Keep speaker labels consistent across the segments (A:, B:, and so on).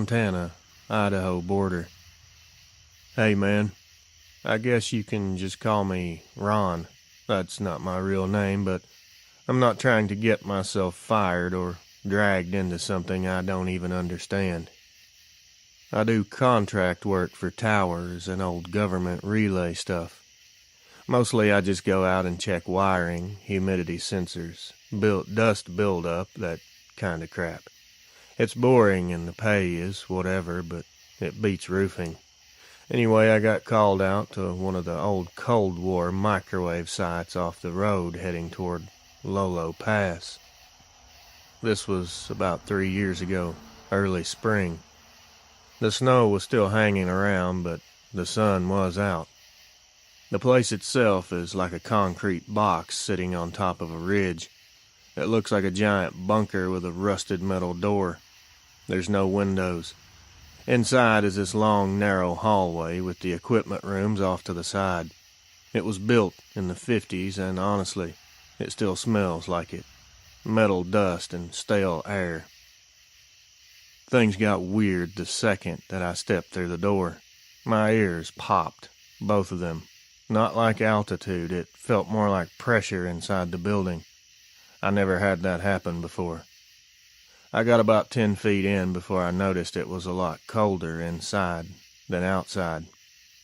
A: Montana-Idaho border. Hey man, I guess you can just call me Ron. That's not my real name, but I'm not trying to get myself fired or dragged into something I don't even understand. I do contract work for towers and old government relay stuff. Mostly I just go out and check wiring, humidity sensors, dust buildup, that kind of crap. It's boring and the pay is whatever, but it beats roofing. Anyway, I got called out to one of the old Cold War microwave sites off the road heading toward Lolo Pass. This was about 3 years ago, early spring. The snow was still hanging around, but the sun was out. The place itself is like a concrete box sitting on top of a ridge. It looks like a giant bunker with a rusted metal door. There's no windows. Inside is this long, narrow hallway with the equipment rooms off to the side. It was built in the 50s, and honestly, it still smells like it. Metal dust and stale air. Things got weird the second that I stepped through the door. My ears popped, both of them. Not like altitude, it felt more like pressure inside the building. I never had that happen before. I got about 10 feet in before I noticed it was a lot colder inside than outside,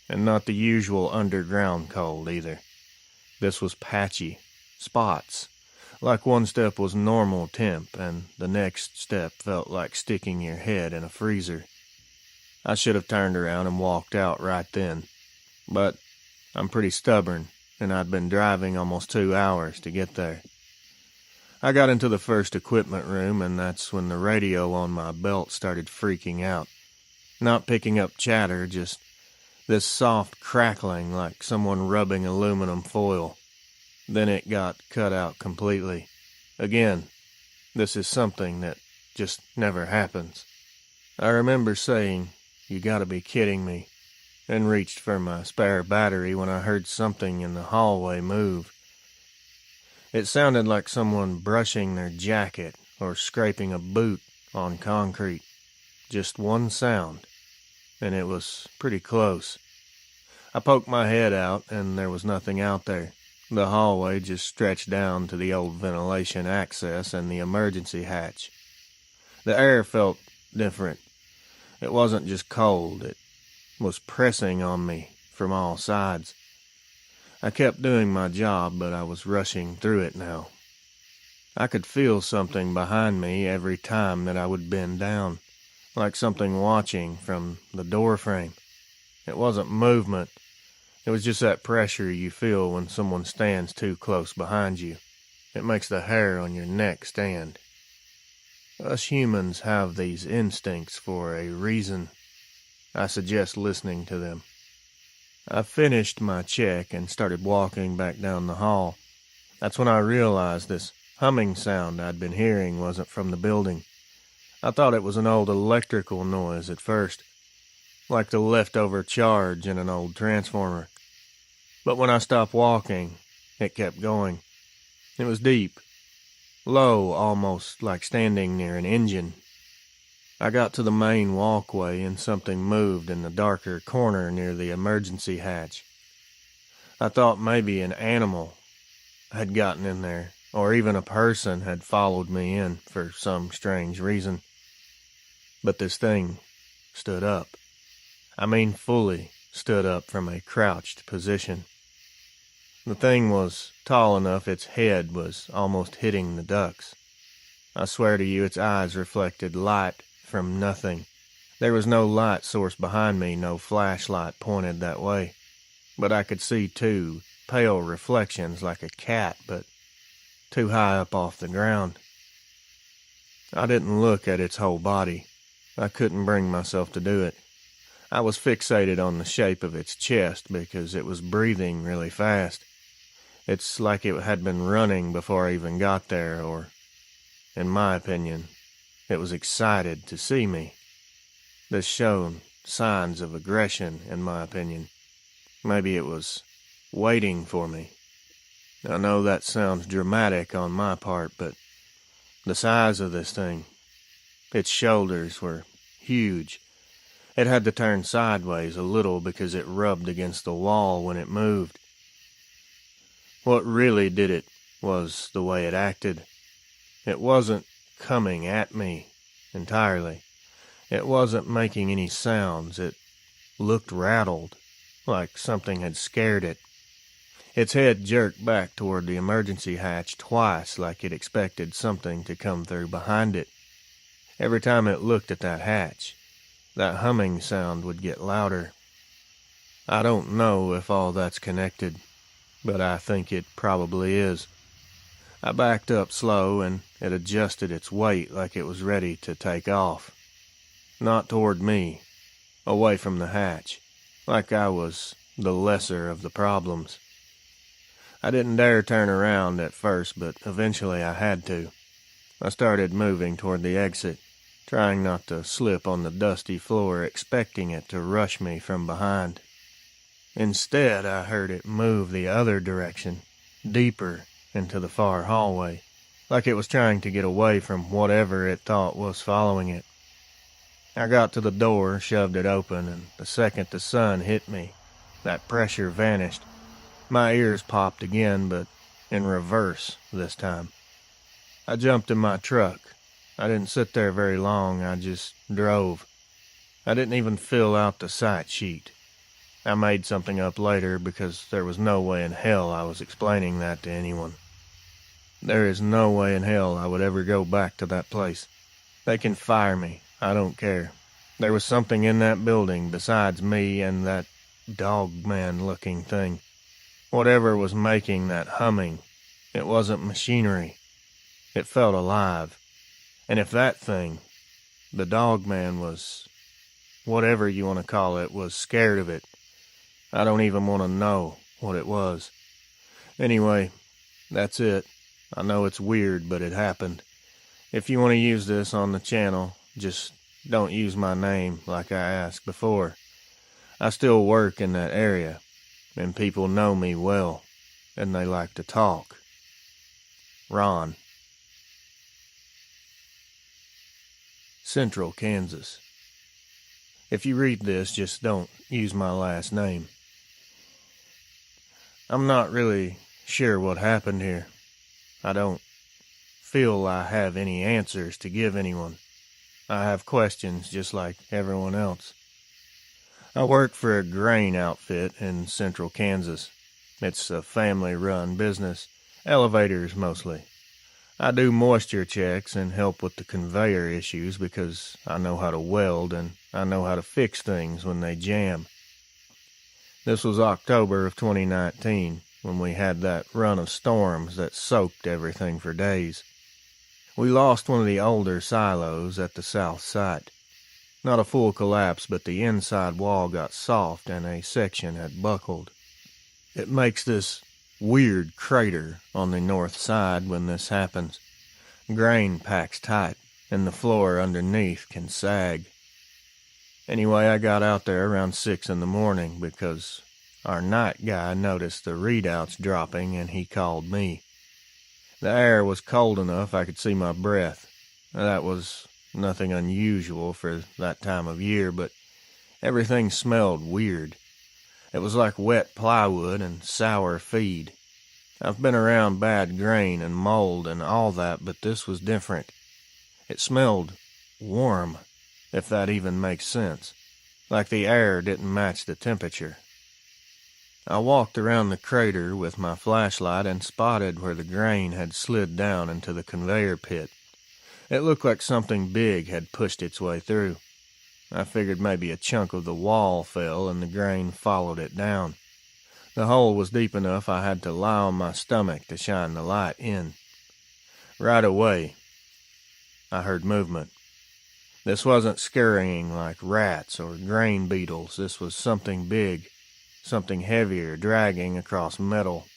A: and not the usual underground cold either. This was patchy, spots, like one step was normal temp and the next step felt like sticking your head in a freezer. I should have turned around and walked out right then, but I'm pretty stubborn, and I'd been driving almost 2 hours to get there. I got into the first equipment room, and that's when the radio on my belt started freaking out. Not picking up chatter, just this soft crackling like someone rubbing aluminum foil. Then it got cut out completely. Again, this is something that just never happens. I remember saying, "You gotta be kidding me," and reached for my spare battery when I heard something in the hallway move. It sounded like someone brushing their jacket or scraping a boot on concrete. Just one sound, and it was pretty close. I poked my head out, and there was nothing out there. The hallway just stretched down to the old ventilation access and the emergency hatch. The air felt different. It wasn't just cold, it was pressing on me from all sides. I kept doing my job, but I was rushing through it now. I could feel something behind me every time that I would bend down, like something watching from the door frame. It wasn't movement. It was just that pressure you feel when someone stands too close behind you. It makes the hair on your neck stand. Us humans have these instincts for a reason. I suggest listening to them. I finished my check and started walking back down the hall. That's when I realized this humming sound I'd been hearing wasn't from the building. I thought it was an old electrical noise at first, like the leftover charge in an old transformer. But when I stopped walking, it kept going. It was deep, low, almost like standing near an engine. I got to the main walkway and something moved in the darker corner near the emergency hatch. I thought maybe an animal had gotten in there, or even a person had followed me in for some strange reason. But this thing stood up. I mean fully stood up from a crouched position. The thing was tall enough its head was almost hitting the ducts. I swear to you its eyes reflected light from nothing. There was no light source behind me, no flashlight pointed that way. But I could see two pale reflections like a cat, but too high up off the ground. I didn't look at its whole body. I couldn't bring myself to do it. I was fixated on the shape of its chest because it was breathing really fast. It's like it had been running before I even got there, or, in my opinion, it was excited to see me. This showed signs of aggression, in my opinion. Maybe it was waiting for me. I know that sounds dramatic on my part, but the size of this thing, its shoulders were huge. It had to turn sideways a little because it rubbed against the wall when it moved. What really did it was the way it acted. It wasn't coming at me entirely. It wasn't making any sounds. It looked rattled, like something had scared it. Its head jerked back toward the emergency hatch twice, like it expected something to come through behind it. Every time it looked at that hatch, that humming sound would get louder. I don't know if all that's connected, but I think it probably is. I backed up slow, and it adjusted its weight like it was ready to take off. Not toward me, away from the hatch, like I was the lesser of the problems. I didn't dare turn around at first, but eventually I had to. I started moving toward the exit, trying not to slip on the dusty floor, expecting it to rush me from behind. Instead, I heard it move the other direction, deeper into the far hallway, like it was trying to get away from whatever it thought was following it. I got to the door, shoved it open, and the second the sun hit me, that pressure vanished. My ears popped again, but in reverse this time. I jumped in my truck. I didn't sit there very long, I just drove. I didn't even fill out the sight sheet. I made something up later because there was no way in hell I was explaining that to anyone. There is no way in hell I would ever go back to that place. They can fire me, I don't care. There was something in that building besides me and that dog-man-looking thing. Whatever was making that humming, it wasn't machinery. It felt alive. And if that thing, the dog-man, was, whatever you want to call it, was scared of it, I don't even want to know what it was. Anyway, that's it. I know it's weird, but it happened. If you want to use this on the channel, just don't use my name like I asked before. I still work in that area, and people know me well, and they like to talk. Ron. Central Kansas. If you read this, just don't use my last name. I'm not really sure what happened here. I don't feel I have any answers to give anyone. I have questions just like everyone else. I work for a grain outfit in central Kansas. It's a family-run business, elevators mostly. I do moisture checks and help with the conveyor issues because I know how to weld and I know how to fix things when they jam. This was October of 2019 when we had that run of storms that soaked everything for days. We lost one of the older silos at the south site. Not a full collapse, but the inside wall got soft and a section had buckled. It makes this weird crater on the north side when this happens. Grain packs tight, and the floor underneath can sag. Anyway, I got out there around 6 in the morning because our night guy noticed the readouts dropping and he called me. The air was cold enough I could see my breath. That was nothing unusual for that time of year, but everything smelled weird. It was like wet plywood and sour feed. I've been around bad grain and mold and all that, but this was different. It smelled warm, if that even makes sense, like the air didn't match the temperature. I walked around the crater with my flashlight and spotted where the grain had slid down into the conveyor pit. It looked like something big had pushed its way through. I figured maybe a chunk of the wall fell and the grain followed it down. The hole was deep enough I had to lie on my stomach to shine the light in. Right away, I heard movement. This wasn't scurrying like rats or grain beetles. This was something big, something heavier, dragging across metal.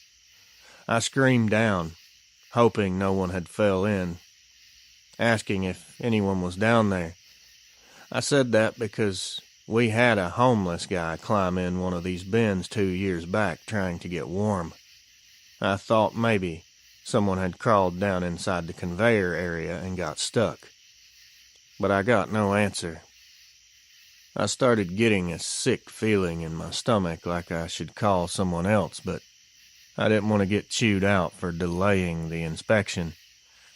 A: I screamed down, hoping no one had fell in, asking if anyone was down there. I said that because we had a homeless guy climb in one of these bins 2 years back trying to get warm. I thought maybe someone had crawled down inside the conveyor area and got stuck. But I got no answer. I started getting a sick feeling in my stomach like I should call someone else, but I didn't want to get chewed out for delaying the inspection,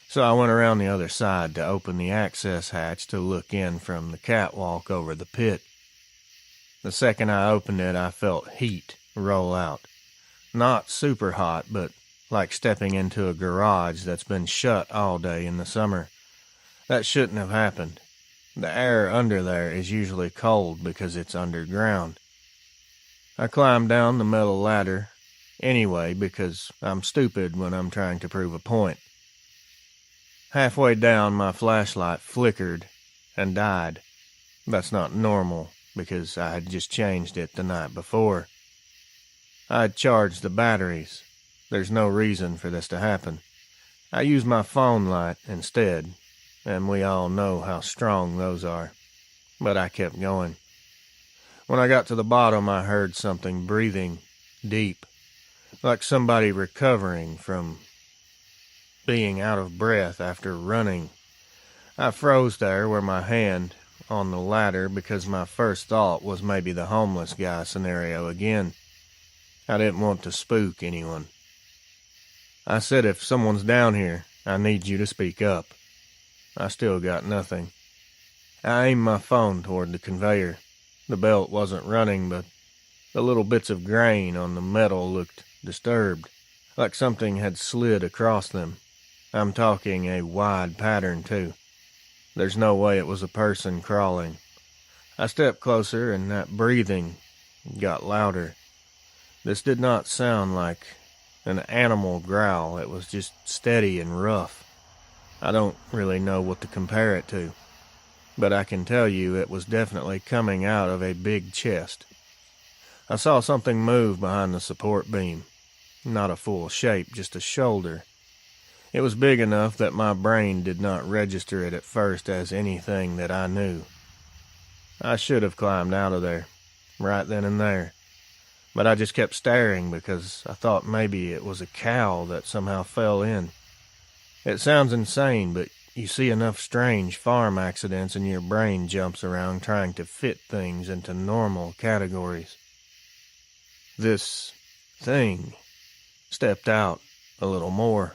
A: so I went around the other side to open the access hatch to look in from the catwalk over the pit. The second I opened it, I felt heat roll out. Not super hot, but like stepping into a garage that's been shut all day in the summer. That shouldn't have happened. The air under there is usually cold because it's underground. I climbed down the metal ladder anyway because I'm stupid when I'm trying to prove a point. Halfway down, my flashlight flickered and died. That's not normal because I had just changed it the night before. I had charged the batteries. There's no reason for this to happen. I used my phone light instead, and we all know how strong those are. But I kept going. When I got to the bottom, I heard something breathing deep, like somebody recovering from being out of breath after running. I froze there where my hand on the ladder because my first thought was maybe the homeless guy scenario again. I didn't want to spook anyone. I said, if someone's down here, I need you to speak up. I still got nothing. I aimed my phone toward the conveyor. The belt wasn't running, but the little bits of grain on the metal looked disturbed, like something had slid across them. I'm talking a wide pattern, too. There's no way it was a person crawling. I stepped closer, and that breathing got louder. This did not sound like an animal growl. It was just steady and rough. I don't really know what to compare it to, but I can tell you it was definitely coming out of a big chest. I saw something move behind the support beam. Not a full shape, just a shoulder. It was big enough that my brain did not register it at first as anything that I knew. I should have climbed out of there, right then and there. But I just kept staring because I thought maybe it was a cow that somehow fell in. It sounds insane, but you see enough strange farm accidents and your brain jumps around trying to fit things into normal categories. This thing stepped out a little more.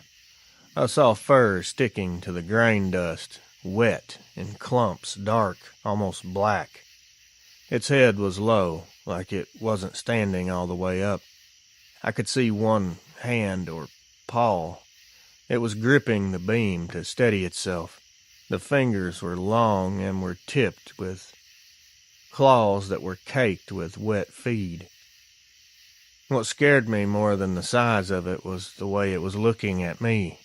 A: I saw fur sticking to the grain dust, wet in clumps, dark, almost black. Its head was low, like it wasn't standing all the way up. I could see one hand or paw. It was gripping the beam to steady itself. The fingers were long and were tipped with claws that were caked with wet feed. What scared me more than the size of it was the way it was looking at me.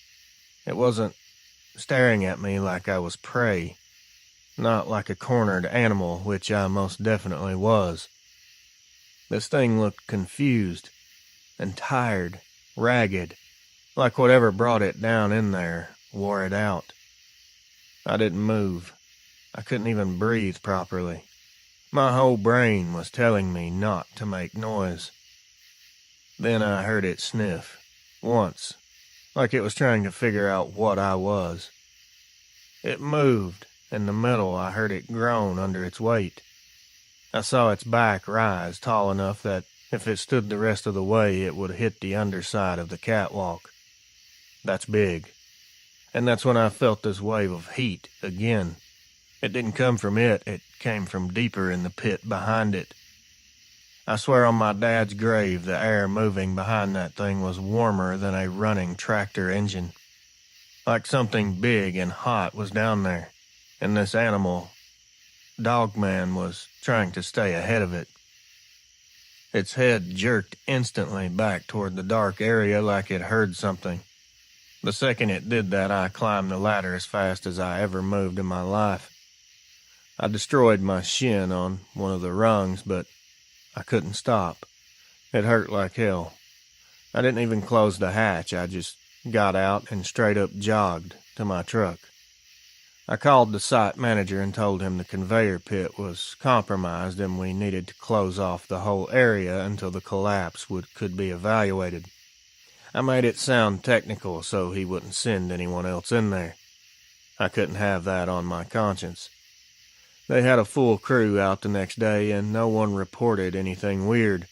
A: It wasn't staring at me like I was prey, not like a cornered animal, which I most definitely was. This thing looked confused and tired, ragged, like whatever brought it down in there wore it out. I didn't move. I couldn't even breathe properly. My whole brain was telling me not to make noise. Then I heard it sniff, once, like it was trying to figure out what I was. It moved, and the metal I heard it groan under its weight. I saw its back rise tall enough that if it stood the rest of the way, it would hit the underside of the catwalk. That's big. And that's when I felt this wave of heat again. It didn't come from it came from deeper in the pit behind it. I swear on my dad's grave, the air moving behind that thing was warmer than a running tractor engine. Like something big and hot was down there, and this animal, Dogman, was trying to stay ahead of it. Its head jerked instantly back toward the dark area like it heard something. The second it did that, I climbed the ladder as fast as I ever moved in my life. I destroyed my shin on one of the rungs, but I couldn't stop. It hurt like hell. I didn't even close the hatch. I just got out and straight up jogged to my truck. I called the site manager and told him the conveyor pit was compromised and we needed to close off the whole area until the collapse could be evaluated. I made it sound technical so he wouldn't send anyone else in there. I couldn't have that on my conscience. They had a full crew out the next day, and no one reported anything weird.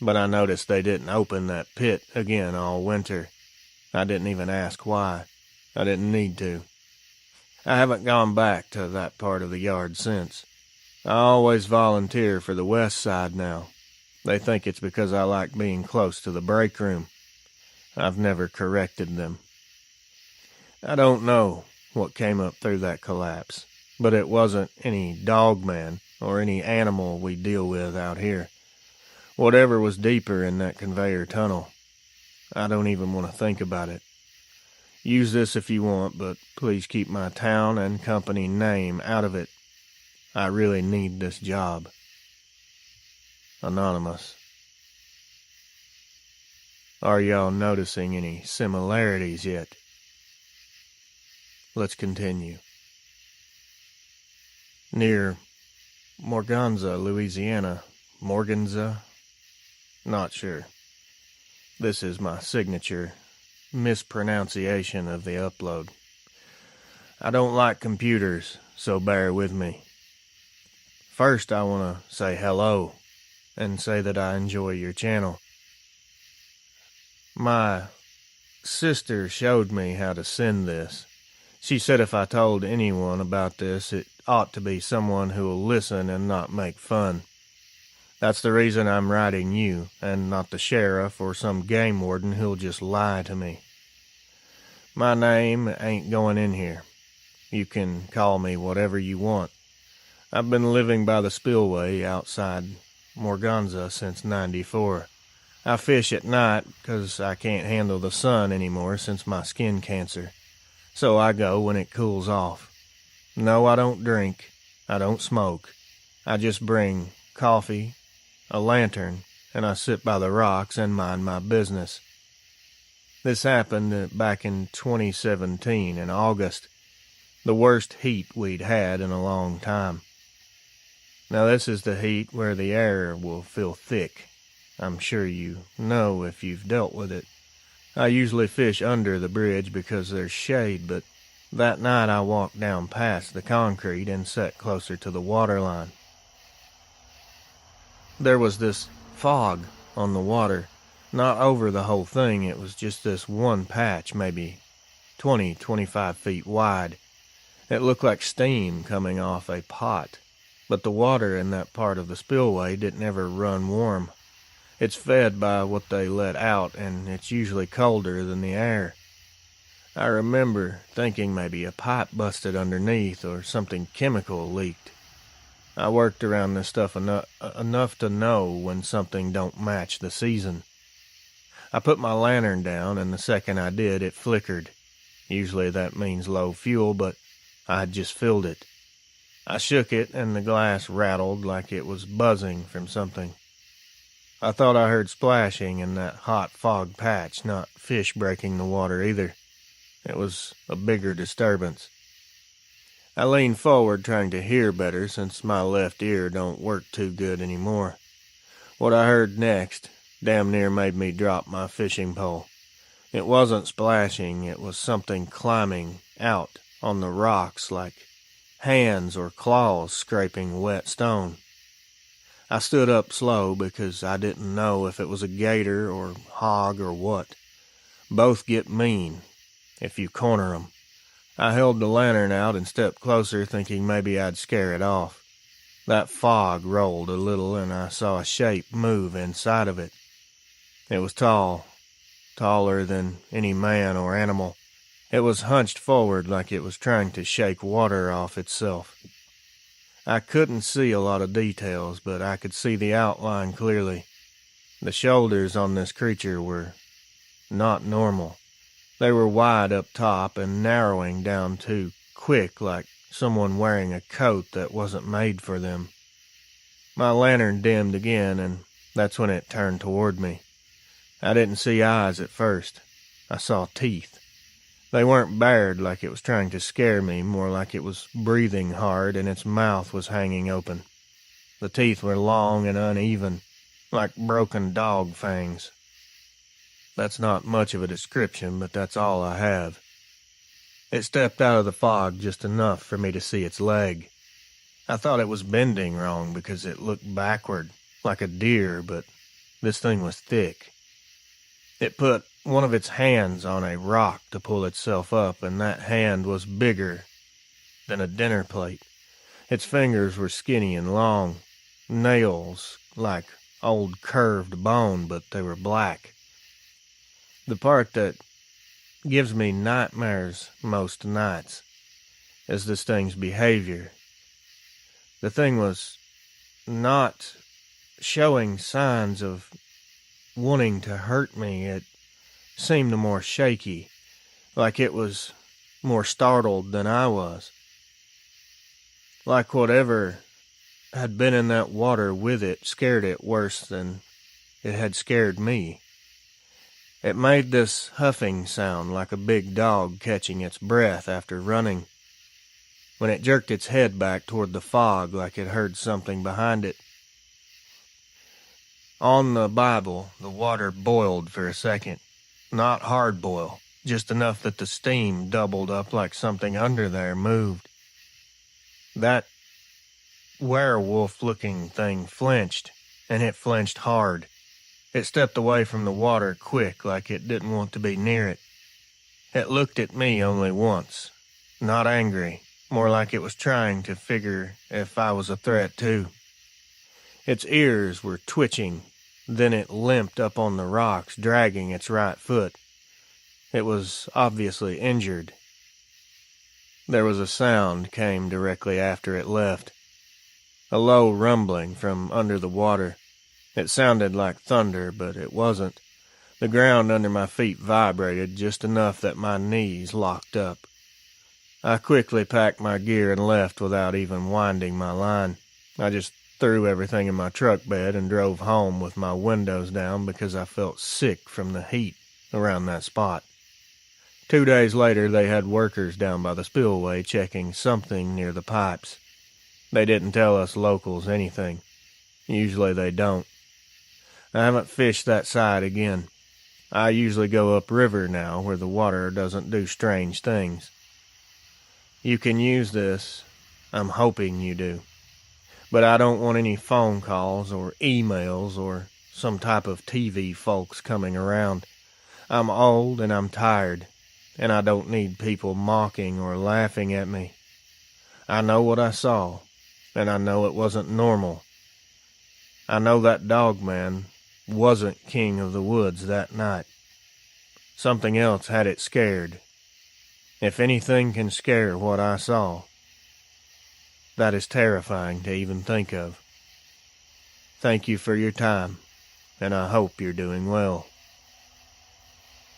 A: But I noticed they didn't open that pit again all winter. I didn't even ask why. I didn't need to. I haven't gone back to that part of the yard since. I always volunteer for the west side now. They think it's because I like being close to the break room. I've never corrected them. I don't know what came up through that collapse, but it wasn't any dogman or any animal we deal with out here. Whatever was deeper in that conveyor tunnel. I don't even want to think about it. Use this if you want, but please keep my town and company name out of it. I really need this job. Anonymous. Are y'all noticing any similarities yet? Let's continue. Near Morganza, Louisiana. Morganza? Not sure. This is my signature mispronunciation of the upload. I don't like computers, so bear with me. First, I want to say hello and say that I enjoy your channel. My sister showed me how to send this. She said if I told anyone about this, it ought to be someone who will listen and not make fun. That's the reason I'm writing you, and not the sheriff or some game warden who'll just lie to me. My name ain't going in here. You can call me whatever you want. I've been living by the spillway outside Morganza since '94. I fish at night because I can't handle the sun anymore since my skin cancer. So I go when it cools off. No, I don't drink. I don't smoke. I just bring coffee, a lantern, and I sit by the rocks and mind my business. This happened back in 2017 in August, the worst heat we'd had in a long time. Now this is the heat where the air will feel thick. I'm sure you know if you've dealt with it. I usually fish under the bridge because there's shade, but that night I walked down past the concrete and sat closer to the waterline. There was this fog on the water, not over the whole thing. It was just this one patch, maybe 25 feet wide. It looked like steam coming off a pot, but the water in that part of the spillway didn't ever run warm. It's fed by what they let out, and it's usually colder than the air. I remember thinking maybe a pipe busted underneath or something chemical leaked. I worked around this stuff enough to know when something don't match the season. I put my lantern down, and the second I did, it flickered. Usually that means low fuel, but I had just filled it. I shook it, and the glass rattled like it was buzzing from something. I thought I heard splashing in that hot fog patch, not fish breaking the water either. It was a bigger disturbance. I leaned forward trying to hear better since my left ear don't work too good anymore. What I heard next damn near made me drop my fishing pole. It wasn't splashing, it was something climbing out on the rocks like hands or claws scraping wet stone. I stood up slow because I didn't know if it was a gator or hog or what. Both get mean if you corner 'em. I held the lantern out and stepped closer, thinking maybe I'd scare it off. That fog rolled a little, and I saw a shape move inside of it. It was tall, taller than any man or animal. It was hunched forward like it was trying to shake water off itself. I couldn't see a lot of details, but I could see the outline clearly. The shoulders on this creature were not normal. They were wide up top and narrowing down too quick, like someone wearing a coat that wasn't made for them. My lantern dimmed again, and that's when it turned toward me. I didn't see eyes at first. I saw teeth. They weren't bared like it was trying to scare me, more like it was breathing hard and its mouth was hanging open. The teeth were long and uneven, like broken dog fangs. That's not much of a description, but that's all I have. It stepped out of the fog just enough for me to see its leg. I thought it was bending wrong because it looked backward, like a deer, but this thing was thick. It put one of its hands on a rock to pull itself up, and that hand was bigger than a dinner plate. Its fingers were skinny and long, nails like old curved bone, but they were black. The part that gives me nightmares most nights is this thing's behavior. The thing was not showing signs of wanting to hurt me. It seemed more shaky, like it was more startled than I was. Like whatever had been in that water with it scared it worse than it had scared me. It made this huffing sound like a big dog catching its breath after running. When it jerked its head back toward the fog like it heard something behind it. On the Bible, the water boiled for a second. Not hard boil, just enough that the steam doubled up like something under there moved. That werewolf-looking thing flinched, and it flinched hard. It stepped away from the water quick like it didn't want to be near it. It looked at me only once, not angry. More like it was trying to figure if I was a threat too. Its ears were twitching, then it limped up on the rocks, dragging its right foot. It was obviously injured. There was a sound came directly after it left. A low rumbling from under the water. It sounded like thunder, but it wasn't. The ground under my feet vibrated just enough that my knees locked up. I quickly packed my gear and left without even winding my line. I just threw everything in my truck bed and drove home with my windows down because I felt sick from the heat around that spot. 2 days later, they had workers down by the spillway checking something near the pipes. They didn't tell us locals anything. Usually they don't. I haven't fished that side again. I usually go upriver now where the water doesn't do strange things. You can use this. I'm hoping you do. But I don't want any phone calls or emails or some type of TV folks coming around. I'm old and I'm tired, and I don't need people mocking or laughing at me. I know what I saw, and I know it wasn't normal. I know that dog man wasn't king of the woods that night. Something else had it scared. If anything can scare what I saw, that is terrifying to even think of. Thank you for your time, and I hope you're doing well.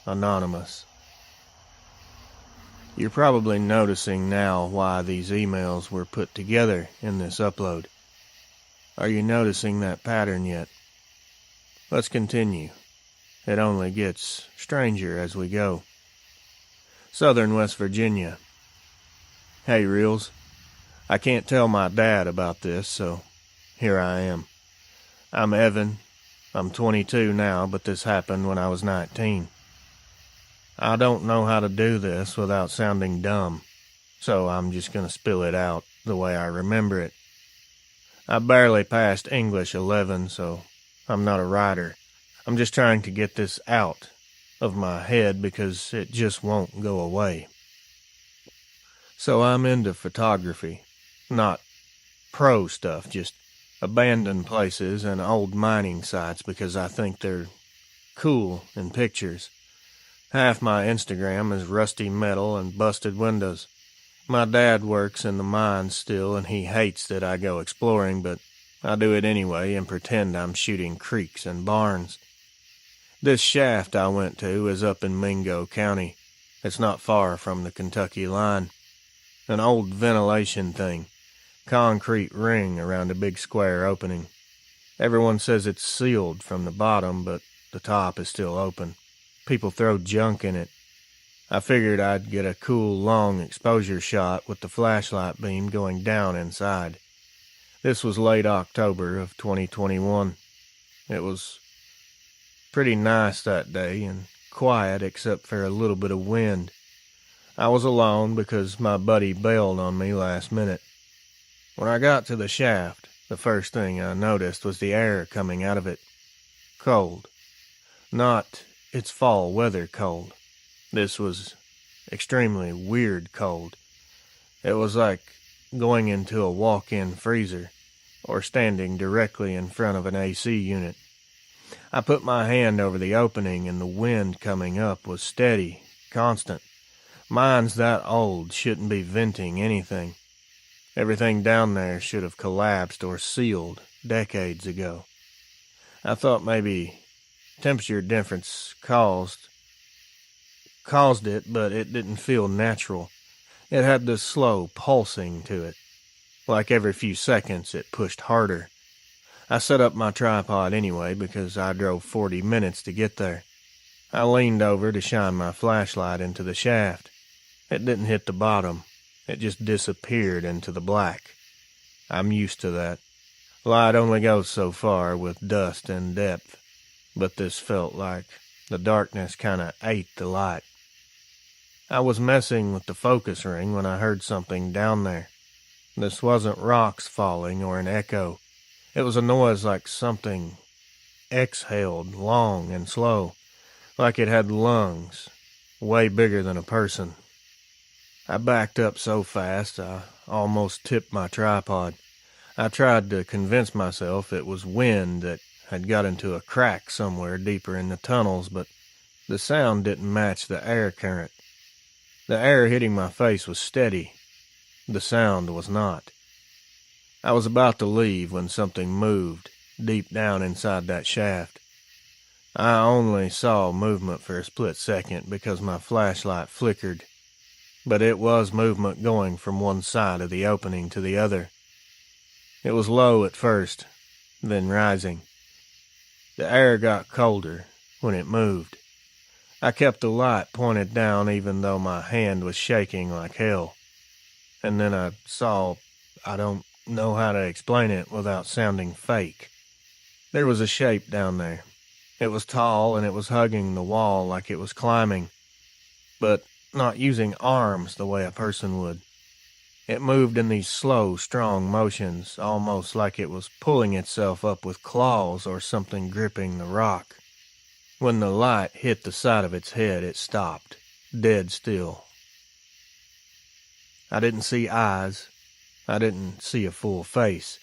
A: Anonymous. You're probably noticing now why these emails were put together in this upload. Are you noticing that pattern yet? Let's continue. It only gets stranger as we go. Southern West Virginia. Hey, Reels. I can't tell my dad about this, so here I am. I'm Evan. I'm 22 now, but this happened when I was 19. I don't know how to do this without sounding dumb, so I'm just going to spill it out the way I remember it. I barely passed English 11, so I'm not a writer. I'm just trying to get this out of my head because it just won't go away. So I'm into photography, not pro stuff, just abandoned places and old mining sites because I think they're cool in pictures. Half my Instagram is rusty metal and busted windows. My dad works in the mines still, and he hates that I go exploring, but I do it anyway and pretend I'm shooting creeks and barns. This shaft I went to is up in Mingo County. It's not far from the Kentucky line. An old ventilation thing. Concrete ring around a big square opening. Everyone says it's sealed from the bottom, but the top is still open. People throw junk in it. I figured I'd get a cool, long exposure shot with the flashlight beam going down inside. This was late October of 2021. It was pretty nice that day and quiet except for a little bit of wind. I was alone because my buddy bailed on me last minute. When I got to the shaft, the first thing I noticed was the air coming out of it. Cold. Not its fall weather cold. This was extremely weird cold. It was like going into a walk-in freezer or standing directly in front of an AC unit. I put my hand over the opening and the wind coming up was steady, constant. Mines that old shouldn't be venting anything. Everything down there should have collapsed or sealed decades ago. I thought maybe temperature difference caused it, but it didn't feel natural. It had this slow pulsing to it. Like every few seconds it pushed harder. I set up my tripod anyway because I drove 40 minutes to get there. I leaned over to shine my flashlight into the shaft. It didn't hit the bottom. It just disappeared into the black. I'm used to that. Light only goes so far with dust and depth, but this felt like the darkness kinda ate the light. I was messing with the focus ring when I heard something down there. This wasn't rocks falling or an echo. It was a noise like something exhaled long and slow, like it had lungs, way bigger than a person. I backed up so fast I almost tipped my tripod. I tried to convince myself it was wind that had got into a crack somewhere deeper in the tunnels, but the sound didn't match the air current. The air hitting my face was steady. The sound was not. I was about to leave when something moved deep down inside that shaft. I only saw movement for a split second because my flashlight flickered, but it was movement going from one side of the opening to the other. It was low at first, then rising. The air got colder when it moved. I kept the light pointed down even though my hand was shaking like hell. And then I saw, I don't know how to explain it without sounding fake. There was a shape down there. It was tall and it was hugging the wall like it was climbing, but not using arms the way a person would. It moved in these slow, strong motions, almost like it was pulling itself up with claws or something gripping the rock. When the light hit the side of its head, it stopped, dead still. I didn't see eyes. I didn't see a full face.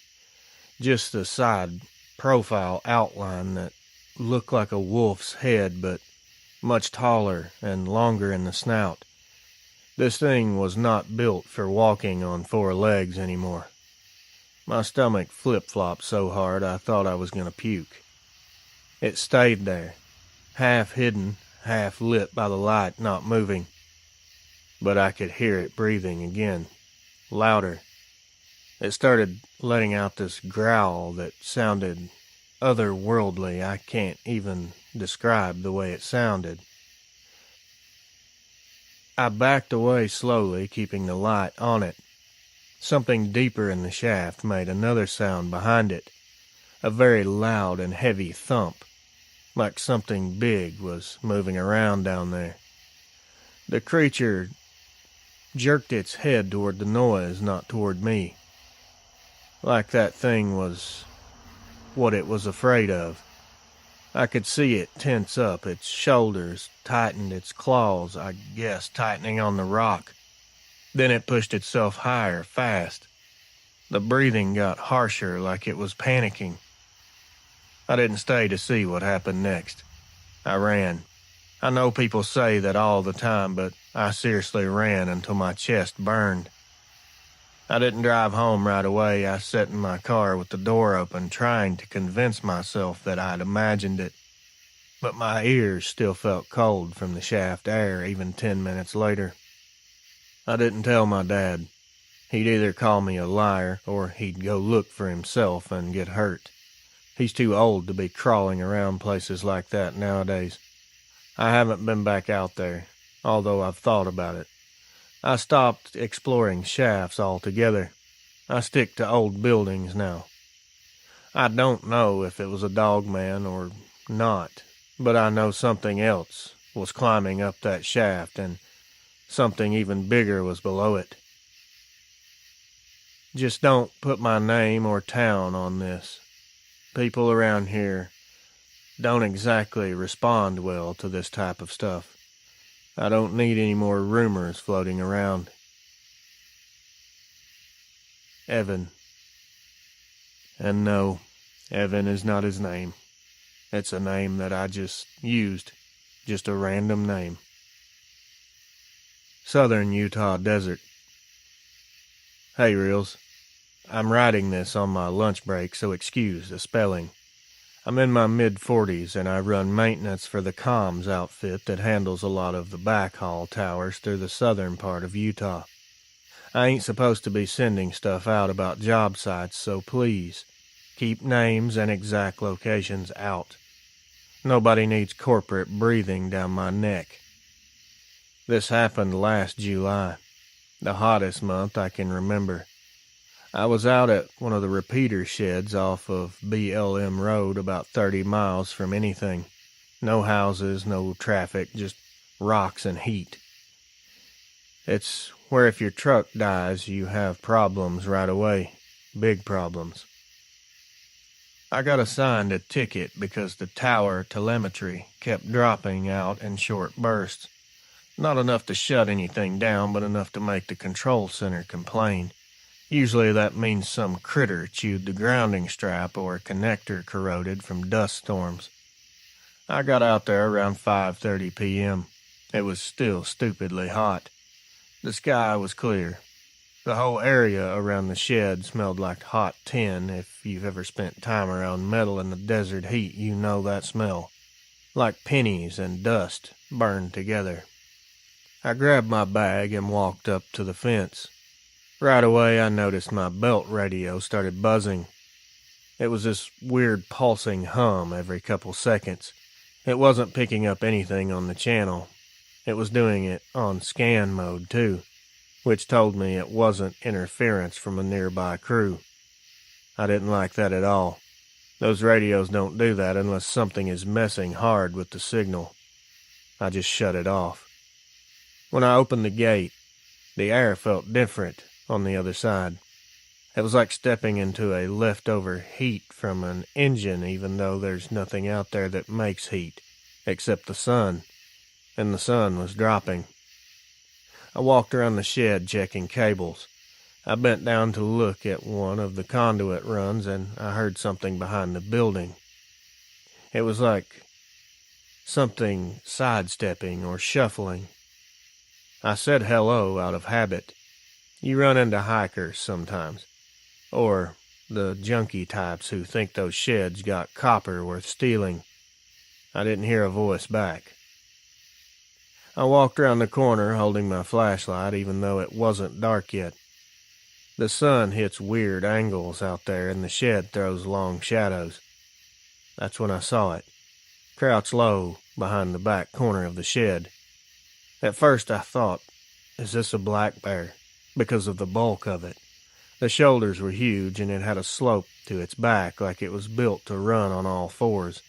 A: Just the side profile outline that looked like a wolf's head, but much taller and longer in the snout. This thing was not built for walking on 4 legs anymore. My stomach flip-flopped so hard I thought I was going to puke. It stayed there, half hidden, half lit by the light, not moving. But I could hear it breathing again, louder. It started letting out this growl that sounded otherworldly. I can't even describe the way it sounded. I backed away slowly, keeping the light on it. Something deeper in the shaft made another sound behind it, a very loud and heavy thump, like something big was moving around down there. The creature jerked its head toward the noise, not toward me, like that thing was what it was afraid of. I could see it tense up, its shoulders tightened, its claws, I guess, tightening on the rock. Then it pushed itself higher, fast. The breathing got harsher, like it was panicking. I didn't stay to see what happened next. I ran. I know people say that all the time, but I seriously ran until my chest burned. I didn't drive home right away. I sat in my car with the door open, trying to convince myself that I'd imagined it. But my ears still felt cold from the shaft air even 10 minutes later. I didn't tell my dad. He'd either call me a liar or he'd go look for himself and get hurt. He's too old to be crawling around places like that nowadays. I haven't been back out there, although I've thought about it. I stopped exploring shafts altogether. I stick to old buildings now. I don't know if it was a dog man or not, but I know something else was climbing up that shaft and something even bigger was below it. Just don't put my name or town on this. People around here don't exactly respond well to this type of stuff. I don't need any more rumors floating around. Evan. And no, Evan is not his name. It's a name that I just used. Just a random name. Southern Utah Desert. Hey, Reels. I'm writing this on my lunch break, so excuse the spelling. I'm in my mid-40s, and I run maintenance for the comms outfit that handles a lot of the backhaul towers through the southern part of Utah. I ain't supposed to be sending stuff out about job sites, so please, keep names and exact locations out. Nobody needs corporate breathing down my neck. This happened last July, the hottest month I can remember. I was out at one of the repeater sheds off of BLM Road, about 30 miles from anything. No houses, no traffic, just rocks and heat. It's where if your truck dies, you have problems right away. Big problems. I got assigned a ticket because the tower telemetry kept dropping out in short bursts. Not enough to shut anything down, but enough to make the control center complain. Usually that means some critter chewed the grounding strap or a connector corroded from dust storms. I got out there around 5:30 p.m. It was still stupidly hot. The sky was clear. The whole area around the shed smelled like hot tin. If you've ever spent time around metal in the desert heat, you know that smell. Like pennies and dust burned together. I grabbed my bag and walked up to the fence. Right away, I noticed my belt radio started buzzing. It was this weird pulsing hum every couple seconds. It wasn't picking up anything on the channel. It was doing it on scan mode, too, which told me it wasn't interference from a nearby crew. I didn't like that at all. Those radios don't do that unless something is messing hard with the signal. I just shut it off. When I opened the gate, the air felt different on the other side. It was like stepping into a leftover heat from an engine, even though there's nothing out there that makes heat, except the sun, and the sun was dropping. I walked around the shed checking cables. I bent down to look at one of the conduit runs, and I heard something behind the building. It was like something sidestepping or shuffling. I said hello out of habit. You run into hikers sometimes, or the junkie types who think those sheds got copper worth stealing. I didn't hear a voice back. I walked around the corner holding my flashlight, even though it wasn't dark yet. The sun hits weird angles out there, and the shed throws long shadows. That's when I saw it, crouched low behind the back corner of the shed. At first I thought, is this a black bear? Because of the bulk of it. The shoulders were huge, and it had a slope to its back like it was built to run on all fours.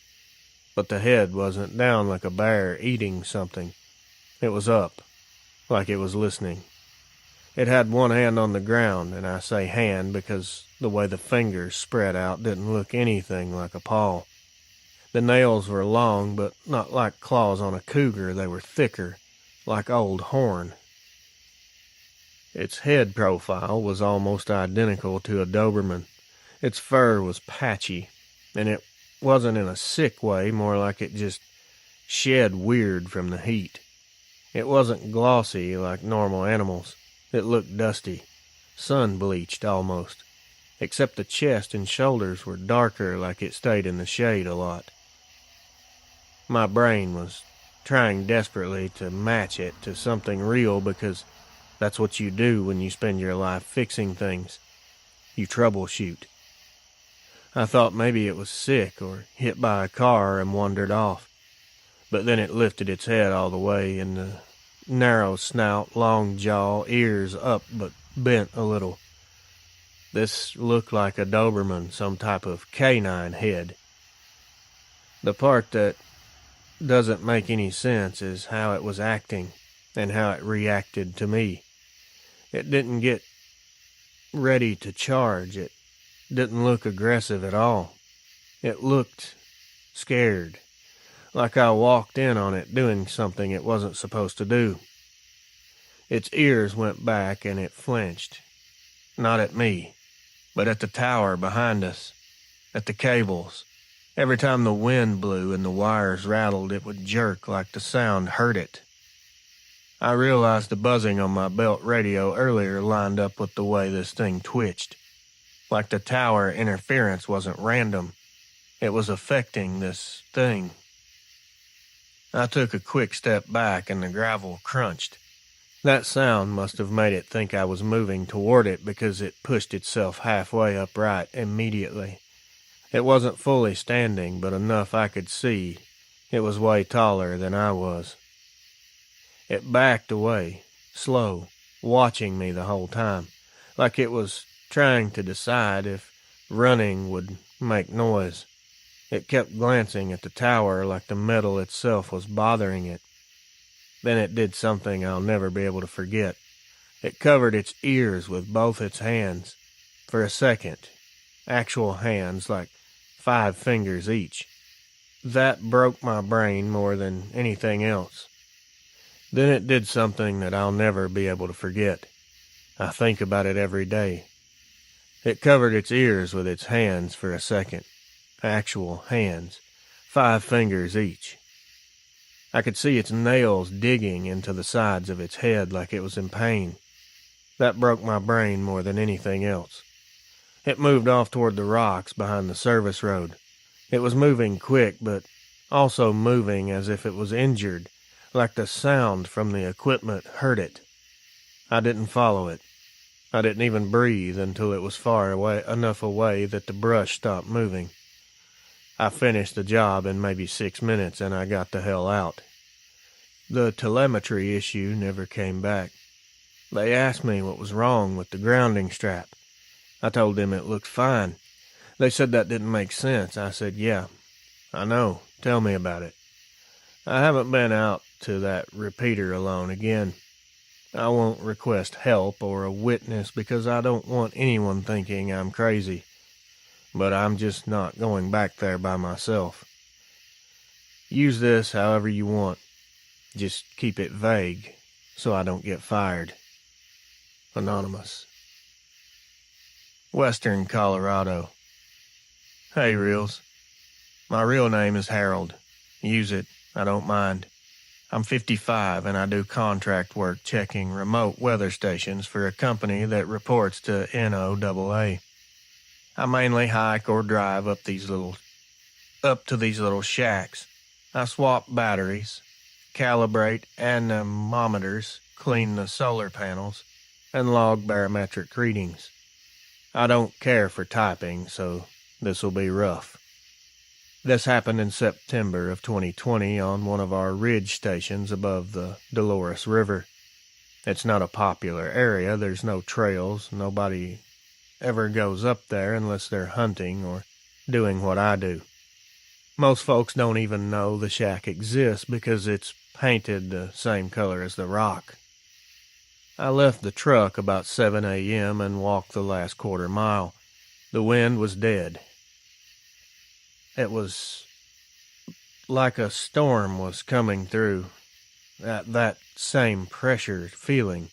A: But the head wasn't down like a bear eating something. It was up, like it was listening. It had one hand on the ground, and I say hand because the way the fingers spread out didn't look anything like a paw. The nails were long, but not like claws on a cougar. They were thicker, like old horn. Its head profile was almost identical to a Doberman. Its fur was patchy, and it wasn't in a sick way, more like it just shed weird from the heat. It wasn't glossy like normal animals. It looked dusty, sun-bleached almost, except the chest and shoulders were darker like it stayed in the shade a lot. My brain was trying desperately to match it to something real because that's what you do when you spend your life fixing things. You troubleshoot. I thought maybe it was sick or hit by a car and wandered off. But then it lifted its head all the way, and the narrow snout, long jaw, ears up but bent a little. This looked like a Doberman, some type of canine head. The part that doesn't make any sense is how it was acting and how it reacted to me. It didn't get ready to charge. It didn't look aggressive at all. It looked scared, like I walked in on it doing something it wasn't supposed to do. Its ears went back and it flinched. Not at me, but at the tower behind us, at the cables. Every time the wind blew and the wires rattled, it would jerk like the sound hurt it. I realized the buzzing on my belt radio earlier lined up with the way this thing twitched. Like the tower interference wasn't random. It was affecting this thing. I took a quick step back and the gravel crunched. That sound must have made it think I was moving toward it because it pushed itself halfway upright immediately. It wasn't fully standing, but enough I could see. It was way taller than I was. It backed away, slow, watching me the whole time, like it was trying to decide if running would make noise. It kept glancing at the tower like the metal itself was bothering it. Then it did something I'll never be able to forget. It covered its ears with both its hands. For a second. Actual hands, like 5 fingers each. That broke my brain more than anything else. Then it did something that I'll never be able to forget. I think about it every day. It covered its ears with its hands for a second. Actual hands. 5 fingers each. I could see its nails digging into the sides of its head like it was in pain. That broke my brain more than anything else. It moved off toward the rocks behind the service road. It was moving quick, but also moving as if it was injured, like the sound from the equipment hurt it. I didn't follow it. I didn't even breathe until it was far away enough away that the brush stopped moving. I finished the job in maybe 6 minutes and I got the hell out. The telemetry issue never came back. They asked me what was wrong with the grounding strap. I told them it looked fine. They said that didn't make sense. I said, yeah, I know. Tell me about it. I haven't been out to that repeater alone again. I won't request help or a witness because I don't want anyone thinking I'm crazy. But I'm just not going back there by myself. Use this however you want. Just keep it vague so I don't get fired. Anonymous. Western Colorado. Hey, Reels. My real name is Harold. Use it. I don't mind. I'm 55 and I do contract work checking remote weather stations for a company that reports to NOAA. I mainly hike or drive up to these little shacks. I swap batteries, calibrate anemometers, clean the solar panels, and log barometric readings. I don't care for typing, so this will be rough. This happened in September of 2020 on one of our ridge stations above the Dolores River. It's not a popular area. There's no trails. Nobody ever goes up there unless they're hunting or doing what I do. Most folks don't even know the shack exists because it's painted the same color as the rock. I left the truck about 7 a.m. and walked the last quarter mile. The wind was dead. It was like a storm was coming through, that same pressure feeling,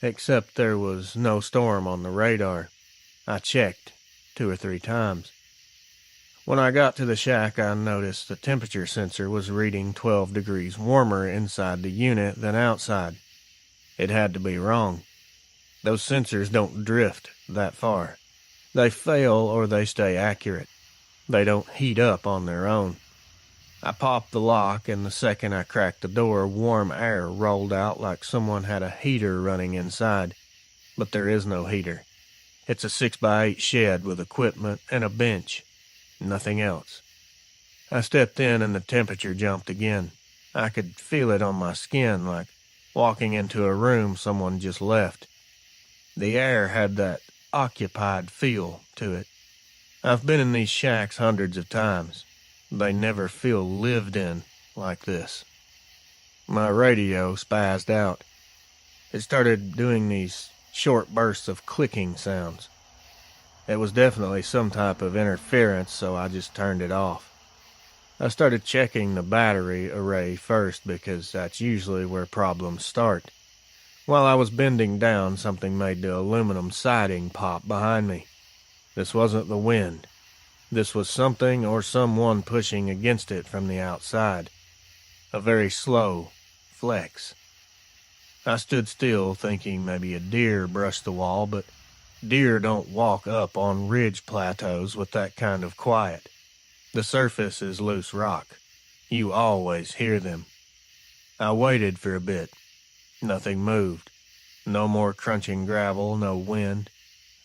A: except there was no storm on the radar. I checked 2 or 3 times. When I got to the shack, I noticed the temperature sensor was reading 12 degrees warmer inside the unit than outside. It had to be wrong. Those sensors don't drift that far. They fail or they stay accurate. They don't heat up on their own. I popped the lock, and the second I cracked the door, warm air rolled out like someone had a heater running inside. But there is no heater. It's a 6x8 shed with equipment and a bench. Nothing else. I stepped in and the temperature jumped again. I could feel it on my skin like walking into a room someone just left. The air had that occupied feel to it. I've been in these shacks hundreds of times. They never feel lived in like this. My radio spazzed out. It started doing these short bursts of clicking sounds. It was definitely some type of interference, so I just turned it off. I started checking the battery array first because that's usually where problems start. While I was bending down, something made the aluminum siding pop behind me. This wasn't the wind. This was something or someone pushing against it from the outside. A very slow flex. I stood still, thinking maybe a deer brushed the wall, but deer don't walk up on ridge plateaus with that kind of quiet. The surface is loose rock. You always hear them. I waited for a bit. Nothing moved. No more crunching gravel, no wind.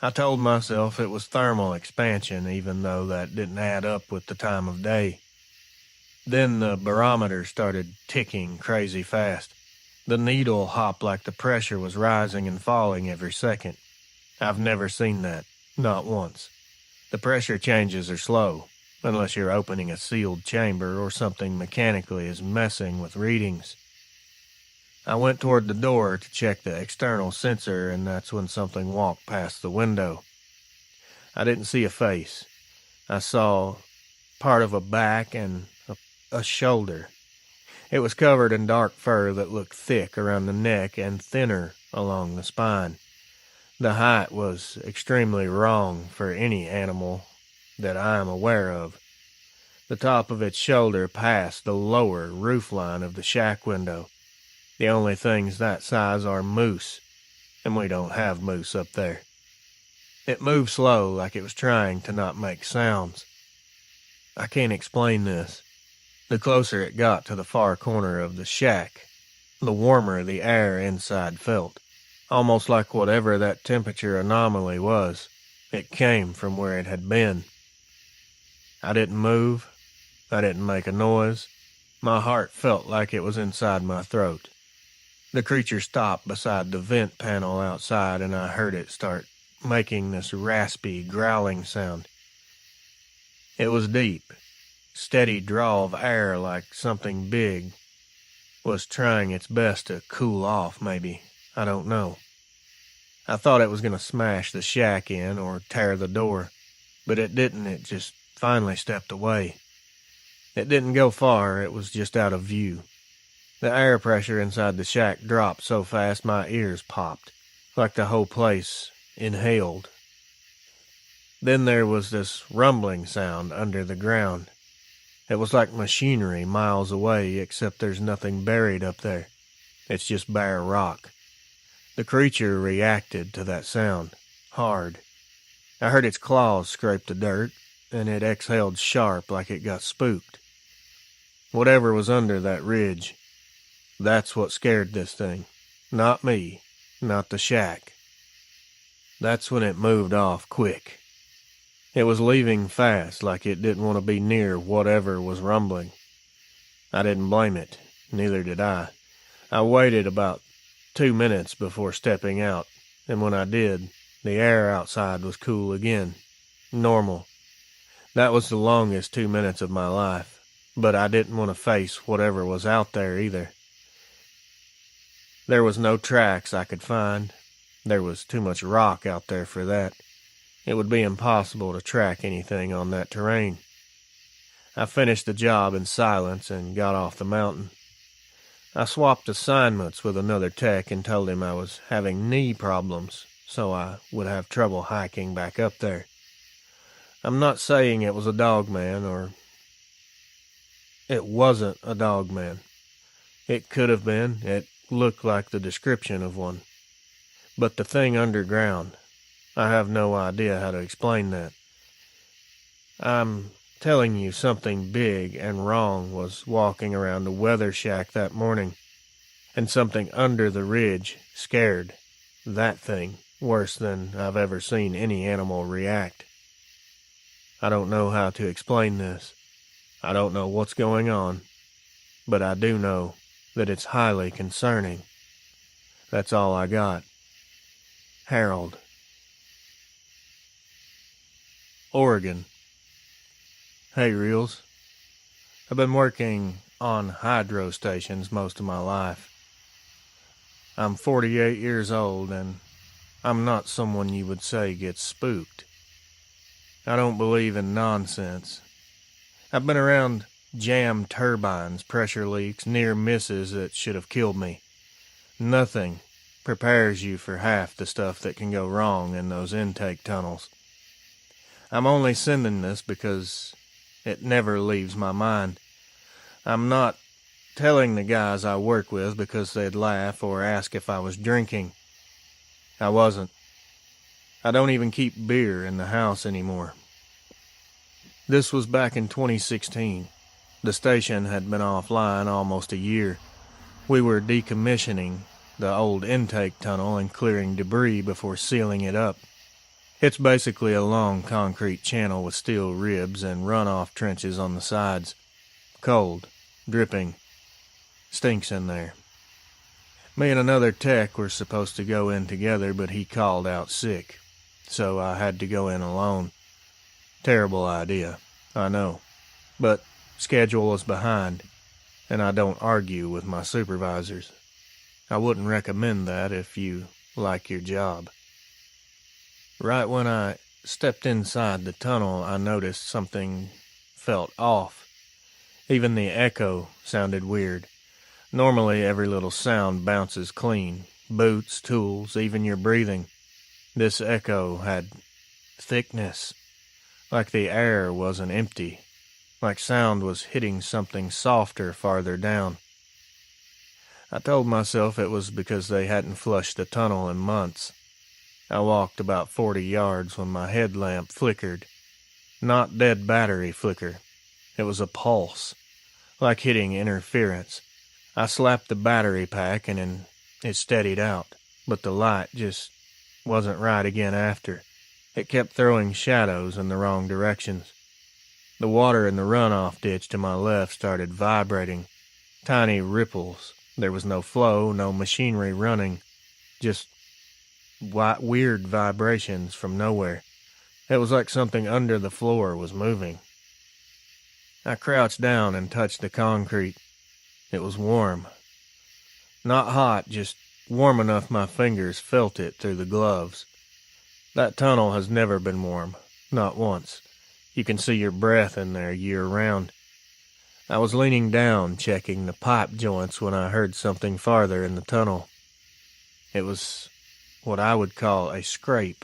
A: I told myself it was thermal expansion, even though that didn't add up with the time of day. Then the barometer started ticking crazy fast. The needle hopped like the pressure was rising and falling every second. I've never seen that, not once. The pressure changes are slow, unless you're opening a sealed chamber or something mechanically is messing with readings. I went toward the door to check the external sensor, and that's when something walked past the window. I didn't see a face. I saw part of a back and a shoulder. It was covered in dark fur that looked thick around the neck and thinner along the spine. The height was extremely wrong for any animal that I am aware of. The top of its shoulder passed the lower roof line of the shack window. The only things that size are moose, and we don't have moose up there. It moved slow, like it was trying to not make sounds. I can't explain this. The closer it got to the far corner of the shack, the warmer the air inside felt. Almost like whatever that temperature anomaly was, it came from where it had been. I didn't move. I didn't make a noise. My heart felt like it was inside my throat. The creature stopped beside the vent panel outside, and I heard it start making this raspy, growling sound. It was deep, steady draw of air like something big was trying its best to cool off, maybe. I don't know. I thought it was going to smash the shack in or tear the door, but it didn't. It just finally stepped away. It didn't go far. It was just out of view. The air pressure inside the shack dropped so fast my ears popped, like the whole place inhaled. Then there was this rumbling sound under the ground. It was like machinery miles away, except there's nothing buried up there. It's just bare rock. The creature reacted to that sound, hard. I heard its claws scrape the dirt, and it exhaled sharp like it got spooked. Whatever was under that ridge, that's what scared this thing. Not me, not the shack. That's when it moved off quick. It was leaving fast, like it didn't want to be near whatever was rumbling. I didn't blame it, neither did I. I waited about 2 minutes before stepping out, and when I did, the air outside was cool again. Normal. That was the longest 2 minutes of my life, but I didn't want to face whatever was out there either. There was no tracks I could find. There was too much rock out there for that. It would be impossible to track anything on that terrain. I finished the job in silence and got off the mountain. I swapped assignments with another tech and told him I was having knee problems, so I would have trouble hiking back up there. I'm not saying it was a dogman, or it wasn't a dogman. It could have been. It looked like the description of one. But the thing underground, I have no idea how to explain that. I'm telling you something big and wrong was walking around the weather shack that morning, and something under the ridge scared that thing worse than I've ever seen any animal react. I don't know how to explain this. I don't know what's going on, but I do know that it's highly concerning. That's all I got. Harold. Oregon. Hey, Reels. I've been working on hydro stations most of my life. I'm 48 years old, and I'm not someone you would say gets spooked. I don't believe in nonsense. I've been around jammed turbines, pressure leaks, near misses that should have killed me. Nothing prepares you for half the stuff that can go wrong in those intake tunnels. I'm only sending this because it never leaves my mind. I'm not telling the guys I work with because they'd laugh or ask if I was drinking. I wasn't. I don't even keep beer in the house anymore. This was back in 2016. The station had been offline almost a year. We were decommissioning the old intake tunnel and clearing debris before sealing it up. It's basically a long concrete channel with steel ribs and runoff trenches on the sides. Cold, dripping, stinks in there. Me and another tech were supposed to go in together, but he called out sick, so I had to go in alone. Terrible idea, I know, but schedule was behind, and I don't argue with my supervisors. I wouldn't recommend that if you like your job. Right when I stepped inside the tunnel, I noticed something felt off. Even the echo sounded weird. Normally, every little sound bounces clean. Boots, tools, even your breathing. This echo had thickness. Like the air wasn't empty. Like sound was hitting something softer farther down. I told myself it was because they hadn't flushed the tunnel in months. I walked about 40 yards when my headlamp flickered. Not dead battery flicker. It was a pulse, like hitting interference. I slapped the battery pack and then it steadied out, but the light just wasn't right again after. It kept throwing shadows in the wrong directions. The water in the runoff ditch to my left started vibrating. Tiny ripples. There was no flow, no machinery running. Just weird vibrations from nowhere. It was like something under the floor was moving. I crouched down and touched the concrete. It was warm. Not hot, just warm enough my fingers felt it through the gloves. That tunnel has never been warm, not once. You can see your breath in there year-round. I was leaning down, checking the pipe joints when I heard something farther in the tunnel. It was what I would call a scrape.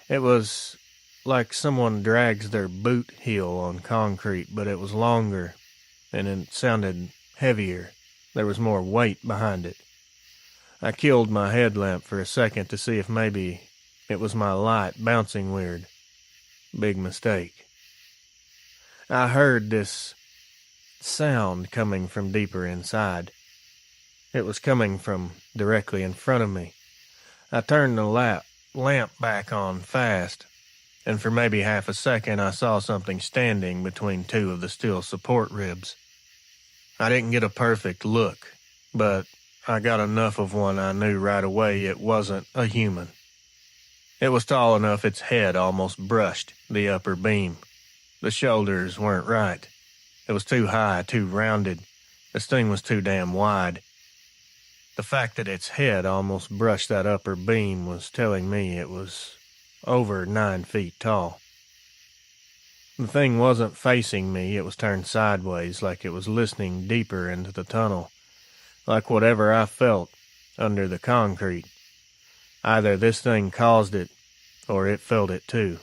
A: It was like someone drags their boot heel on concrete, but it was longer, and it sounded heavier. There was more weight behind it. I killed my headlamp for a second to see if maybe it was my light bouncing weird. Big mistake. I heard this sound coming from deeper inside. It was coming from directly in front of me. I turned the lamp back on fast, and for maybe half a second I saw something standing between two of the steel support ribs. I didn't get a perfect look, but I got enough of one I knew right away it wasn't a human. It was tall enough its head almost brushed the upper beam. The shoulders weren't right. It was too high, too rounded. This thing was too damn wide. The fact that its head almost brushed that upper beam was telling me it was over 9 feet tall. The thing wasn't facing me, it was turned sideways like it was listening deeper into the tunnel, like whatever I felt under the concrete. Either this thing caused it, or it felt it too.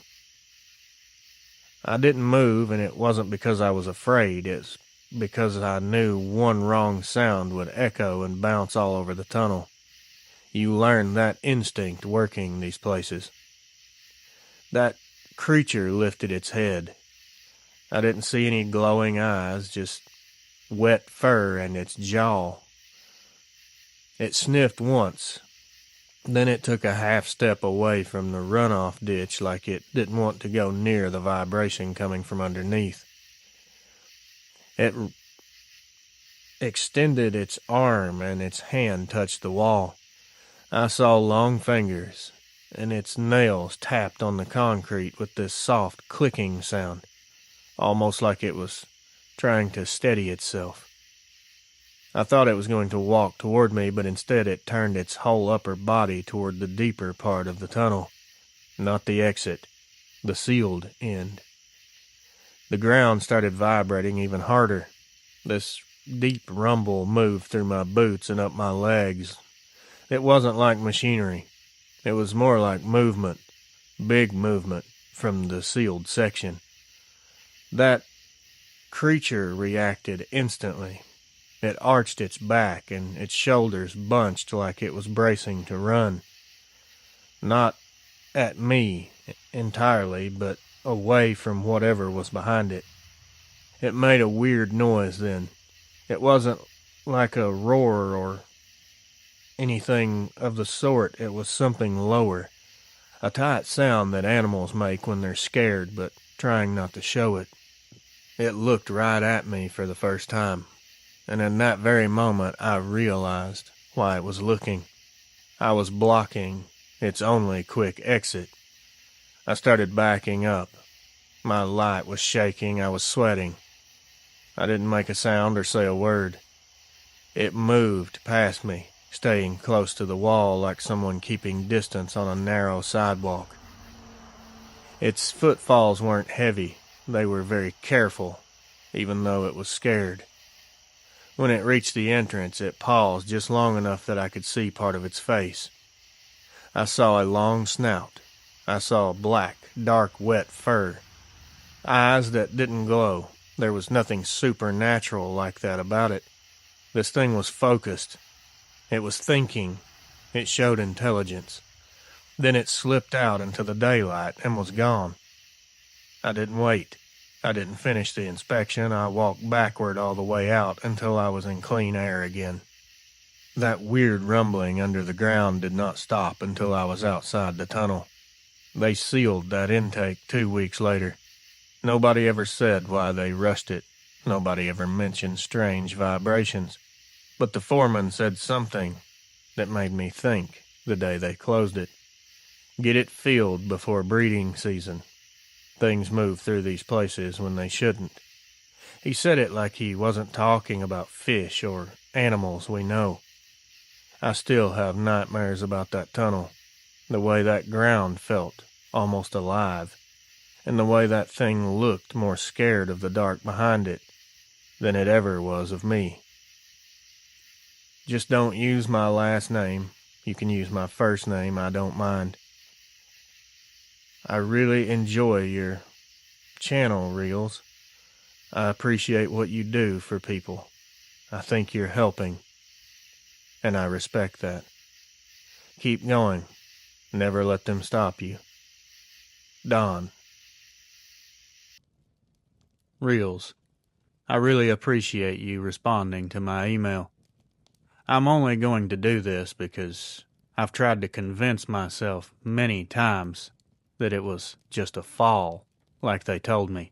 A: I didn't move, and it wasn't because I was afraid, it's because I knew one wrong sound would echo and bounce all over the tunnel. You learn that instinct working these places. That creature lifted its head. I didn't see any glowing eyes, just wet fur and its jaw. It sniffed once. Then it took a half step away from the runoff ditch like it didn't want to go near the vibration coming from underneath. It extended its arm and its hand touched the wall. I saw long fingers, and its nails tapped on the concrete with this soft clicking sound, almost like it was trying to steady itself. I thought it was going to walk toward me, but instead it turned its whole upper body toward the deeper part of the tunnel. Not the exit, the sealed end. The ground started vibrating even harder. This deep rumble moved through my boots and up my legs. It wasn't like machinery. It was more like movement, big movement from the sealed section. That creature reacted instantly. It arched its back and its shoulders bunched like it was bracing to run. Not at me entirely, but away from whatever was behind it. It made a weird noise then. It wasn't like a roar or anything of the sort. It was something lower. A tight sound that animals make when they're scared but trying not to show it. It looked right at me for the first time, and in that very moment I realized why it was looking. I was blocking its only quick exit. I started backing up. My light was shaking. I was sweating. I didn't make a sound or say a word. It moved past me, staying close to the wall like someone keeping distance on a narrow sidewalk. Its footfalls weren't heavy. They were very careful, even though it was scared. When it reached the entrance, it paused just long enough that I could see part of its face. I saw a long snout. I saw black, dark, wet fur. Eyes that didn't glow. There was nothing supernatural like that about it. This thing was focused. It was thinking. It showed intelligence. Then it slipped out into the daylight and was gone. I didn't wait. I didn't finish the inspection. I walked backward all the way out until I was in clean air again. That weird rumbling under the ground did not stop until I was outside the tunnel. They sealed that intake 2 weeks later. Nobody ever said why they rushed it. Nobody ever mentioned strange vibrations. But the foreman said something that made me think the day they closed it. Get it filled before breeding season. Things move through these places when they shouldn't. He said it like he wasn't talking about fish or animals we know. I still have nightmares about that tunnel, the way that ground felt almost alive, and the way that thing looked more scared of the dark behind it than it ever was of me. Just don't use my last name. You can use my first name, I don't mind. I really enjoy your channel, Reels. I appreciate what you do for people. I think you're helping, and I respect that. Keep going. Never let them stop you. Don.
B: Reels, I really appreciate you responding to my email. I'm only going to do this because I've tried to convince myself many times that it was just a fall, like they told me.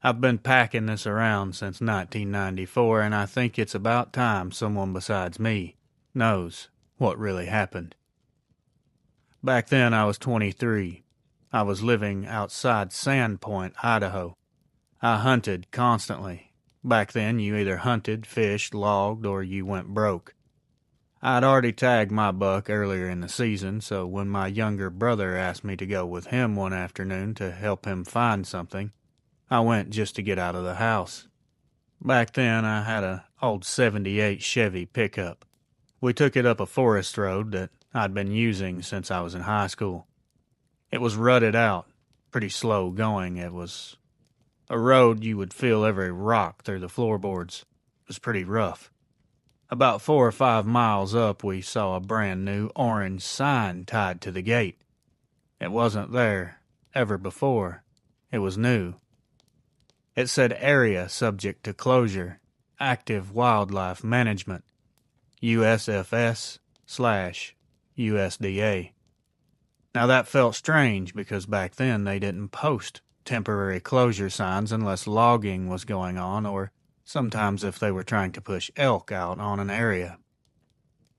B: I've been packing this around since 1994, and I think it's about time someone besides me knows what really happened. Back then I was 23. I was living outside Sandpoint, Idaho. I hunted constantly. Back then you either hunted, fished, logged, or you went broke. I'd already tagged my buck earlier in the season, so when my younger brother asked me to go with him one afternoon to help him find something, I went just to get out of the house. Back then I had an old '78 Chevy pickup. We took it up a forest road that I'd been using since I was in high school. It was rutted out, pretty slow going. It was a road you would feel every rock through the floorboards. It was pretty rough. About 4 or 5 miles up, we saw a brand new orange sign tied to the gate. It wasn't there ever before. It was new. It said area subject to closure, active wildlife management, USFS/USDA. Now that felt strange because back then they didn't post temporary closure signs unless logging was going on or sometimes if they were trying to push elk out on an area.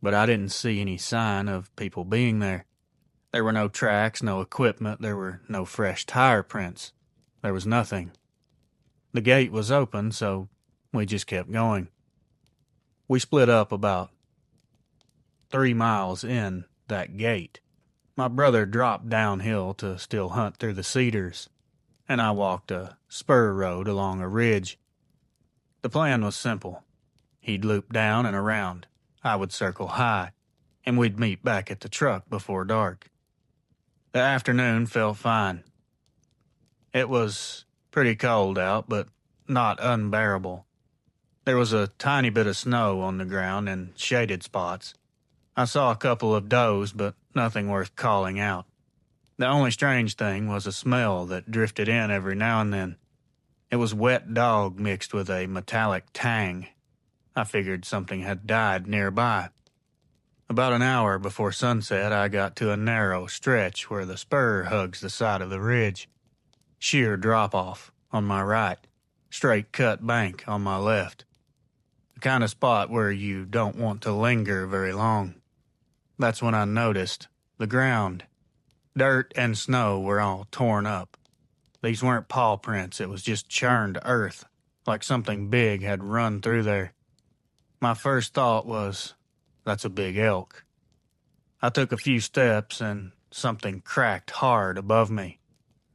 B: But I didn't see any sign of people being there. There were no tracks, no equipment, there were no fresh tire prints. There was nothing. The gate was open, so we just kept going. We split up about 3 miles in that gate. My brother dropped downhill to still hunt through the cedars, and I walked a spur road along a ridge. The plan was simple. He'd loop down and around. I would circle high, and we'd meet back at the truck before dark. The afternoon felt fine. It was pretty cold out, but not unbearable. There was a tiny bit of snow on the ground in shaded spots. I saw a couple of does, but nothing worth calling out. The only strange thing was a smell that drifted in every now and then. It was wet dog mixed with a metallic tang. I figured something had died nearby. About an hour before sunset, I got to a narrow stretch where the spur hugs the side of the ridge. Sheer drop-off on my right, straight cut bank on my left. The kind of spot where you don't want to linger very long. That's when I noticed the ground. Dirt and snow were all torn up. These weren't paw prints, it was just churned earth, like something big had run through there. My first thought was, that's a big elk. I took a few steps and something cracked hard above me.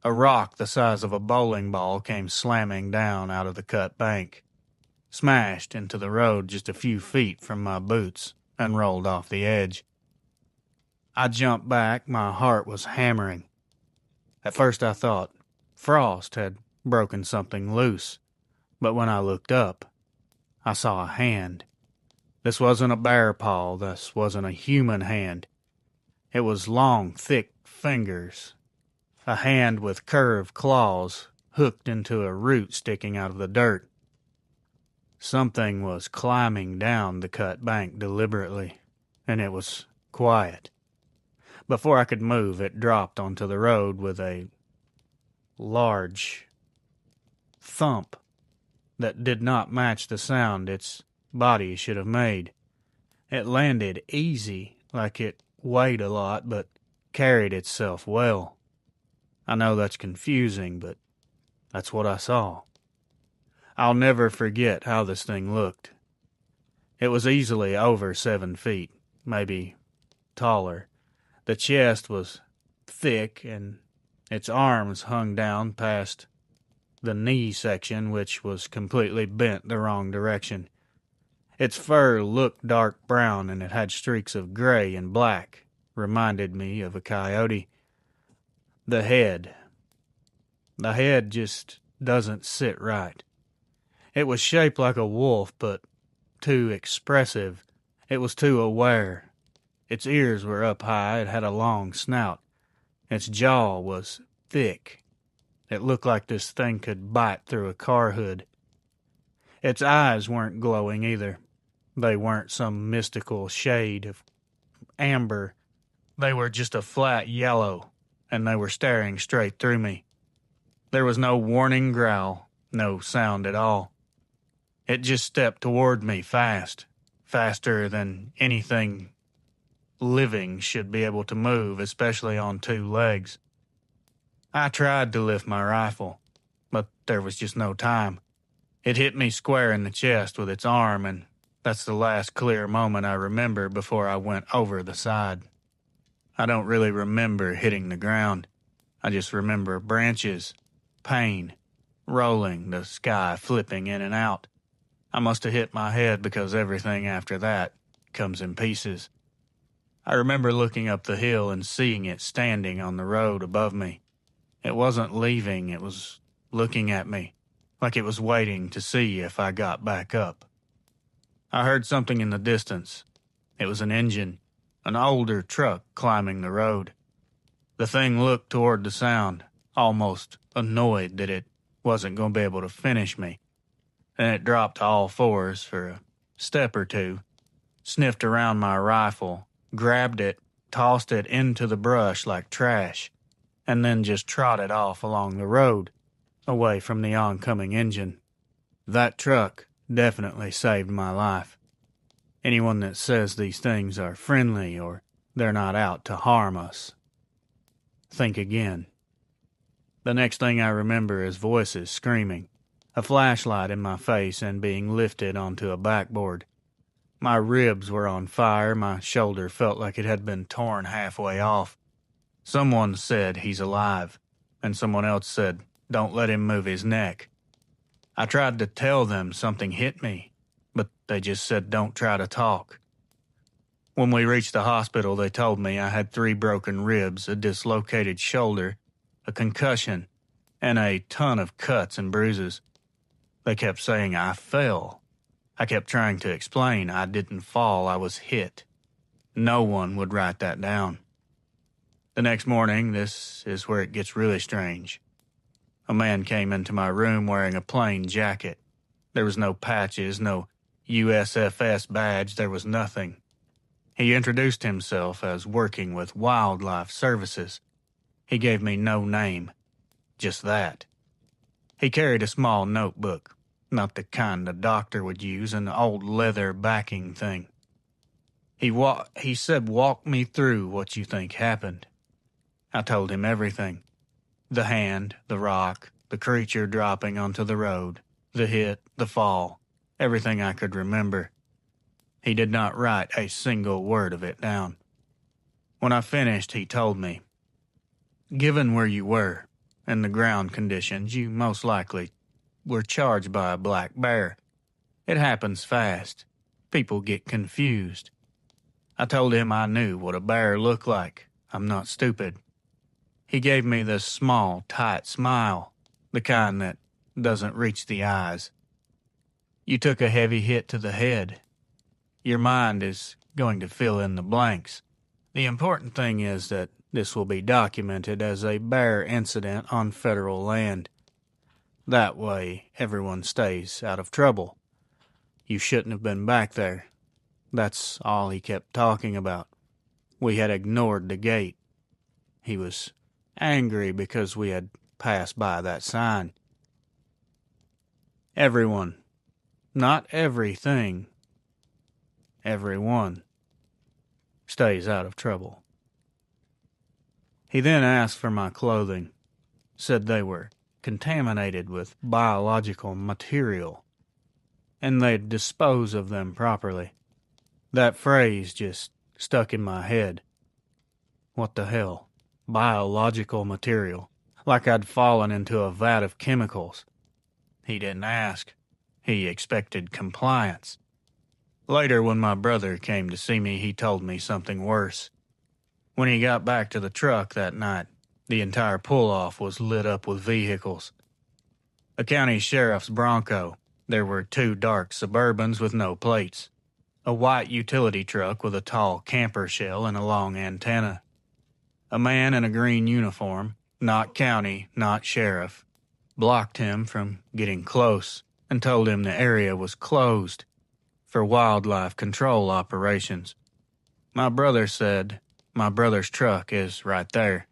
B: A rock the size of a bowling ball came slamming down out of the cut bank, smashed into the road just a few feet from my boots, and rolled off the edge. I jumped back, my heart was hammering. At first I thought frost had broken something loose, but when I looked up, I saw a hand. This wasn't a bear paw, this wasn't a human hand. It was long, thick fingers, a hand with curved claws hooked into a root sticking out of the dirt. Something was climbing down the cut bank deliberately, and it was quiet. Before I could move, it dropped onto the road with a large thump that did not match the sound its body should have made. It landed easy, like it weighed a lot, but carried itself well. I know that's confusing, but that's what I saw. I'll never forget how this thing looked. It was easily over 7 feet, maybe taller. The chest was thick, and its arms hung down past the knee section, which was completely bent the wrong direction. Its fur looked dark brown, and it had streaks of gray and black, reminded me of a coyote. The head just doesn't sit right. It was shaped like a wolf, but too expressive. It was too aware. Its ears were up high, it had a long snout. Its jaw was thick. It looked like this thing could bite through a car hood. Its eyes weren't glowing either. They weren't some mystical shade of amber. They were just a flat yellow, and they were staring straight through me. There was no warning growl, no sound at all. It just stepped toward me fast, faster than anything living should be able to move, especially on 2 legs. I tried to lift my rifle, but there was just no time. It hit me square in the chest with its arm, and that's the last clear moment I remember before I went over the side. I don't really remember hitting the ground. I just remember branches, pain, rolling, the sky flipping in and out. I must have hit my head because everything after that comes in pieces. I remember looking up the hill and seeing it standing on the road above me. It wasn't leaving, it was looking at me, like it was waiting to see if I got back up. I heard something in the distance. It was an engine, an older truck climbing the road. The thing looked toward the sound, almost annoyed that it wasn't going to be able to finish me. Then it dropped to all fours for a step or two, sniffed around my rifle, grabbed it, tossed it into the brush like trash, and then just trotted off along the road, away from the oncoming engine. That truck definitely saved my life. Anyone that says these things are friendly or they're not out to harm us, think again. The next thing I remember is voices screaming, a flashlight in my face, and being lifted onto a backboard. My ribs were on fire, my shoulder felt like it had been torn halfway off. Someone said he's alive, and someone else said, don't let him move his neck. I tried to tell them something hit me, but they just said don't try to talk. When we reached the hospital, they told me I had 3 broken ribs, a dislocated shoulder, a concussion, and a ton of cuts and bruises. They kept saying I fell. I kept trying to explain I didn't fall, I was hit. No one would write that down. The next morning, this is where it gets really strange. A man came into my room wearing a plain jacket. There was no patches, no USFS badge, there was nothing. He introduced himself as working with Wildlife Services. He gave me no name, just that. He carried a small notebook, not the kind a doctor would use, an old leather backing thing. He said, walk me through what you think happened. I told him everything. The hand, the rock, the creature dropping onto the road, the hit, the fall, everything I could remember. He did not write a single word of it down. When I finished, he told me, given where you were and the ground conditions, you most likely were charged by a black bear. It happens fast. People get confused. I told him I knew what a bear looked like. I'm not stupid. He gave me this small, tight smile, the kind that doesn't reach the eyes. You took a heavy hit to the head. Your mind is going to fill in the blanks. The important thing is that this will be documented as a bear incident on federal land. That way, everyone stays out of trouble. You shouldn't have been back there. That's all he kept talking about. We had ignored the gate. He was angry because we had passed by that sign. Everyone, not everything, everyone stays out of trouble. He then asked for my clothing, said they were contaminated with biological material, and they'd dispose of them properly. That phrase just stuck in my head. What the hell? Biological material. Like I'd fallen into a vat of chemicals. He didn't ask. He expected compliance. Later, when my brother came to see me, he told me something worse. When he got back to the truck that night, the entire pull-off was lit up with vehicles. A county sheriff's Bronco. There were 2 dark Suburbans with no plates. A white utility truck with a tall camper shell and a long antenna. A man in a green uniform, not county, not sheriff, blocked him from getting close and told him the area was closed for wildlife control operations. My brother said, my brother's truck is right there.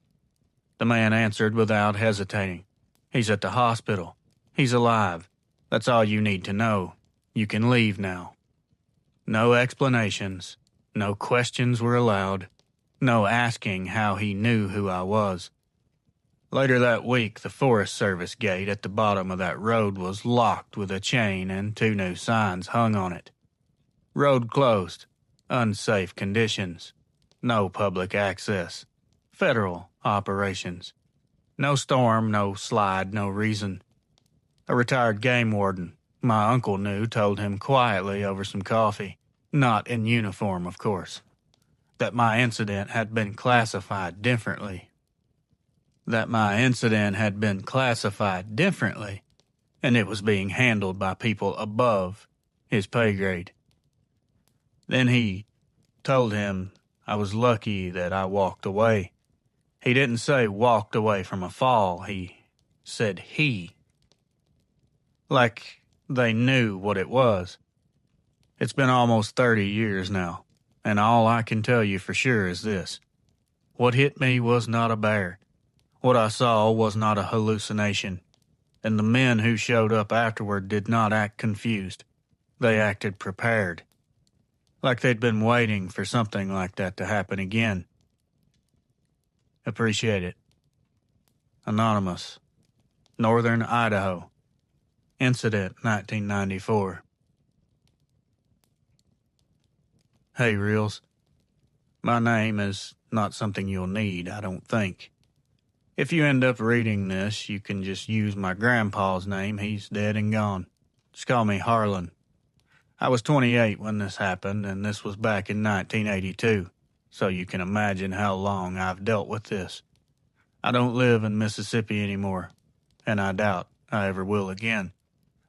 B: The man answered without hesitating. He's at the hospital. He's alive. That's all you need to know. You can leave now. No explanations. No questions were allowed. No asking how he knew who I was. Later that week, the Forest Service gate at the bottom of that road was locked with a chain and 2 new signs hung on it. Road closed. Unsafe conditions. No public access. Federal operations. No storm, no slide, no reason. A retired game warden, my uncle knew, told him quietly over some coffee, not in uniform, of course, that my incident had been classified differently. And it was being handled by people above his pay grade. Then he told him I was lucky that I walked away. He didn't say walked away from a fall, he said he. Like they knew what it was. It's been almost 30 years now, and all I can tell you for sure is this. What hit me was not a bear. What I saw was not a hallucination. And the men who showed up afterward did not act confused. They acted prepared. Like they'd been waiting for something like that to happen again. Appreciate it. Anonymous. Northern Idaho. Incident 1994. Hey, Reels. My name is not something you'll need, I don't think. If you end up reading this, you can just use my grandpa's name. He's dead and gone. Just call me Harlan. I was 28 when this happened, and this was back in 1982, so you can imagine how long I've dealt with this. I don't live in Mississippi anymore, and I doubt I ever will again.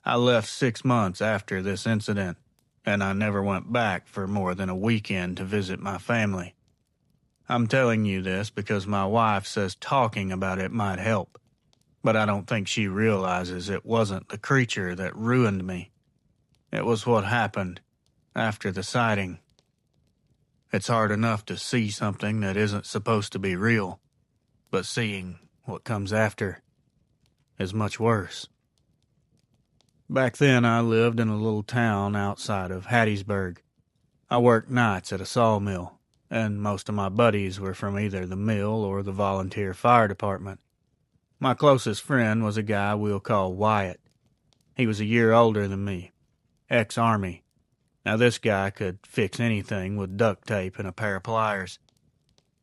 B: I left 6 months after this incident, and I never went back for more than a weekend to visit my family. I'm telling you this because my wife says talking about it might help, but I don't think she realizes it wasn't the creature that ruined me. It was what happened after the sighting. It's hard enough to see something that isn't supposed to be real, but seeing what comes after is much worse. Back then, I lived in a little town outside of Hattiesburg. I worked nights at a sawmill, and most of my buddies were from either the mill or the volunteer fire department. My closest friend was a guy we'll call Wyatt. He was a year older than me, ex-Army. Now this guy could fix anything with duct tape and a pair of pliers.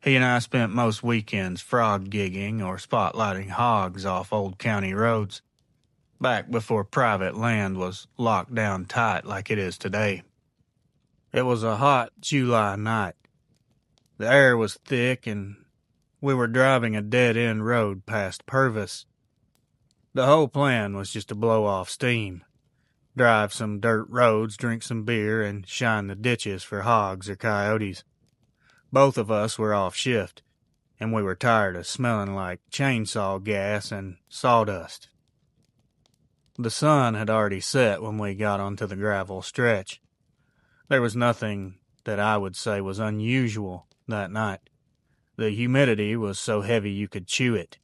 B: He and I spent most weekends frog gigging or spotlighting hogs off old county roads, back before private land was locked down tight like it is today. It was a hot July night. The air was thick and we were driving a dead-end road past Purvis. The whole plan was just to blow off steam, drive some dirt roads, drink some beer, and shine the ditches for hogs or coyotes. Both of us were off shift, and we were tired of smelling like chainsaw gas and sawdust. The sun had already set when we got onto the gravel stretch. There was nothing that I would say was unusual that night. The humidity was so heavy you could chew it.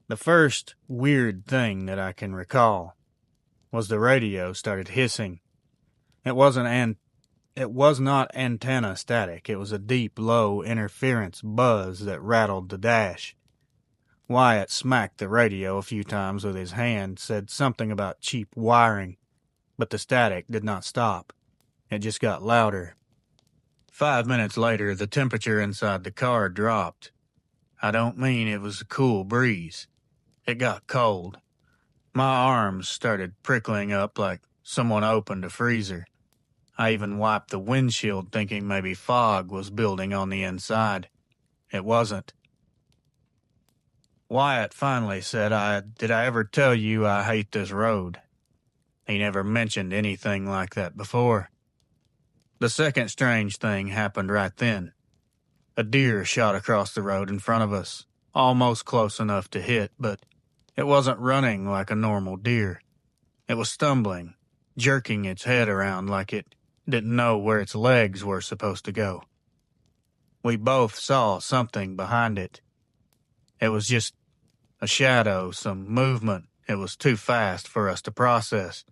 B: The first weird thing that I can recall was the radio started hissing. It was not antenna static. It was a deep, low interference buzz that rattled the dash. Wyatt smacked the radio a few times with his hand, said something about cheap wiring, but the static did not stop. It just got louder. 5 minutes later, the temperature inside the car dropped. I don't mean it was a cool breeze. It got cold. My arms started prickling up like someone opened a freezer. I even wiped the windshield thinking maybe fog was building on the inside. It wasn't. Wyatt finally said, Did I ever tell you I hate this road? He never mentioned anything like that before. The second strange thing happened right then. A deer shot across the road in front of us, almost close enough to hit, but it wasn't running like a normal deer. It was stumbling, jerking its head around like it didn't know where its legs were supposed to go. We both saw something behind it. It was just a shadow, some movement. It was too fast for us to process.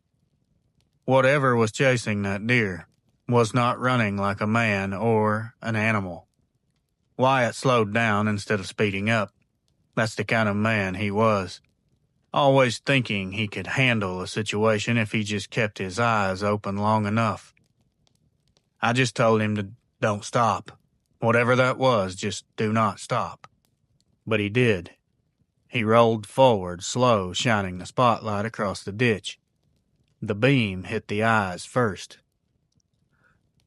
B: Whatever was chasing that deer was not running like a man or an animal. Wyatt slowed down instead of speeding up. That's the kind of man he was. Always thinking he could handle a situation if he just kept his eyes open long enough. I just told him to don't stop. Whatever that was, just do not stop. But he did. He rolled forward, slow, shining the spotlight across the ditch. The beam hit the eyes first.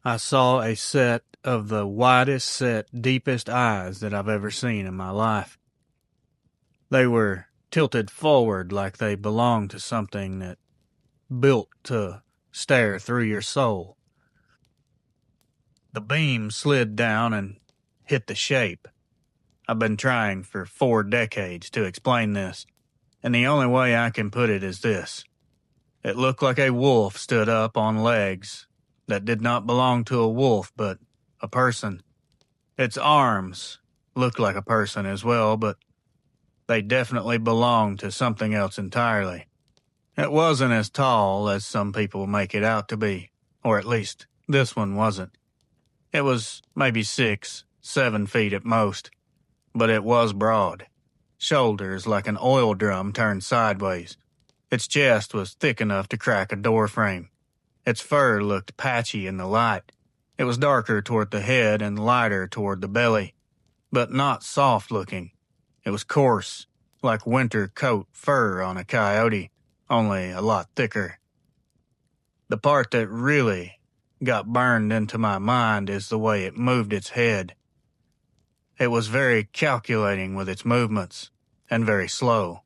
B: I saw a set of the widest set, deepest eyes that I've ever seen in my life. They were tilted forward like they belonged to something that built to stare through your soul. The beam slid down and hit the shape. I've been trying for 4 decades to explain this, and the only way I can put it is this. It looked like a wolf stood up on legs that did not belong to a wolf, but a person. Its arms looked like a person as well, but they definitely belonged to something else entirely. It wasn't as tall as some people make it out to be, or at least this one wasn't. It was maybe 6, 7 feet at most, but it was broad. Shoulders like an oil drum turned sideways. Its chest was thick enough to crack a door frame. Its fur looked patchy in the light, It was darker toward the head and lighter toward the belly, but not soft-looking. It was coarse, like winter coat fur on a coyote, only a lot thicker. The part that really got burned into my mind is the way it moved its head. It was very calculating with its movements, and very slow.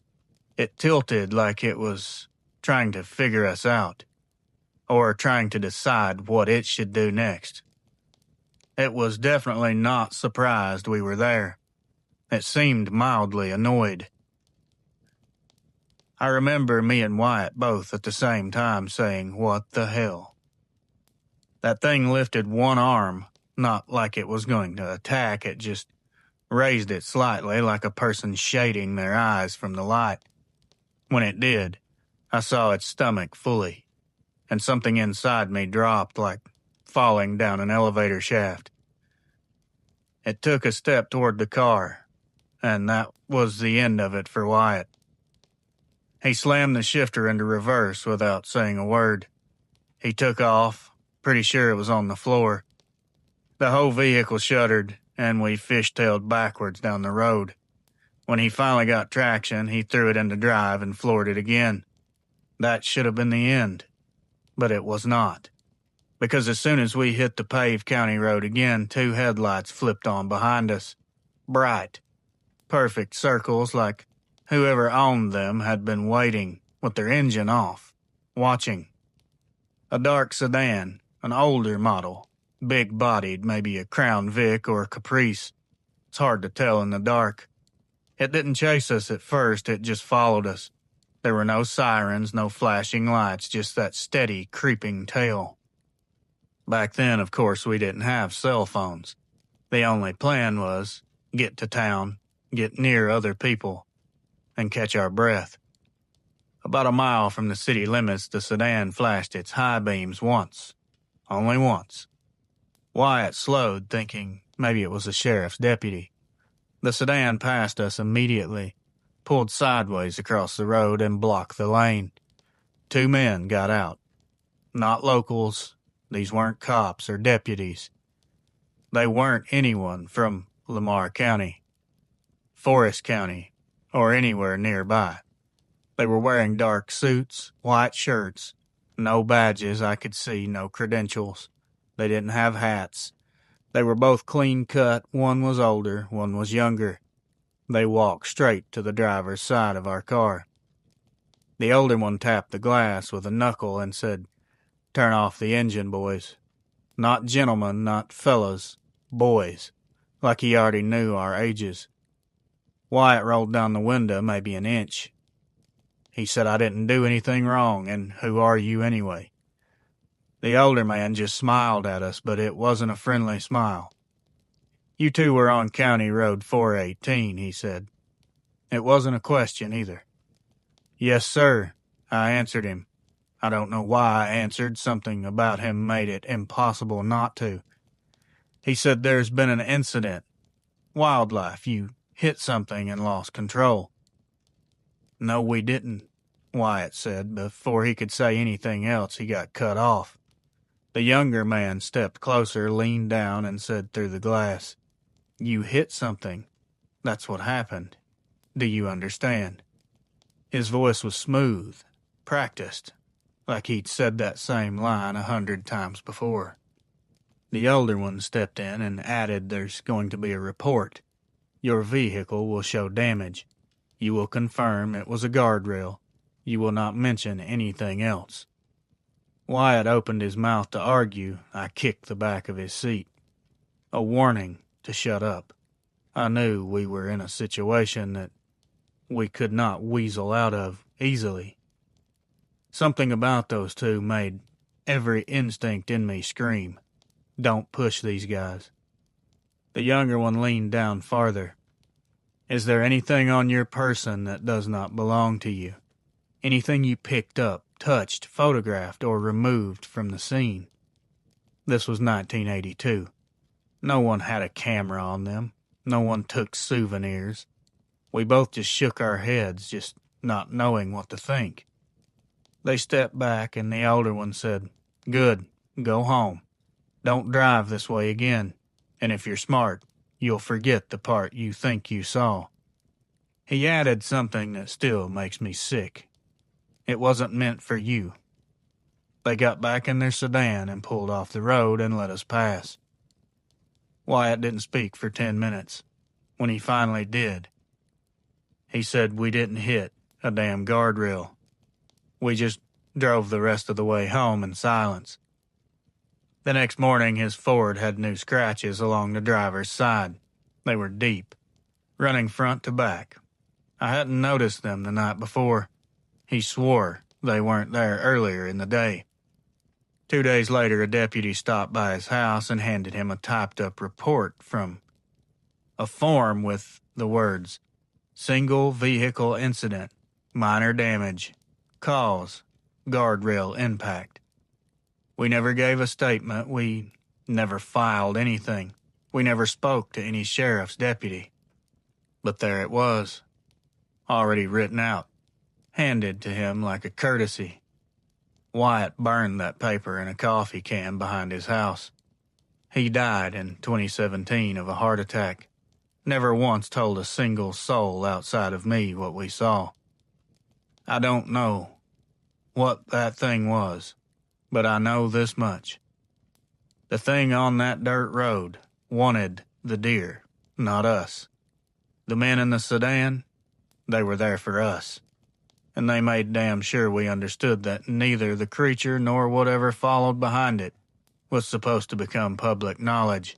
B: It tilted like it was trying to figure us out, or trying to decide what it should do next. It was definitely not surprised we were there. It seemed mildly annoyed. I remember me and Wyatt both at the same time saying, "What the hell?" That thing lifted one arm, not like it was going to attack, it just raised it slightly like a person shading their eyes from the light. When it did, I saw its stomach fully, and something inside me dropped like falling down an elevator shaft. It took a step toward the car, and that was the end of it for Wyatt. He slammed the shifter into reverse without saying a word. He took off, pretty sure it was on the floor. The whole vehicle shuddered, and we fishtailed backwards down the road. When he finally got traction, he threw it into drive and floored it again. That should have been the end, but it was not. Because as soon as we hit the paved county road again, two headlights flipped on behind us. Bright, perfect circles like whoever owned them had been waiting with their engine off, watching. A dark sedan, an older model, big-bodied, maybe a Crown Vic or a Caprice. It's hard to tell in the dark. It didn't chase us at first, it just followed us. There were no sirens, no flashing lights, just that steady, creeping tail. Back then, of course, we didn't have cell phones. The only plan was get to town, get near other people, and catch our breath. About a mile from the city limits, the sedan flashed its high beams once. Only once. Wyatt slowed, thinking maybe it was a sheriff's deputy. The sedan passed us immediately, pulled sideways across the road, and blocked the lane. Two men got out. Not locals. These weren't cops or deputies. They weren't anyone from Lamar County, Forest County, or anywhere nearby. They were wearing dark suits, white shirts, no badges I could see, no credentials. They didn't have hats. They were both clean-cut, one was older, one was younger. They walked straight to the driver's side of our car. The older one tapped the glass with a knuckle and said, "Turn off the engine, boys." Not gentlemen, not fellas, boys, like he already knew our ages. Wyatt rolled down the window maybe an inch. He said I didn't do anything wrong, and who are you anyway? The older man just smiled at us, but it wasn't a friendly smile. "You two were on County Road 418, he said. It wasn't a question either. "Yes, sir," I answered him. I don't know why I answered. Something about him made it impossible not to. He said there's been an incident. Wildlife, you hit something and lost control. "No, we didn't," Wyatt said. Before he could say anything else, he got cut off. The younger man stepped closer, leaned down, and said through the glass, "You hit something. That's what happened. Do you understand?" His voice was smooth, practiced, like he'd said that same line 100 times before. The older one stepped in and added, "There's going to be a report. Your vehicle will show damage. You will confirm it was a guardrail. You will not mention anything else." Wyatt opened his mouth to argue. I kicked the back of his seat. A warning to shut up. I knew we were in a situation that we could not weasel out of easily. Something about those two made every instinct in me scream, "Don't push these guys." The younger one leaned down farther. "Is there anything on your person that does not belong to you? Anything you picked up, touched, photographed, or removed from the scene?" This was 1982. No one had a camera on them. No one took souvenirs. We both just shook our heads, just not knowing what to think. They stepped back, and the older one said, "Good, go home." Don't drive this way again, and if you're smart, you'll forget the part you think you saw." He added something that still makes me sick. "It wasn't meant for you." They got back in their sedan and pulled off the road and let us pass. Wyatt didn't speak for 10 minutes. When he finally did, he said we didn't hit a damn guardrail. We just drove the rest of the way home in silence. The next morning, his Ford had new scratches along the driver's side. They were deep, running front to back. I hadn't noticed them the night before. He swore they weren't there earlier in the day. 2 days later, a deputy stopped by his house and handed him a typed-up report from a form with the words, "Single vehicle incident, minor damage, cause, guardrail impact." We never gave a statement. We never filed anything. We never spoke to any sheriff's deputy. But there it was, already written out, handed to him like a courtesy. Wyatt burned that paper in a coffee can behind his house. He died in 2017 of a heart attack. Never once told a single soul outside of me what we saw. I don't know what that thing was, but I know this much. The thing on that dirt road wanted the deer, not us. The men in the sedan, they were there for us. And they made damn sure we understood that neither the creature nor whatever followed behind it was supposed to become public knowledge.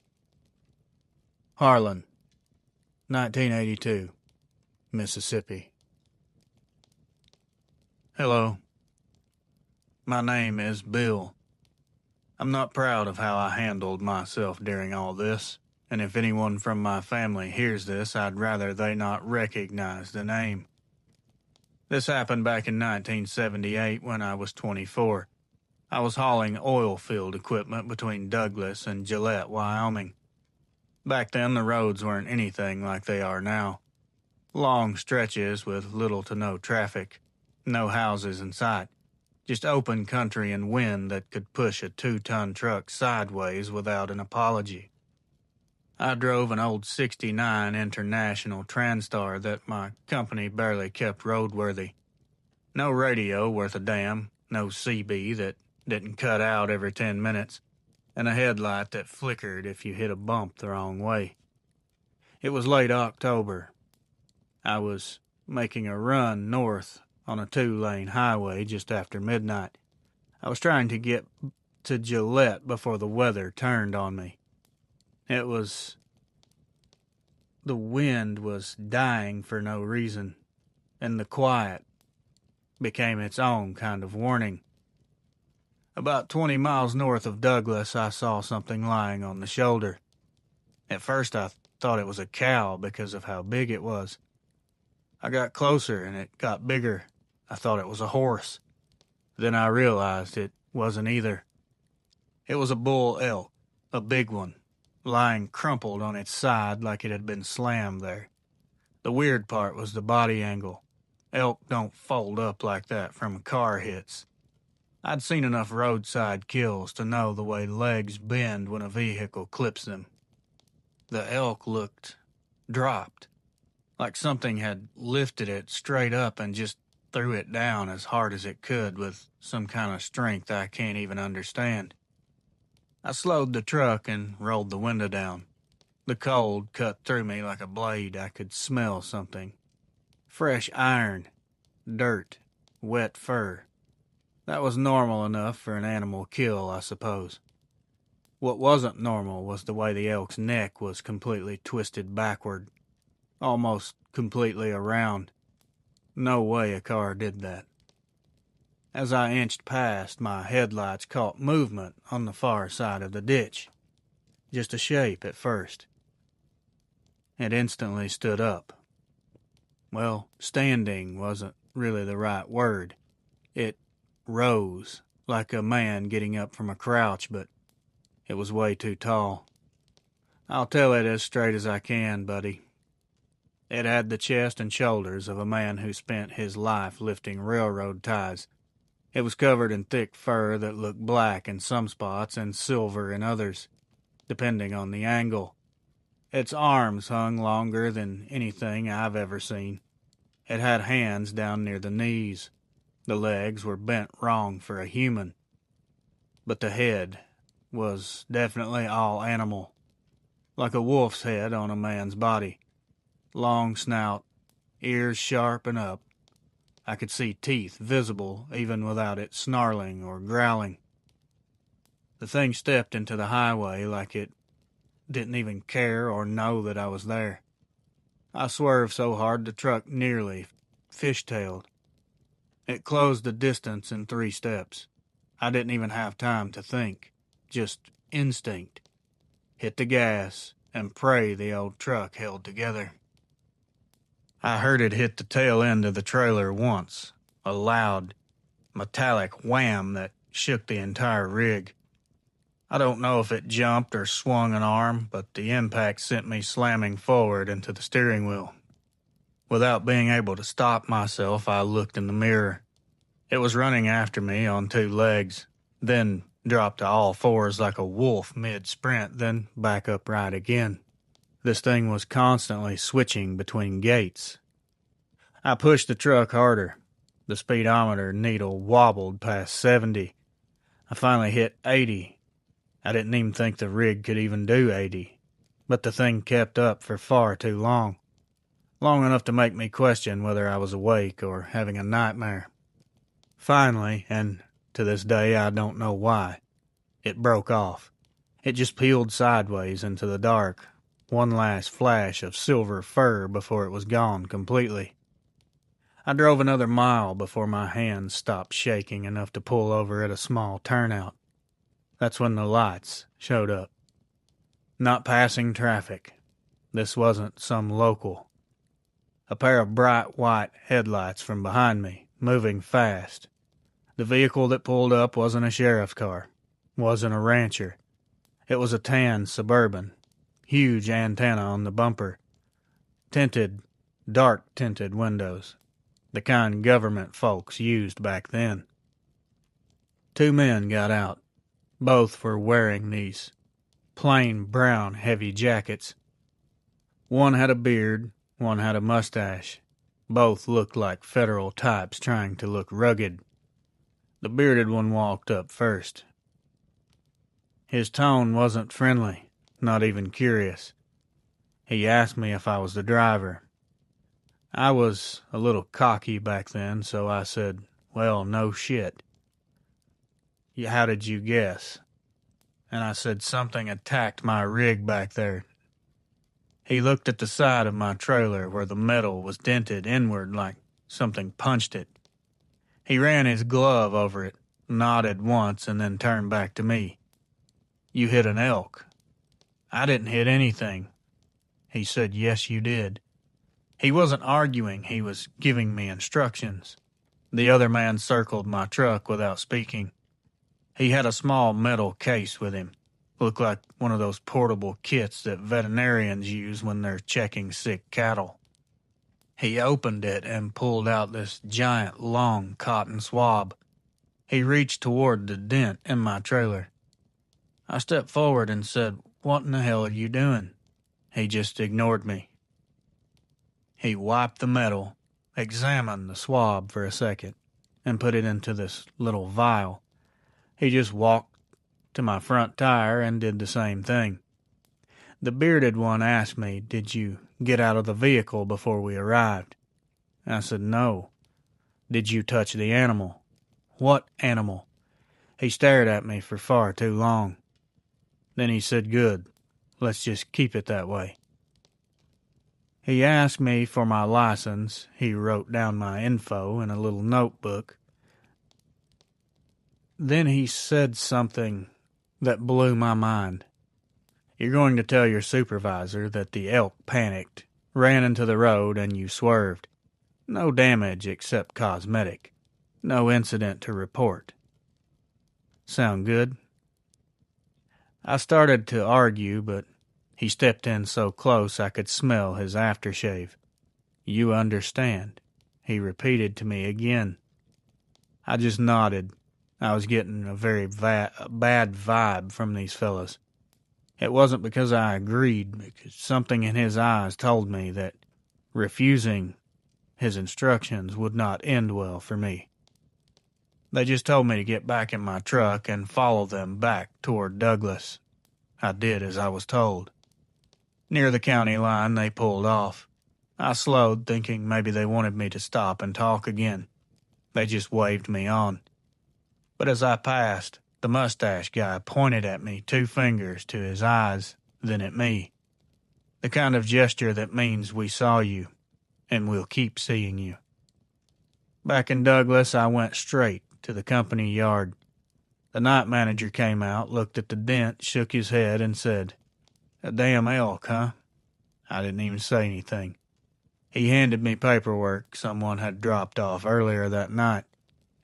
B: Harlan, 1982, Mississippi. Hello. My name is Bill. I'm not proud of how I handled myself during all this, and if anyone from my family hears this, I'd rather they not recognize the name. This happened back in 1978 when I was 24. I was hauling oil field equipment between Douglas and Gillette, Wyoming. Back then, the roads weren't anything like they are now. Long stretches with little to no traffic, no houses in sight, just open country and wind that could push a 2-ton truck sideways without an apology. I drove an old '69 International Transtar that my company barely kept roadworthy. No radio worth a damn, no CB that didn't cut out every 10 minutes, and a headlight that flickered if you hit a bump the wrong way. It was late October. I was making a run north on a 2-lane highway just after midnight. I was trying to get to Gillette before the weather turned on me. The wind was dying for no reason, and the quiet became its own kind of warning. About 20 miles north of Douglas, I saw something lying on the shoulder. At first, I thought it was a cow because of how big it was. I got closer, and it got bigger. I thought it was a horse. Then I realized it wasn't either. It was a bull elk, a big one, lying crumpled on its side like it had been slammed there. The weird part was the body angle. Elk don't fold up like that from a car hits. I'd seen enough roadside kills to know the way legs bend when a vehicle clips them. The elk looked dropped, like something had lifted it straight up and just threw it down as hard as it could with some kind of strength I can't even understand. I slowed the truck and rolled the window down. The cold cut through me like a blade. I could smell something. Fresh iron, dirt, wet fur. That was normal enough for an animal kill, I suppose. What wasn't normal was the way the elk's neck was completely twisted backward, almost completely around. No way a car did that. As I inched past, my headlights caught movement on the far side of the ditch. Just a shape at first. It instantly stood up. Well, standing wasn't really the right word. It rose, like a man getting up from a crouch, but it was way too tall. I'll tell it as straight as I can, buddy. It had the chest and shoulders of a man who spent his life lifting railroad ties. It was covered in thick fur that looked black in some spots and silver in others, depending on the angle. Its arms hung longer than anything I've ever seen. It had hands down near the knees. The legs were bent wrong for a human. But the head was definitely all animal, like a wolf's head on a man's body. Long snout, ears sharp and up. I could see teeth visible even without it snarling or growling. The thing stepped into the highway like it didn't even care or know that I was there. I swerved so hard the truck nearly fishtailed. It closed the distance in 3 steps. I didn't even have time to think. Just instinct. Hit the gas and pray the old truck held together. I heard it hit the tail end of the trailer once, a loud, metallic wham that shook the entire rig. I don't know if it jumped or swung an arm, but the impact sent me slamming forward into the steering wheel. Without being able to stop myself, I looked in the mirror. It was running after me on 2 legs, then dropped to all fours like a wolf mid-sprint, then back upright again. This thing was constantly switching between gates. I pushed the truck harder. The speedometer needle wobbled past 70. I finally hit 80. I didn't even think the rig could even do 80, but the thing kept up for far too long. Long enough to make me question whether I was awake or having a nightmare. Finally, and to this day I don't know why, it broke off. It just peeled sideways into the dark, one last flash of silver fur before it was gone completely. I drove another mile before my hands stopped shaking enough to pull over at a small turnout. That's when the lights showed up. Not passing traffic. This wasn't some local. A pair of bright white headlights from behind me, moving fast. The vehicle that pulled up wasn't a sheriff's car, wasn't a rancher. It was a tan Suburban, huge antenna on the bumper, dark-tinted windows, the kind government folks used back then. 2 men got out. Both were wearing these plain brown heavy jackets. One had a beard, one had a mustache. Both looked like federal types trying to look rugged. The bearded one walked up first. His tone wasn't friendly, not even curious. He asked me if I was the driver. I was a little cocky back then, so I said, "Well, no shit." "How did you guess?" And I said something attacked my rig back there. He looked at the side of my trailer where the metal was dented inward like something punched it. He ran his glove over it, nodded once, and then turned back to me. "You hit an elk." "I didn't hit anything." He said, "Yes, you did." He wasn't arguing, he was giving me instructions. The other man circled my truck without speaking. He had a small metal case with him. Looked like one of those portable kits that veterinarians use when they're checking sick cattle. He opened it and pulled out this giant, long cotton swab. He reached toward the dent in my trailer. I stepped forward and said, "What in the hell are you doing?" He just ignored me. He wiped the metal, examined the swab for a second, and put it into this little vial. He just walked to my front tire and did the same thing. The bearded one asked me, "Did you get out of the vehicle before we arrived?" I said, "No." "Did you touch the animal?" "What animal?" He stared at me for far too long. Then he said, "Good. Let's just keep it that way." He asked me for my license. He wrote down my info in a little notebook. Then he said something that blew my mind. "You're going to tell your supervisor that the elk panicked, ran into the road, and you swerved. No damage except cosmetic. No incident to report." Sound good? I started to argue, but he stepped in so close I could smell his aftershave. "You understand," he repeated to me again. I just nodded. I was getting a very bad vibe from these fellas. It wasn't because I agreed, because something in his eyes told me that refusing his instructions would not end well for me. They just told me to get back in my truck and follow them back toward Douglas. I did as I was told. Near the county line, they pulled off. I slowed, thinking maybe they wanted me to stop and talk again. They just waved me on. But as I passed, the mustache guy pointed at me 2 fingers to his eyes, then at me. The kind of gesture that means we saw you, and we'll keep seeing you. Back in Douglas, I went straight to the company yard. The night manager came out, looked at the dent, shook his head, and said, "A damn elk, huh?" I didn't even say anything. He handed me paperwork someone had dropped off earlier that night.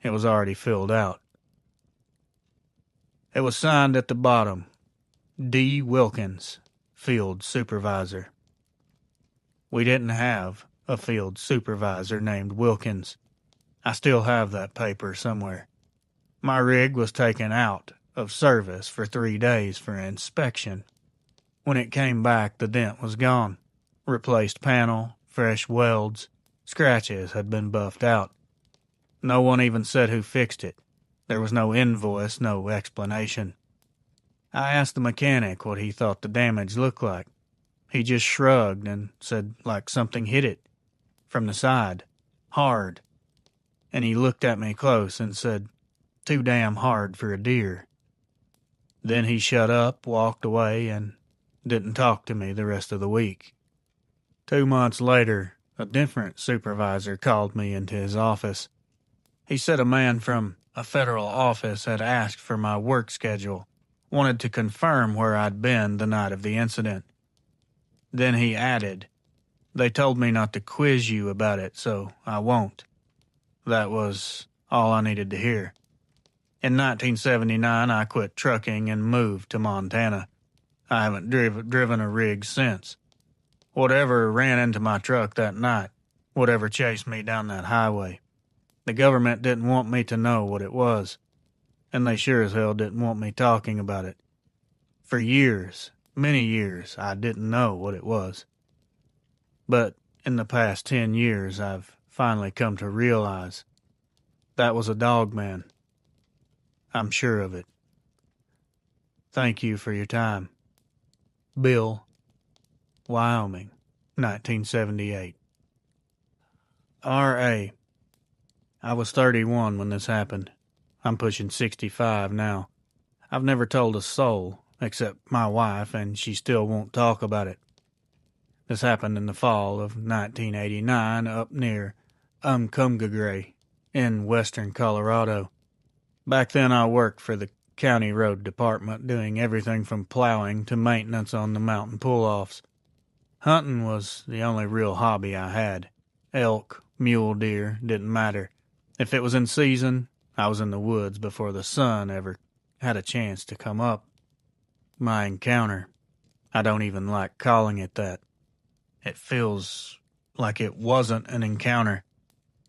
B: It was already filled out. It was signed at the bottom, D. Wilkins, Field Supervisor. We didn't have a field supervisor named Wilkins. I still have that paper somewhere. My rig was taken out of service for 3 days for inspection. When it came back, the dent was gone. Replaced panel, fresh welds, scratches had been buffed out. No one even said who fixed it. There was no invoice, no explanation. I asked the mechanic what he thought the damage looked like. He just shrugged and said like something hit it. From the side. Hard. And he looked at me close and said, "Too damn hard for a deer." Then he shut up, walked away, and didn't talk to me the rest of the week. 2 months later, a different supervisor called me into his office. He said a man from a federal office had asked for my work schedule, wanted to confirm where I'd been the night of the incident. Then he added, "They told me not to quiz you about it, so I won't." That was all I needed to hear. In 1979, I quit trucking and moved to Montana. I haven't driven a rig since. Whatever ran into my truck that night, whatever chased me down that highway, the government didn't want me to know what it was, and they sure as hell didn't want me talking about it. For years, many years, I didn't know what it was. But in the past 10 years, I've finally come to realize that was a dog man. I'm sure of it. Thank you for your time. Bill, Wyoming, 1978. R.A. I was 31 when this happened. I'm pushing 65 now. I've never told a soul, except my wife, and she still won't talk about it. This happened in the fall of 1989 up near Umcumgagray in western Colorado. Back then I worked for the county road department, doing everything from plowing to maintenance on the mountain pull-offs. Hunting was the only real hobby I had. Elk, mule deer, didn't matter. If it was in season, I was in the woods before the sun ever had a chance to come up. My encounter, I don't even like calling it that. It feels like it wasn't an encounter.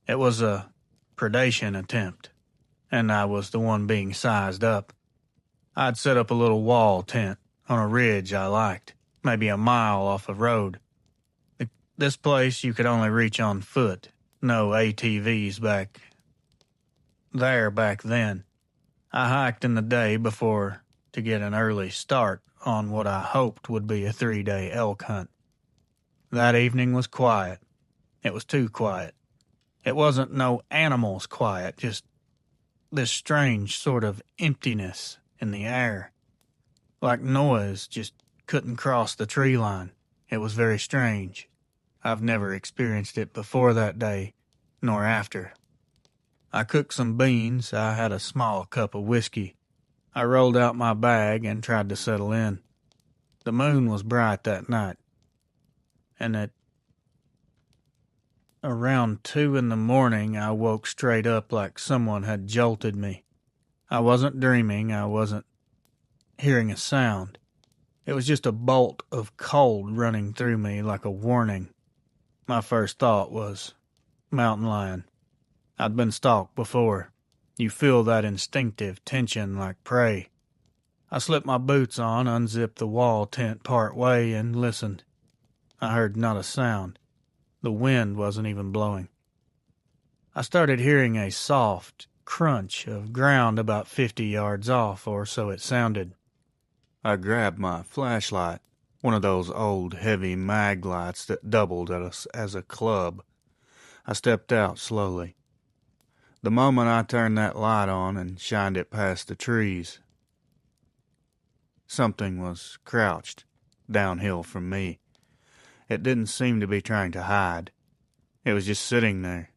B: It was a predation attempt, and I was the one being sized up. I'd set up a little wall tent on a ridge I liked, maybe a mile off a road. This place you could only reach on foot, no ATVs back then. I hiked in the day before to get an early start on what I hoped would be a 3-day elk hunt. That evening was quiet. It was too quiet. It wasn't no animals quiet, just this strange sort of emptiness in the air. Like noise just couldn't cross the tree line. It was very strange. I've never experienced it before that day, nor after. I cooked some beans. I had a small cup of whiskey. I rolled out my bag and tried to settle in. The moon was bright that night, and at around 2 in the morning I woke straight up like someone had jolted me. I wasn't dreaming. I wasn't hearing a sound. It was just a bolt of cold running through me like a warning. My first thought was mountain lion. I'd been stalked before. You feel that instinctive tension like prey. I slipped my boots on, unzipped the wall tent part way, and listened. I heard not a sound. The wind wasn't even blowing. I started hearing a soft crunch of ground about 50 yards off, or so it sounded. I grabbed my flashlight, one of those old heavy mag lights that doubled as a club. I stepped out slowly. The moment I turned that light on and shined it past the trees, something was crouched downhill from me. It didn't seem to be trying to hide. It was just sitting there.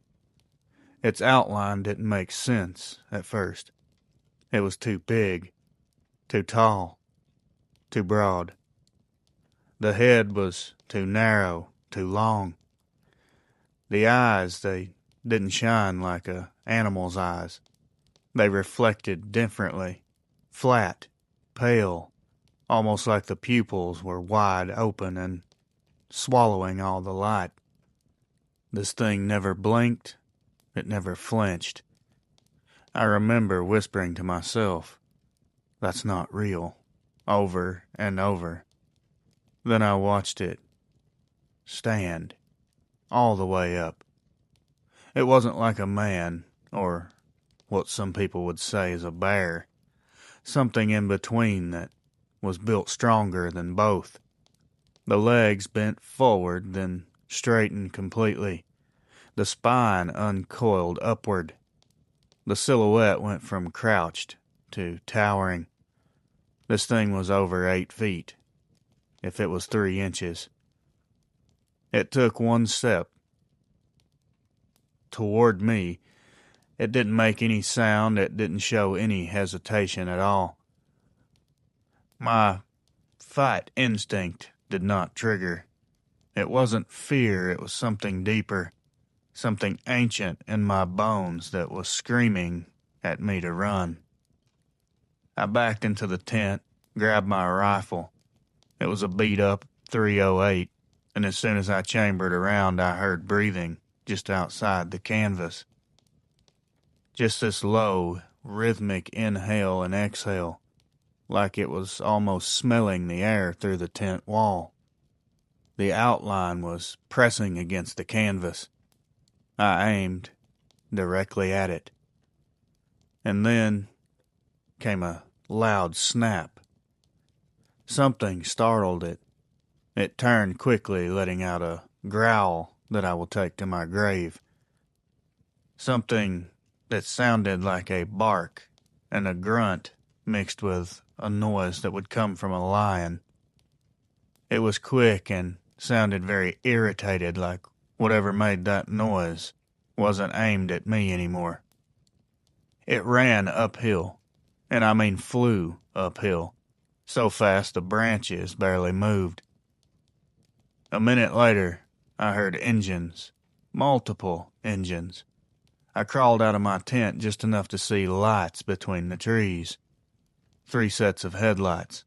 B: Its outline didn't make sense at first. It was too big, too tall, too broad. The head was too narrow, too long. The eyes, they didn't shine like a animal's eyes. They reflected differently, flat, pale, almost like the pupils were wide open and swallowing all the light. This thing never blinked. It never flinched. I remember whispering to myself, "That's not real," over and over. Then I watched it stand all the way up. It wasn't like a man, or what some people would say is a bear. Something in between that was built stronger than both. The legs bent forward, then straightened completely. The spine uncoiled upward. The silhouette went from crouched to towering. This thing was over 8 feet, if it was 3 inches. It took one step toward me. It didn't make any sound. It didn't show any hesitation at all. My fight instinct did not trigger. It wasn't fear. It was something deeper, something ancient in my bones that was screaming at me to run. I backed into the tent, grabbed my rifle. It was a beat-up .308, and as soon as I chambered around, I heard breathing just outside the canvas. Just this low, rhythmic inhale and exhale, like it was almost smelling the air through the tent wall. The outline was pressing against the canvas. I aimed directly at it. And then came a loud snap. Something startled it. It turned quickly, letting out a growl that I will take to my grave. Something that sounded like a bark and a grunt mixed with a noise that would come from a lion. It was quick and sounded very irritated, like whatever made that noise wasn't aimed at me anymore. It ran uphill, and I mean flew uphill, so fast the branches barely moved. A minute later, I heard engines, multiple engines. I crawled out of my tent just enough to see lights between the trees. 3 sets of headlights,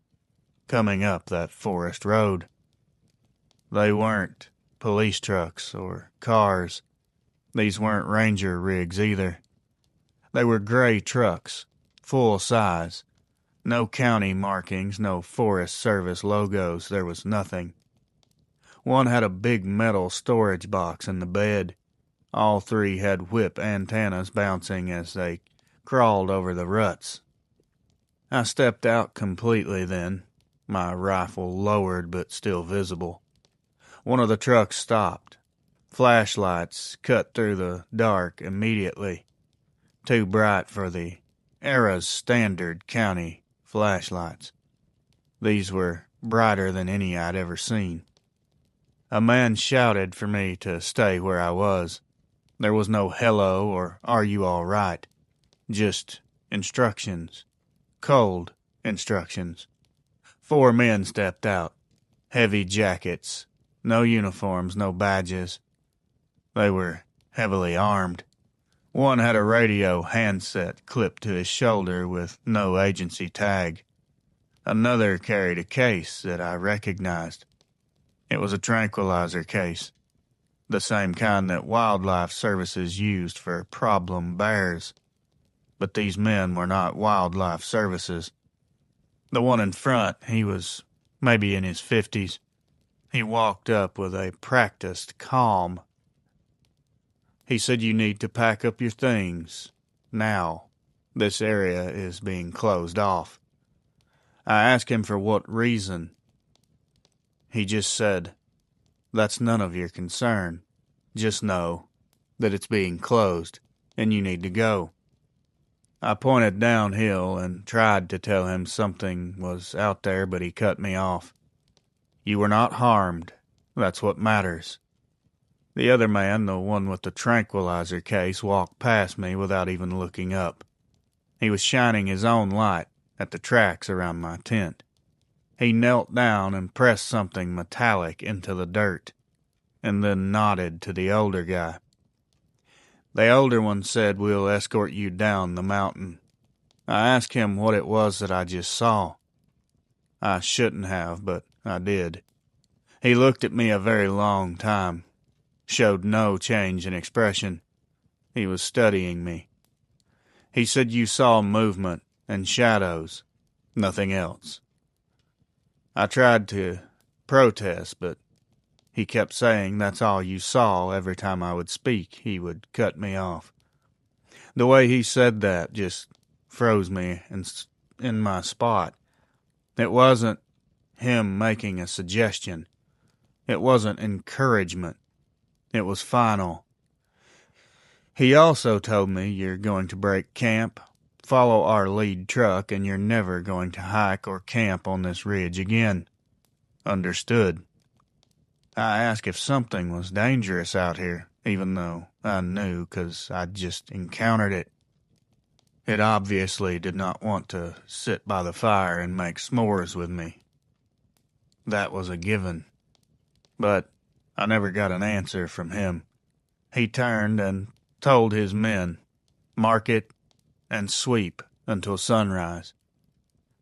B: coming up that forest road. They weren't police trucks or cars. These weren't ranger rigs either. They were gray trucks, full size. No county markings, no Forest Service logos, there was nothing. One had a big metal storage box in the bed. All 3 had whip antennas bouncing as they crawled over the ruts. I stepped out completely then, my rifle lowered but still visible. One of the trucks stopped. Flashlights cut through the dark immediately. Too bright for the era's standard county flashlights. These were brighter than any I'd ever seen. A man shouted for me to stay where I was. There was no hello or are you all right? Just instructions. Cold instructions. 4 men stepped out. Heavy jackets. No uniforms, no badges. They were heavily armed. One had a radio handset clipped to his shoulder with no agency tag. Another carried a case that I recognized. It was a tranquilizer case, the same kind that wildlife services used for problem bears. but these men were not wildlife services. The one in front, he was maybe in his 50s. He walked up with a practiced calm. He said, "You need to pack up your things. Now, this area is being closed off." I asked him for what reason. He just said, "That's none of your concern. Just know that it's being closed, and you need to go." I pointed downhill and tried to tell him something was out there, but he cut me off. "You were not harmed. That's what matters." The other man, the one with the tranquilizer case, walked past me without even looking up. He was shining his own light at the tracks around my tent. He knelt down and pressed something metallic into the dirt, and then nodded to the older guy. The older one said, "We'll escort you down the mountain." I asked him what it was that I just saw. I shouldn't have, but I did. He looked at me a very long time, showed no change in expression. He was studying me. He said, "You saw movement and shadows, nothing else." I tried to protest, but he kept saying that's all you saw. Every time I would speak, he would cut me off. The way he said that just froze me in my spot. It wasn't him making a suggestion. It wasn't encouragement. It was final. He also told me, "You're going to break camp, follow our lead truck, and you're never going to hike or camp on this ridge again." Understood. I asked if something was dangerous out here, even though I knew 'cause I'd just encountered it. It obviously did not want to sit by the fire and make s'mores with me. That was a given. But I never got an answer from him. He turned and told his men, "Mark it and sweep until sunrise."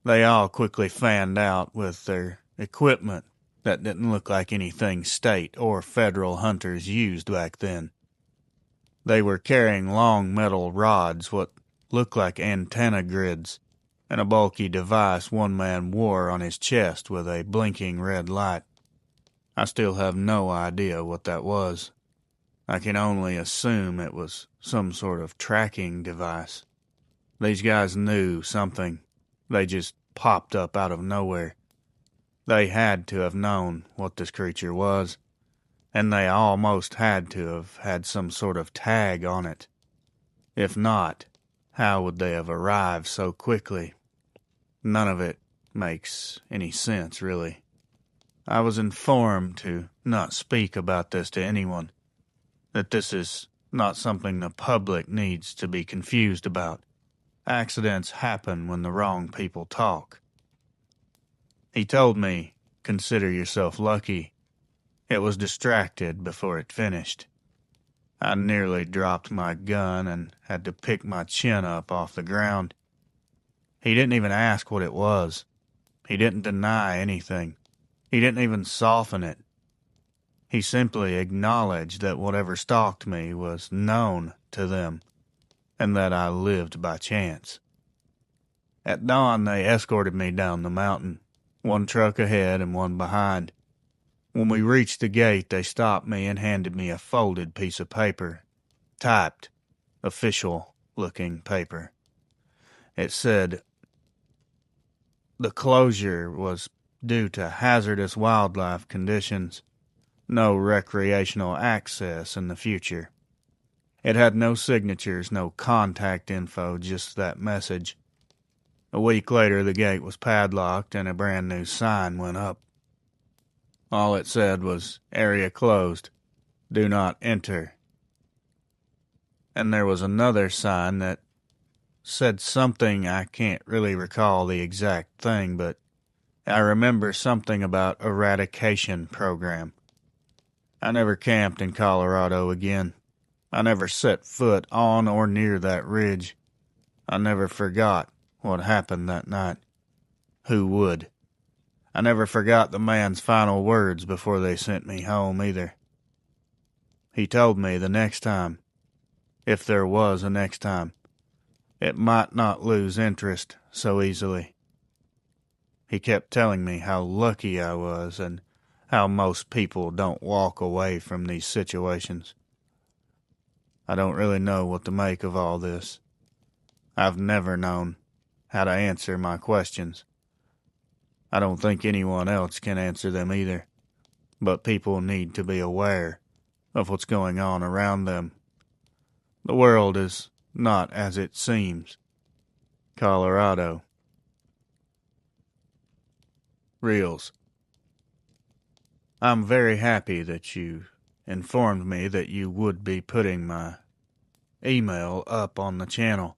B: They all quickly fanned out with their equipment that didn't look like anything state or federal hunters used back then. They were carrying long metal rods, what looked like antenna grids, and a bulky device one man wore on his chest with a blinking red light. I still have no idea what that was. I can only assume it was some sort of tracking device. These guys knew something. They just popped up out of nowhere. They had to have known what this creature was, and they almost had to have had some sort of tag on it. If not, how would they have arrived so quickly? None of it makes any sense, really. I was informed to not speak about this to anyone, that this is not something the public needs to be confused about. Accidents happen when the wrong people talk. He told me, "Consider yourself lucky." It was distracted before it finished. I nearly dropped my gun and had to pick my chin up off the ground. He didn't even ask what it was. He didn't deny anything. He didn't even soften it. He simply acknowledged that whatever stalked me was known to them, and that I lived by chance. At dawn, they escorted me down the mountain, one truck ahead and one behind. When we reached the gate, they stopped me and handed me a folded piece of paper, typed, official-looking paper. It said, "The closure was due to hazardous wildlife conditions. No recreational access in the future." It had no signatures, no contact info, just that message. A week later, the gate was padlocked and a brand new sign went up. All it said was, "Area closed. Do not enter." And there was another sign that said something. I can't really recall the exact thing, but I remember something about eradication program. I never camped in Colorado again. I never set foot on or near that ridge. I never forgot what happened that night. Who would? I never forgot the man's final words before they sent me home either. He told me the next time, if there was a next time, it might not lose interest so easily. He kept telling me how lucky I was and how most people don't walk away from these situations. I don't really know what to make of all this. I've never known how to answer my questions. I don't think anyone else can answer them either, but people need to be aware of what's going on around them. The world is not as it seems. Colorado. Reels. I'm very happy that you informed me that you would be putting my email up on the channel.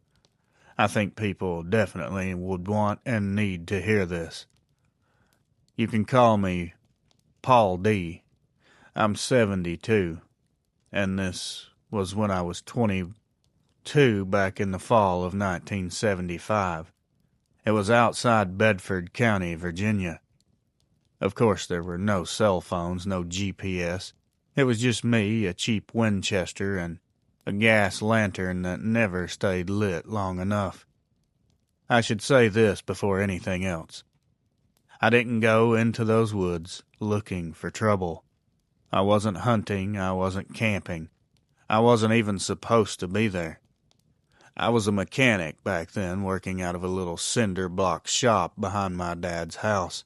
B: I think people definitely would want and need to hear this. You can call me Paul D. I'm 72, and this was when I was 22 back in the fall of 1975. It was outside Bedford County, Virginia. Of course, there were no cell phones, no GPS. It was just me, a cheap Winchester, and a gas lantern that never stayed lit long enough. I should say this before anything else. I didn't go into those woods looking for trouble. I wasn't hunting, I wasn't camping. I wasn't even supposed to be there. I was a mechanic back then, working out of a little cinder block shop behind my dad's house.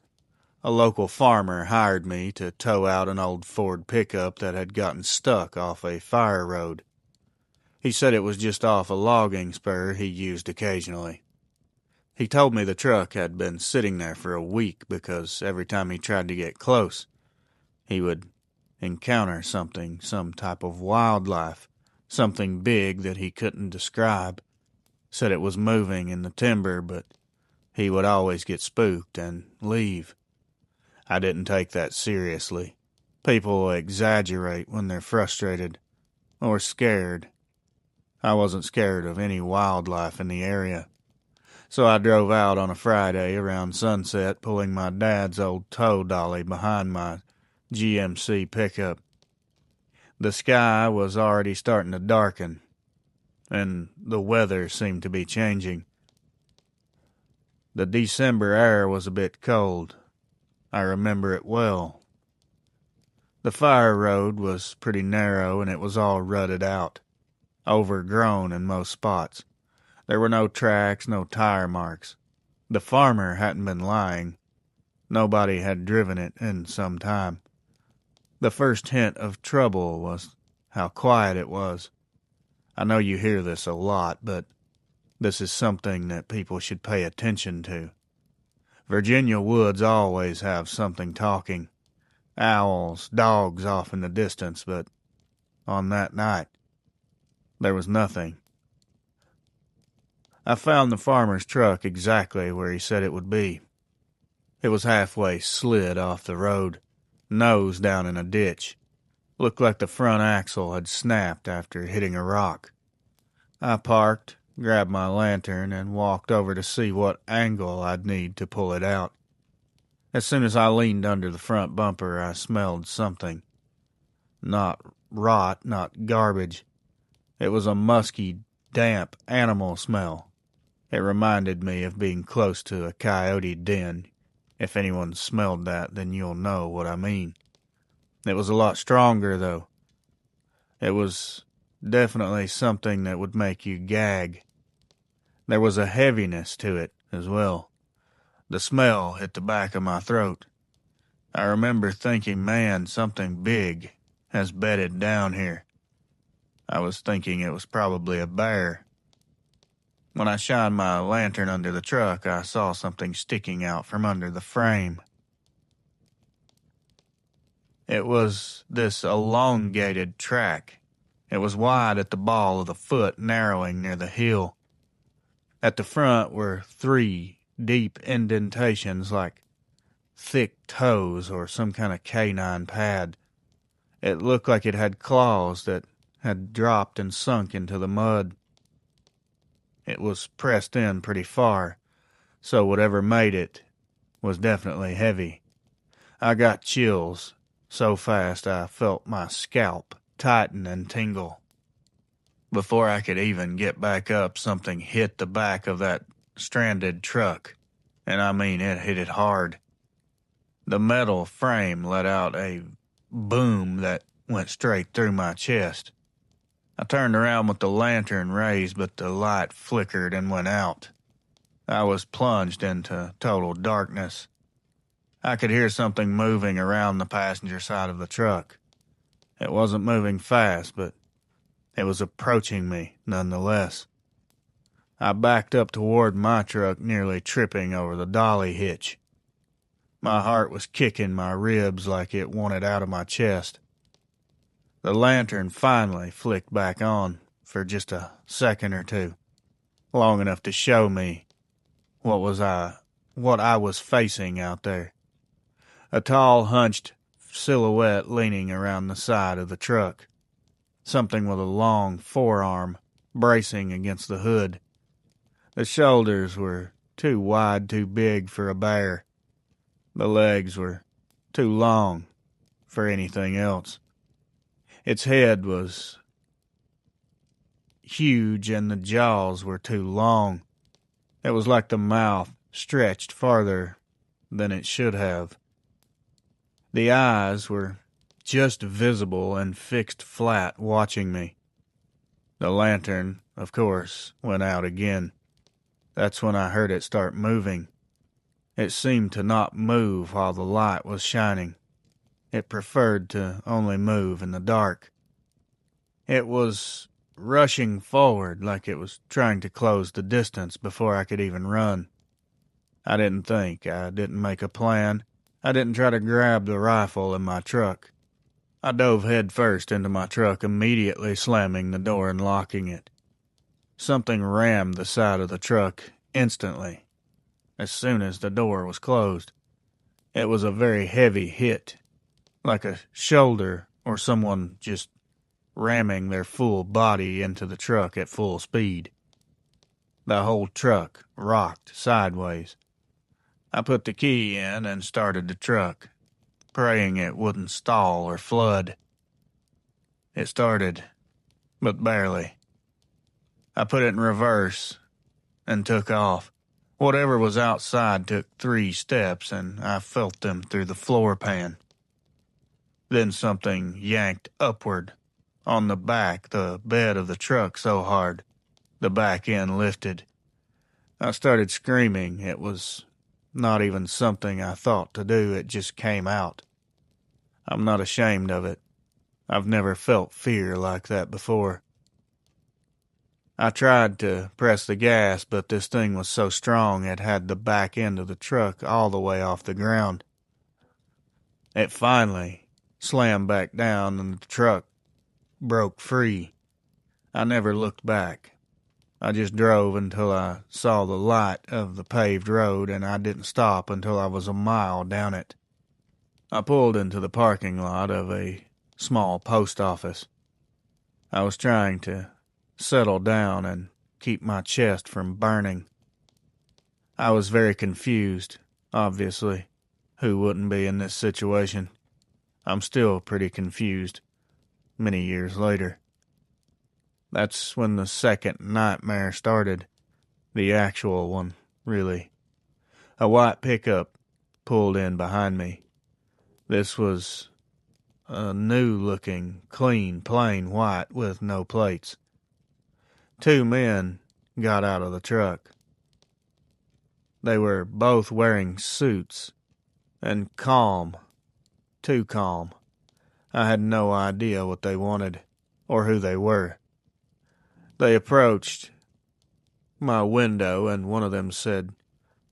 B: A local farmer hired me to tow out an old Ford pickup that had gotten stuck off a fire road. He said it was just off a logging spur he used occasionally. He told me the truck had been sitting there for a week because every time he tried to get close, he would encounter something, some type of wildlife, something big that he couldn't describe. Said it was moving in the timber, but he would always get spooked and leave. I didn't take that seriously. People exaggerate when they're frustrated or scared. I wasn't scared of any wildlife in the area. So I drove out on a Friday around sunset, pulling my dad's old tow dolly behind my GMC pickup. The sky was already starting to darken, and the weather seemed to be changing. The December air was a bit cold. I remember it well. The fire road was pretty narrow, and it was all rutted out, overgrown in most spots. There were no tracks, no tire marks. The farmer hadn't been lying. Nobody had driven it in some time. The first hint of trouble was how quiet it was. I know you hear this a lot, but this is something that people should pay attention to. Virginia woods always have something talking. Owls, dogs off in the distance, but on that night, there was nothing. I found the farmer's truck exactly where he said it would be. It was halfway slid off the road, nose down in a ditch. Looked like the front axle had snapped after hitting a rock. I parked, grabbed my lantern, and walked over to see what angle I'd need to pull it out. As soon as I leaned under the front bumper, I smelled something. Not rot, not garbage. It was a musky, damp animal smell. It reminded me of being close to a coyote den. If anyone smelled that, then you'll know what I mean. It was a lot stronger, though. It was definitely something that would make you gag. There was a heaviness to it as well. The smell hit the back of my throat. I remember thinking, man, something big has bedded down here. I was thinking it was probably a bear. When I shined my lantern under the truck, I saw something sticking out from under the frame. It was this elongated track. It was wide at the ball of the foot, narrowing near the heel. At the front were 3 deep indentations like thick toes or some kind of canine pad. It looked like it had claws that had dropped and sunk into the mud. It was pressed in pretty far, so whatever made it was definitely heavy. I got chills so fast I felt my scalp tighten and tingle. Before I could even get back up, something hit the back of that stranded truck, and I mean it hit it hard. The metal frame let out a boom that went straight through my chest. I turned around with the lantern raised, but the light flickered and went out. I was plunged into total darkness. I could hear something moving around the passenger side of the truck. It wasn't moving fast, but it was approaching me nonetheless. I backed up toward my truck, nearly tripping over the dolly hitch. My heart was kicking my ribs like it wanted out of my chest. The lantern finally flicked back on for just a second or two, long enough to show me what I was facing out there. A tall, hunched silhouette leaning around the side of the truck. Something with a long forearm bracing against the hood. The shoulders were too wide, too big for a bear. The legs were too long for anything else. Its head was huge and the jaws were too long. It was like the mouth stretched farther than it should have. The eyes were just visible and fixed flat, watching me. The lantern, of course, went out again. That's when I heard it start moving. It seemed to not move while the light was shining. It preferred to only move in the dark. It was rushing forward like it was trying to close the distance before I could even run. I didn't think. I didn't make a plan. I didn't try to grab the rifle in my truck. I dove headfirst into my truck, immediately slamming the door and locking it. Something rammed the side of the truck instantly, as soon as the door was closed. It was a very heavy hit, like a shoulder or someone just ramming their full body into the truck at full speed. The whole truck rocked sideways. I put the key in and started the truck, praying it wouldn't stall or flood. It started, but barely. I put it in reverse and took off. Whatever was outside took 3 steps, and I felt them through the floor pan. Then something yanked upward on the back, the bed of the truck so hard, the back end lifted. I started screaming. It was not even something I thought to do. It just came out. I'm not ashamed of it. I've never felt fear like that before. I tried to press the gas, but this thing was so strong it had the back end of the truck all the way off the ground. It finally slammed back down and the truck broke free. I never looked back. I just drove until I saw the light of the paved road, and I didn't stop until I was a mile down it. I pulled into the parking lot of a small post office. I was trying to settle down and keep my chest from burning. I was very confused, obviously. Who wouldn't be in this situation? I'm still pretty confused, many years later. That's when the second nightmare started. The actual one, really. A white pickup pulled in behind me. This was a new-looking, clean, plain white with no plates. 2 men got out of the truck. They were both wearing suits, and calm, too calm. I had no idea what they wanted, or who they were. They approached my window, and one of them said,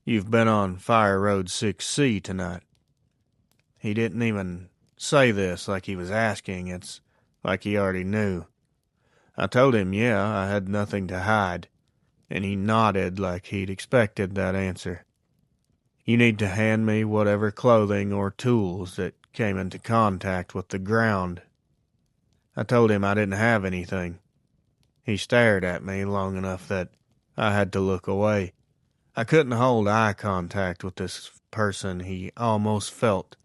B: "You've been on Fire Road 6C tonight." He didn't even say this like he was asking. It's like he already knew. I told him, yeah, I had nothing to hide, and he nodded like he'd expected that answer. "You need to hand me whatever clothing or tools that came into contact with the ground." I told him I didn't have anything. He stared at me long enough that I had to look away. I couldn't hold eye contact with this person. He almost felt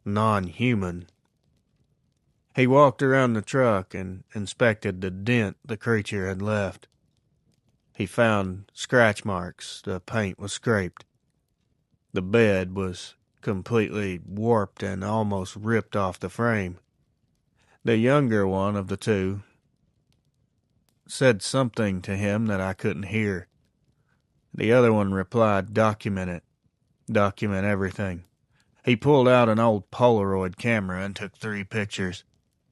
B: non-human. He walked around the truck and inspected the dent the creature had left. He found scratch marks. The paint was scraped. The bed was completely warped and almost ripped off the frame. The younger one of the two said something to him that I couldn't hear. The other one replied, "Document it. Document everything." He pulled out an old Polaroid camera and took 3 pictures.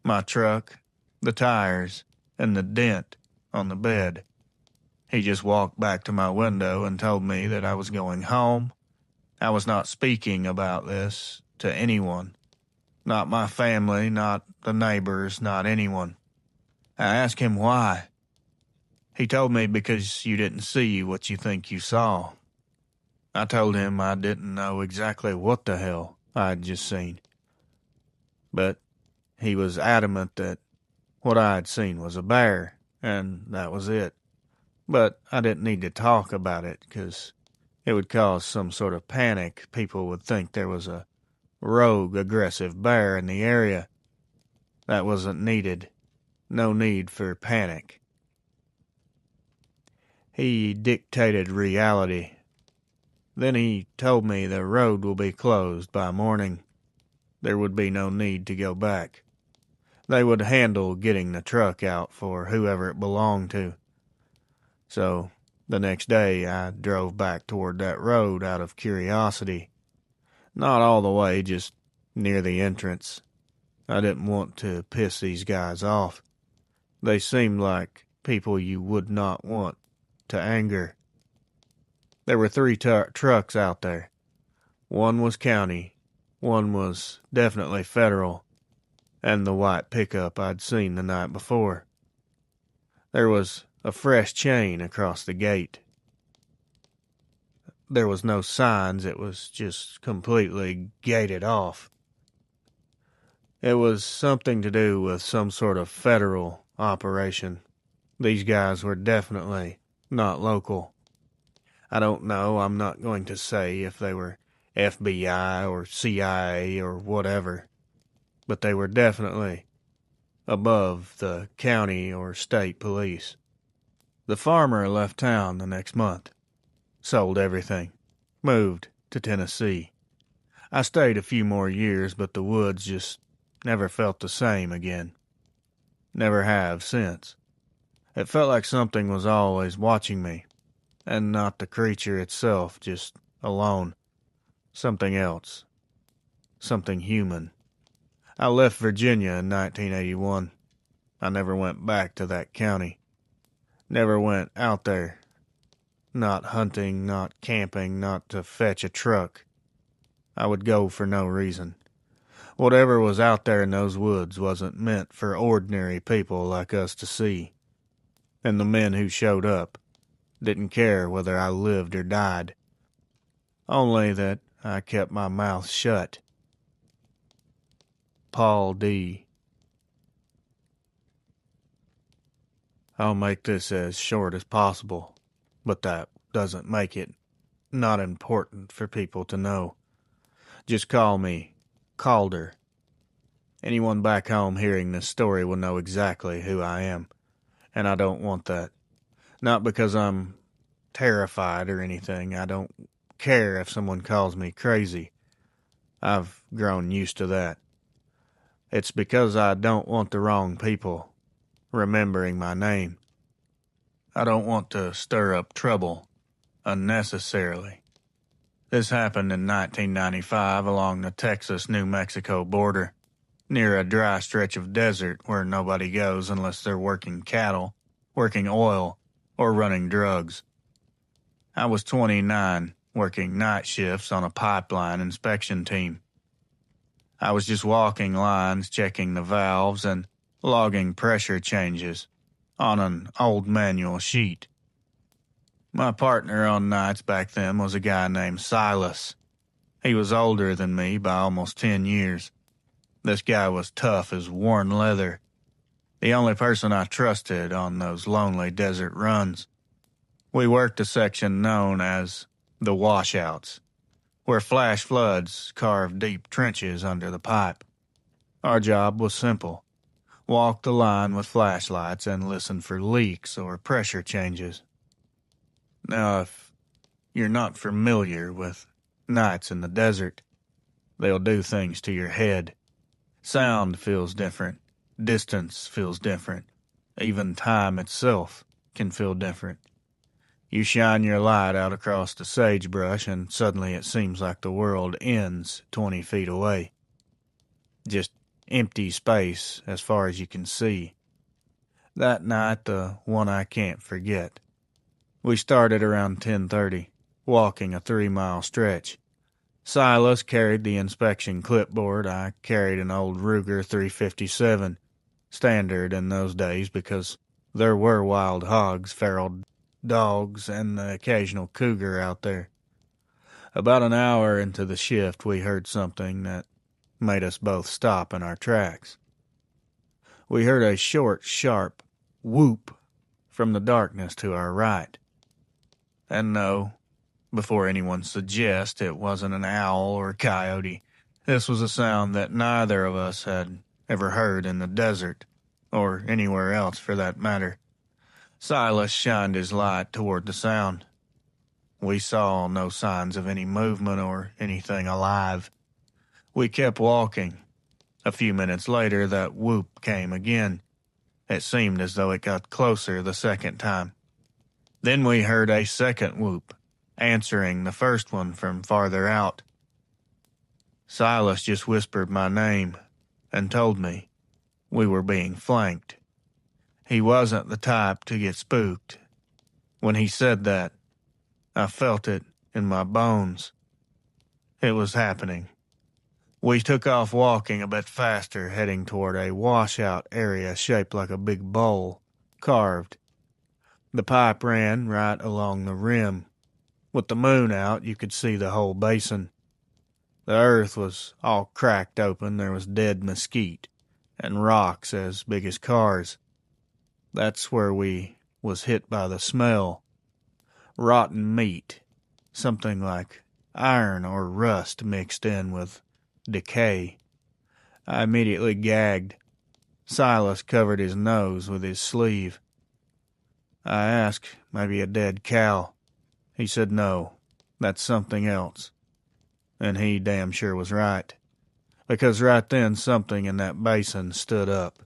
B: My truck, the tires, and the dent on the bed. He just walked back to my window and told me that I was going home. I was not speaking about this to anyone. Not my family, not the neighbors, not anyone. I asked him why. He told me because you didn't see what you think you saw. I told him I didn't know exactly what the hell I had just seen. But he was adamant that what I had seen was a bear, and that was it. But I didn't need to talk about it, because it would cause some sort of panic. People would think there was a rogue, aggressive bear in the area. That wasn't needed. No need for panic. He dictated reality. Then he told me the road will be closed by morning. There would be no need to go back. They would handle getting the truck out for whoever it belonged to. So the next day I drove back toward that road out of curiosity. Not all the way, just near the entrance. I didn't want to piss these guys off. They seemed like people you would not want to anger. There were 3 trucks out there. One was county, one was definitely federal, and the white pickup I'd seen the night before. There was a fresh chain across the gate. There was no signs, it was just completely gated off. It was something to do with some sort of federal operation. These guys were definitely not local. I don't know, I'm not going to say if they were FBI or CIA or whatever, but they were definitely above the county or state police. The farmer left town the next month, sold everything, moved to Tennessee. I stayed a few more years, but the woods just never felt the same again. Never have since. It felt like something was always watching me, and not the creature itself, just alone. Something else. Something human. I left Virginia in 1981. I never went back to that county. Never went out there. Not hunting, not camping, not to fetch a truck. I would go for no reason. Whatever was out there in those woods wasn't meant for ordinary people like us to see. And the men who showed up didn't care whether I lived or died. Only that I kept my mouth shut. Paul D. I'll make this as short as possible, but that doesn't make it not important for people to know. Just call me Calder. Anyone back home hearing this story will know exactly who I am, and I don't want that. Not because I'm terrified or anything. I don't care if someone calls me crazy. I've grown used to that. It's because I don't want the wrong people remembering my name. I don't want to stir up trouble unnecessarily. This happened in 1995 along the Texas-New Mexico border, near a dry stretch of desert where nobody goes unless they're working cattle, working oil, or running drugs. I was 29, working night shifts on a pipeline inspection team. I was just walking lines, checking the valves, and logging pressure changes on an old manual sheet. My partner on nights back then was a guy named Silas. He was older than me by almost 10 years. This guy was tough as worn leather. The only person I trusted on those lonely desert runs. We worked a section known as the washouts, where flash floods carved deep trenches under the pipe. Our job was simple. walked the line with flashlights and listened for leaks or pressure changes. Now, if you're not familiar with nights in the desert, they'll do things to your head. Sound feels different. Distance feels different. Even time itself can feel different. You shine your light out across the sagebrush and suddenly it seems like the world ends 20 feet away. Just empty space as far as you can see. That night, the one I can't forget. We started around 10:30, walking a 3-mile stretch. Silas carried the inspection clipboard. I carried an old Ruger 357, standard in those days because there were wild hogs, feral dogs, and the occasional cougar out there. About an hour into the shift, we heard something that made us both stop in our tracks. We heard a short, sharp whoop from the darkness to our right. And no, before anyone suggests it wasn't an owl or a coyote, this was a sound that neither of us had ever heard in the desert, or anywhere else for that matter. Silas shined his light toward the sound. We saw no signs of any movement or anything alive. We kept walking. A few minutes later, that whoop came again. It seemed as though it got closer the second time. Then we heard a second whoop, answering the first one from farther out. Silas just whispered my name and told me we were being flanked. He wasn't the type to get spooked. When he said that, I felt it in my bones. It was happening. We took off walking a bit faster, heading toward a washout area shaped like a big bowl, carved. The pipe ran right along the rim. With the moon out, you could see the whole basin. The earth was all cracked open. There was dead mesquite and rocks as big as cars. That's where we was hit by the smell. Rotten meat, something like iron or rust mixed in with decay. I immediately gagged. Silas covered his nose with his sleeve. I asked, maybe a dead cow. He said no, that's something else. And he damn sure was right. Because right then something in that basin stood up.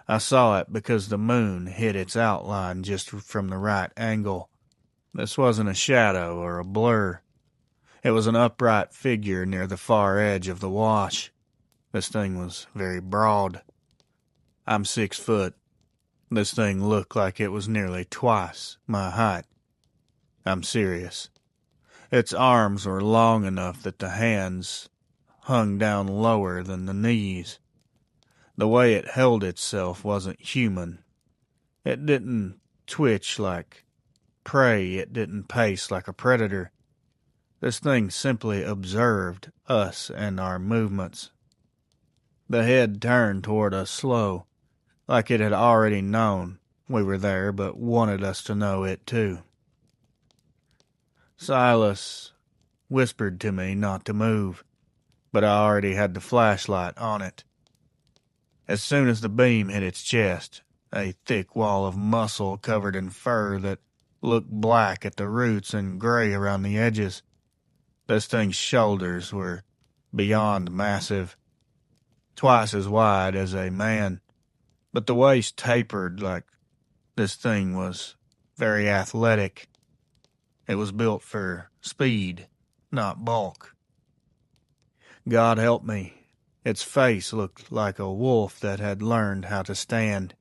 B: I saw it because the moon hit its outline just from the right angle. This wasn't a shadow or a blur. It was an upright figure near the far edge of the wash. This thing was very broad. I'm 6 foot. This thing looked like it was nearly twice my height. I'm serious. Its arms were long enough that the hands hung down lower than the knees. The way it held itself wasn't human. It didn't twitch like prey. It didn't pace like a predator. This thing simply observed us and our movements. The head turned toward us slow, like it had already known we were there but wanted us to know it too. Silas whispered to me not to move, but I already had the flashlight on it. As soon as the beam hit its chest, a thick wall of muscle covered in fur that looked black at the roots and gray around the edges. This thing's shoulders were beyond massive, twice as wide as a man, but the waist tapered like this thing was very athletic. It was built for speed, not bulk. God help me, its face looked like a wolf that had learned how to stand.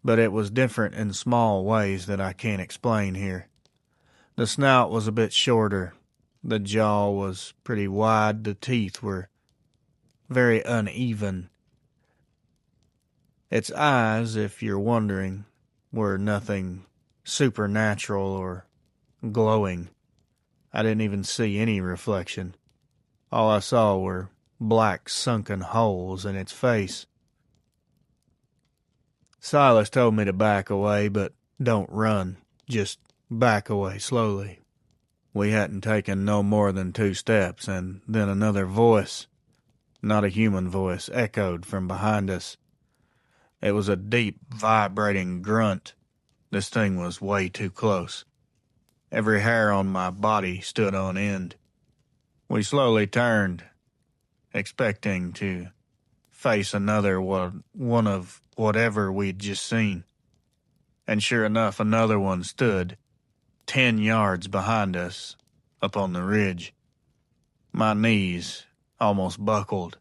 B: But it was different in small ways that I can't explain here. The snout was a bit shorter. The jaw was pretty wide. The teeth were very uneven. Its eyes, if you're wondering, were nothing supernatural or glowing. I didn't even see any reflection. All I saw were black sunken holes in its face. Silas told me to back away, but don't run. Just back away slowly. We hadn't taken no more than 2 steps, and then another voice, not a human voice, echoed from behind us. It was a deep, vibrating grunt. This thing was way too close. Every hair on my body stood on end. We slowly turned, expecting to face another one of whatever we'd just seen. And sure enough, another one stood 10 yards behind us up on the ridge. My knees almost buckled.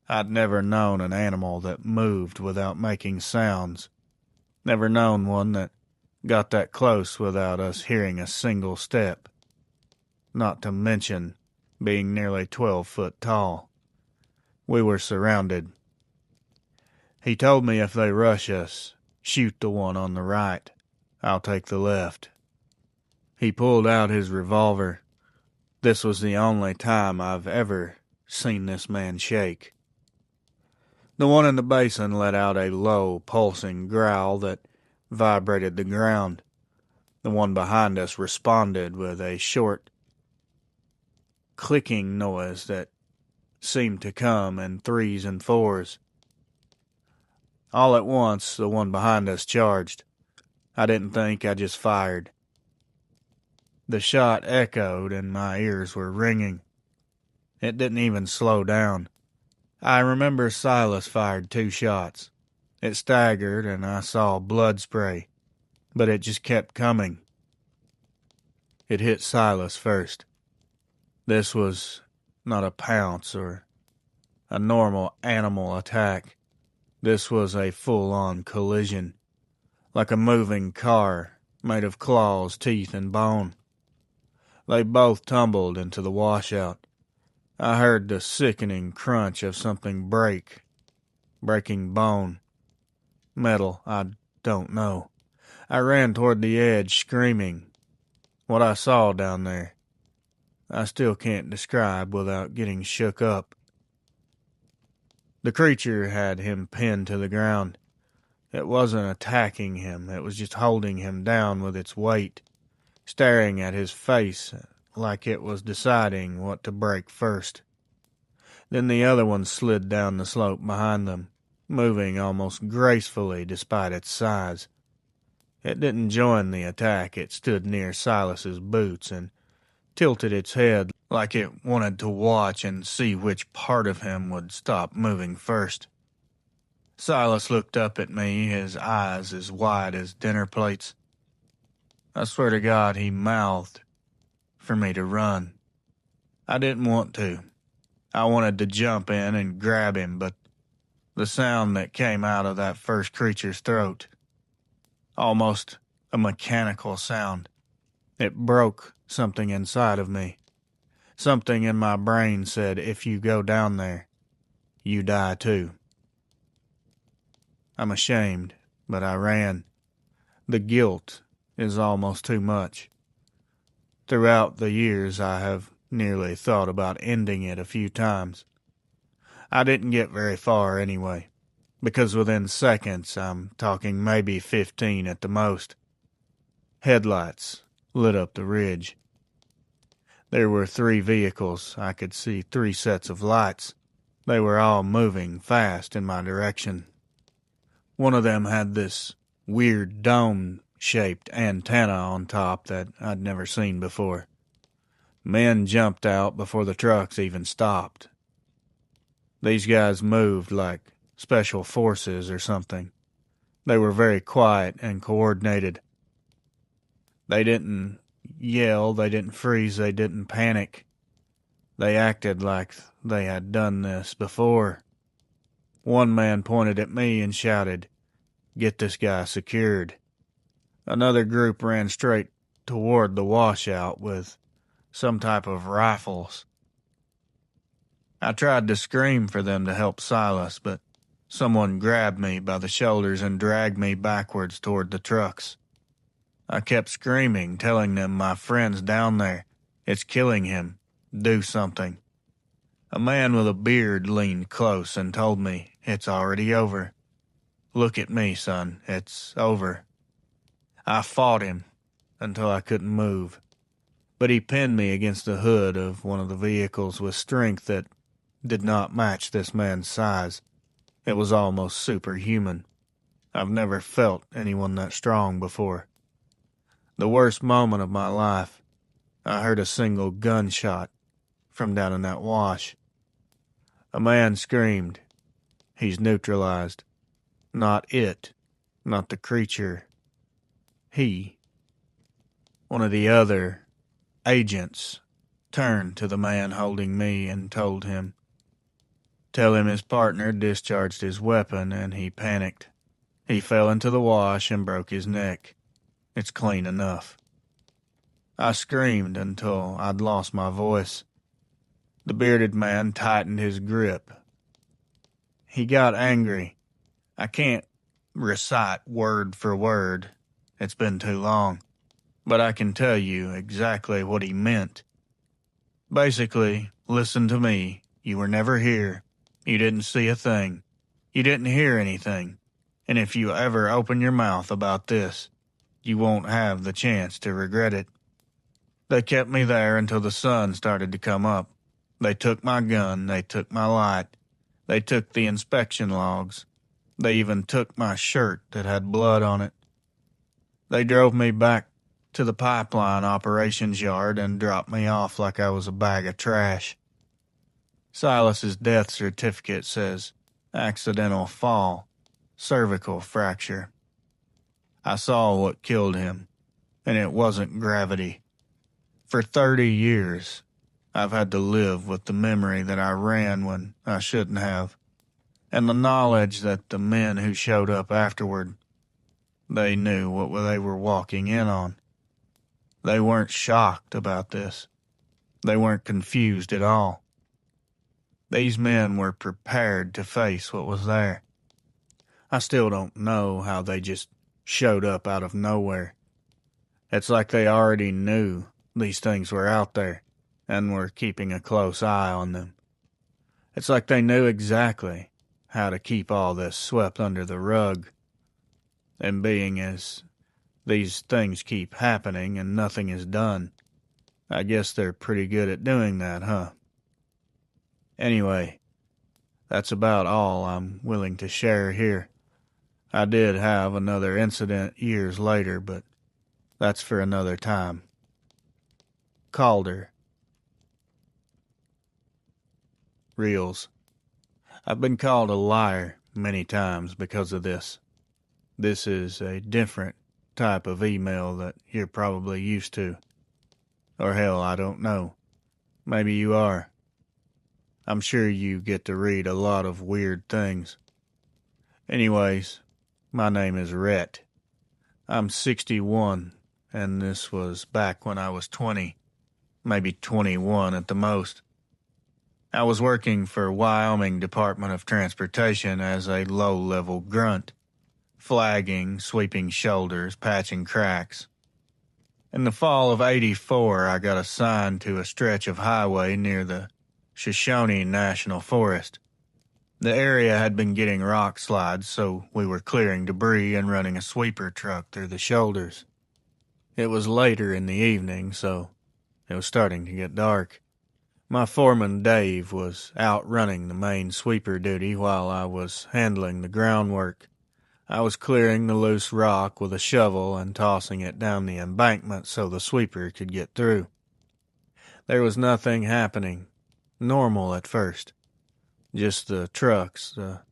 B: I'd never known an animal that moved without making sounds. Never known one that got that close without us hearing a single step. Not to mention being nearly 12 foot tall. We were surrounded. He told me if they rush us, shoot the one on the right. I'll take the left. He pulled out his revolver. This was the only time I've ever seen this man shake. The one in the basin let out a low, pulsing growl that vibrated the ground. The one behind us responded with a short, clicking noise that seemed to come in threes and fours. All at once, the one behind us charged. I didn't think, I just fired. The shot echoed and my ears were ringing. It didn't even slow down. I remember Silas fired 2 shots. It staggered and I saw blood spray, but it just kept coming. It hit Silas first. This was not a pounce or a normal animal attack. This was a full-on collision, like a moving car made of claws, teeth, and bone. They both tumbled into the washout. I heard the sickening crunch of something breaking bone. Metal, I don't know. I ran toward the edge, screaming. What I saw down there, I still can't describe without getting shook up. The creature had him pinned to the ground. It wasn't attacking him, it was just holding him down with its weight, staring at his face like it was deciding what to break first. Then the other one slid down the slope behind them, moving almost gracefully despite its size. It didn't join the attack. It stood near Silas's boots and tilted its head like it wanted to watch and see which part of him would stop moving first. Silas looked up at me, his eyes as wide as dinner plates. I swear to God, he mouthed for me to run. I didn't want to. I wanted to jump in and grab him, but the sound that came out of that first creature's throat, almost a mechanical sound, it broke something inside of me. Something in my brain said, if you go down there, you die too. I'm ashamed, but I ran. The guilt is almost too much. Throughout the years, I have nearly thought about ending it a few times. I didn't get very far anyway, because within seconds, I'm talking maybe 15 at the most, headlights lit up the ridge. There were 3 vehicles. I could see 3 sets of lights. They were all moving fast in my direction. One of them had this weird dome-shaped antenna on top that I'd never seen before. Men jumped out before the trucks even stopped. These guys moved like special forces or something. They were very quiet and coordinated. They didn't yell, they didn't freeze, they didn't panic. They acted like they had done this before. One man pointed at me and shouted, "Get this guy secured." Another group ran straight toward the washout with some type of rifles. I tried to scream for them to help Silas, but someone grabbed me by the shoulders and dragged me backwards toward the trucks. I kept screaming, telling them my friend's down there. It's killing him. Do something. A man with a beard leaned close and told me, "It's already over. Look at me, son. It's over." I fought him until I couldn't move, but he pinned me against the hood of one of the vehicles with strength that did not match this man's size. It was almost superhuman. I've never felt anyone that strong before. The worst moment of my life, I heard a single gunshot from down in that wash. A man screamed. He's neutralized. Not it. Not the creature. He. One of the other agents turned to the man holding me and told him, "Tell him his partner discharged his weapon and he panicked. He fell into the wash and broke his neck. It's clean enough." I screamed until I'd lost my voice. The bearded man tightened his grip. He got angry. I can't recite word for word. It's been too long. But I can tell you exactly what he meant. Basically, listen to me. You were never here. You didn't see a thing. You didn't hear anything. And if you ever open your mouth about this, you won't have the chance to regret it. They kept me there until the sun started to come up. They took my gun. They took my light. They took the inspection logs. They even took my shirt that had blood on it. They drove me back to the pipeline operations yard and dropped me off like I was a bag of trash. Silas's death certificate says accidental fall, cervical fracture. I saw what killed him, and it wasn't gravity. For 30 years, I've had to live with the memory that I ran when I shouldn't have, and the knowledge that the men who showed up afterward, they knew what they were walking in on. They weren't shocked about this. They weren't confused at all. These men were prepared to face what was there. I still don't know how they just showed up out of nowhere. It's like they already knew these things were out there and were keeping a close eye on them. It's like they knew exactly how to keep all this swept under the rug. And being as these things keep happening and nothing is done, I guess they're pretty good at doing that, huh? Anyway, that's about all I'm willing to share here. I did have another incident years later, but that's for another time. Calder. Reels. I've been called a liar many times because of this. This is a different type of email that you're probably used to. Or hell, I don't know. Maybe you are. I'm sure you get to read a lot of weird things. Anyways, my name is Rhett. I'm 61, and this was back when I was 20, maybe 21 at the most. I was working for Wyoming Department of Transportation as a low-level grunt, flagging, sweeping shoulders, patching cracks. In the fall of '84, I got assigned to a stretch of highway near the Shoshone National Forest. The area had been getting rock slides, so we were clearing debris and running a sweeper truck through the shoulders. It was later in the evening, so it was starting to get dark. My foreman, Dave, was out running the main sweeper duty while I was handling the groundwork. I was clearing the loose rock with a shovel and tossing it down the embankment so the sweeper could get through. There was nothing happening. Normal at first. Just the trucks, the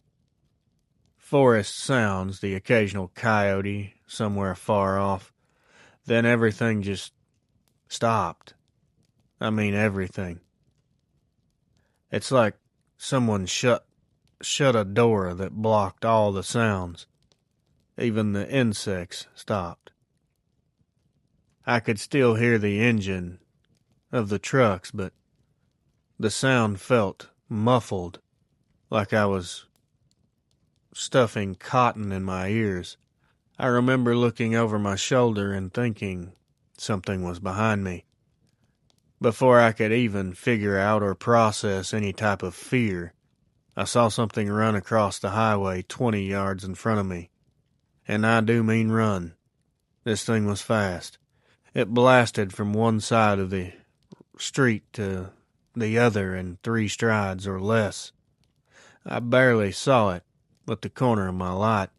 B: forest sounds, the occasional coyote somewhere far off. Then everything just stopped. I mean everything. It's like someone shut a door that blocked all the sounds. Even the insects stopped. I could still hear the engine of the trucks, but the sound felt muffled, like I was stuffing cotton in my ears. I remember looking over my shoulder and thinking something was behind me. Before I could even figure out or process any type of fear, I saw something run across the highway 20 yards in front of me. And I do mean run. This thing was fast. It blasted from one side of the street to the other in 3 strides or less. I barely saw it with the corner of my light.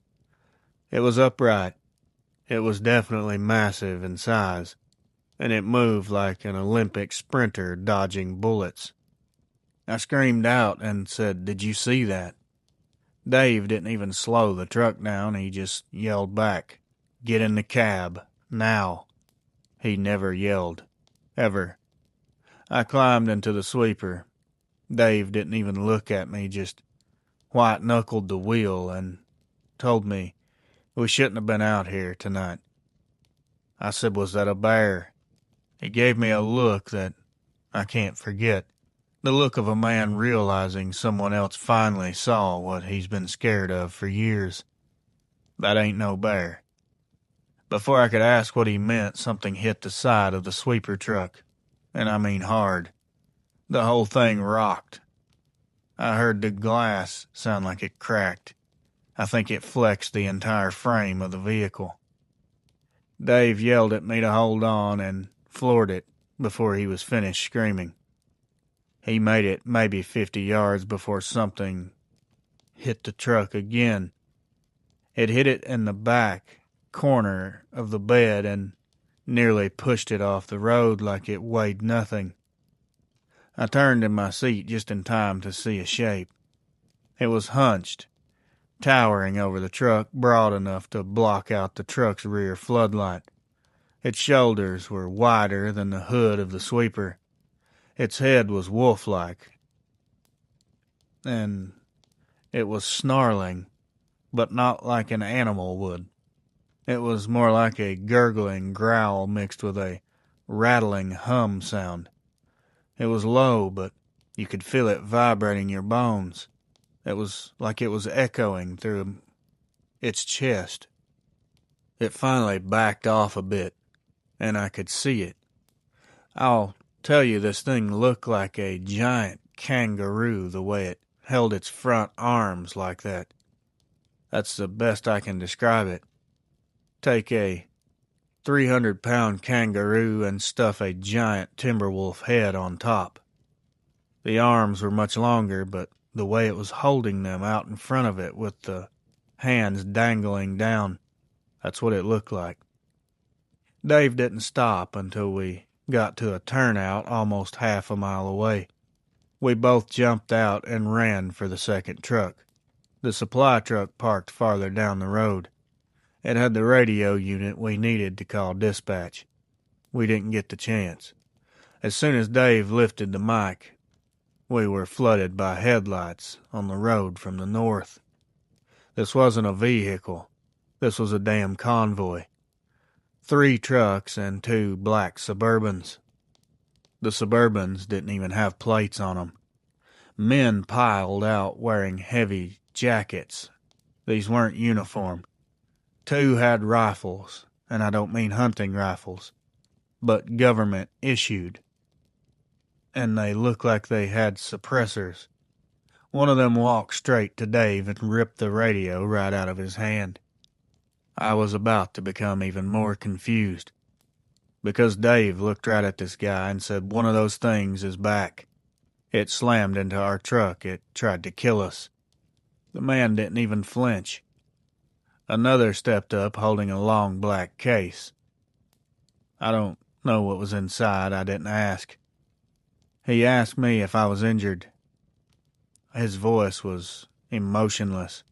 B: It was upright. It was definitely massive in size, and it moved like an Olympic sprinter dodging bullets. I screamed out and said, "Did you see that?" Dave didn't even slow the truck down. He just yelled back, "Get in the cab, now." He never yelled. Ever. I climbed into the sweeper. Dave didn't even look at me, just white-knuckled the wheel and told me we shouldn't have been out here tonight. I said, "Was that a bear?" He gave me a look that I can't forget. The look of a man realizing someone else finally saw what he's been scared of for years. "That ain't no bear." Before I could ask what he meant, something hit the side of the sweeper truck, and I mean hard. The whole thing rocked. I heard the glass sound like it cracked. I think it flexed the entire frame of the vehicle. Dave yelled at me to hold on and floored it before he was finished screaming. He made it maybe 50 yards before something hit the truck again. It hit it in the back corner of the bed and nearly pushed it off the road like it weighed nothing. I turned in my seat just in time to see a shape. It was hunched, towering over the truck, broad enough to block out the truck's rear floodlight. Its shoulders were wider than the hood of the sweeper. Its head was wolf-like, and it was snarling, but not like an animal would. It was more like a gurgling growl mixed with a rattling hum sound. It was low, but you could feel it vibrating your bones. It was like it was echoing through its chest. It finally backed off a bit, and I could see it. I'll tell you, this thing looked like a giant kangaroo the way it held its front arms like that. That's the best I can describe it. Take a 300-pound kangaroo and stuff a giant timberwolf head on top. The arms were much longer, but the way it was holding them out in front of it with the hands dangling down, that's what it looked like. Dave didn't stop until we got to a turnout almost half a mile away. We both jumped out and ran for the second truck. The supply truck parked farther down the road. It had the radio unit we needed to call dispatch. We didn't get the chance. As soon as Dave lifted the mic, we were flooded by headlights on the road from the north. This wasn't a vehicle. This was a damn convoy. 3 trucks and 2 black Suburbans. The Suburbans didn't even have plates on them. Men piled out wearing heavy jackets. These weren't uniform. 2 had rifles, and I don't mean hunting rifles, but government issued. And they looked like they had suppressors. One of them walked straight to Dave and ripped the radio right out of his hand. I was about to become even more confused, because Dave looked right at this guy and said, "One of those things is back. It slammed into our truck. It tried to kill us." The man didn't even flinch. Another stepped up holding a long black case. I don't know what was inside. I didn't ask. He asked me if I was injured. His voice was emotionless.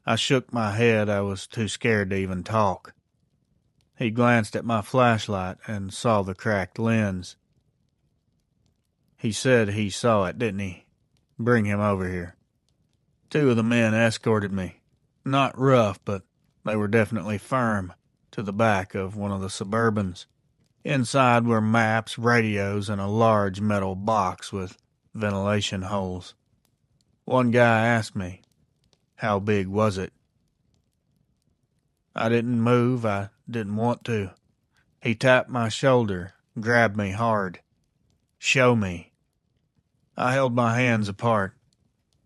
B: I shook my head. I was too scared to even talk. He glanced at my flashlight and saw the cracked lens. He said he saw it, didn't he? Bring him over here. 2 of the men escorted me. Not rough, but they were definitely firm, to the back of one of the Suburbans. Inside were maps, radios, and a large metal box with ventilation holes. One guy asked me, "How big was it?" I didn't move. I didn't want to. He tapped my shoulder, grabbed me hard. "Show me." I held my hands apart.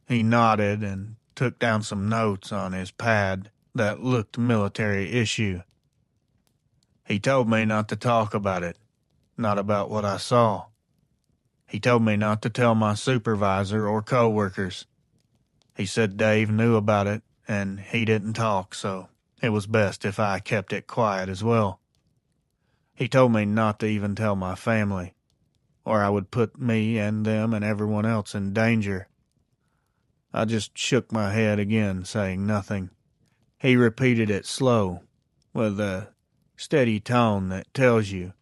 B: He nodded and took down some notes on his pad that looked military issue. He told me not to talk about it, not about what I saw. He told me not to tell my supervisor or coworkers. He said Dave knew about it, and he didn't talk, so it was best if I kept it quiet as well. He told me not to even tell my family, or I would put me and them and everyone else in danger. I just shook my head again, saying nothing. He repeated it slow, with a steady tone that tells you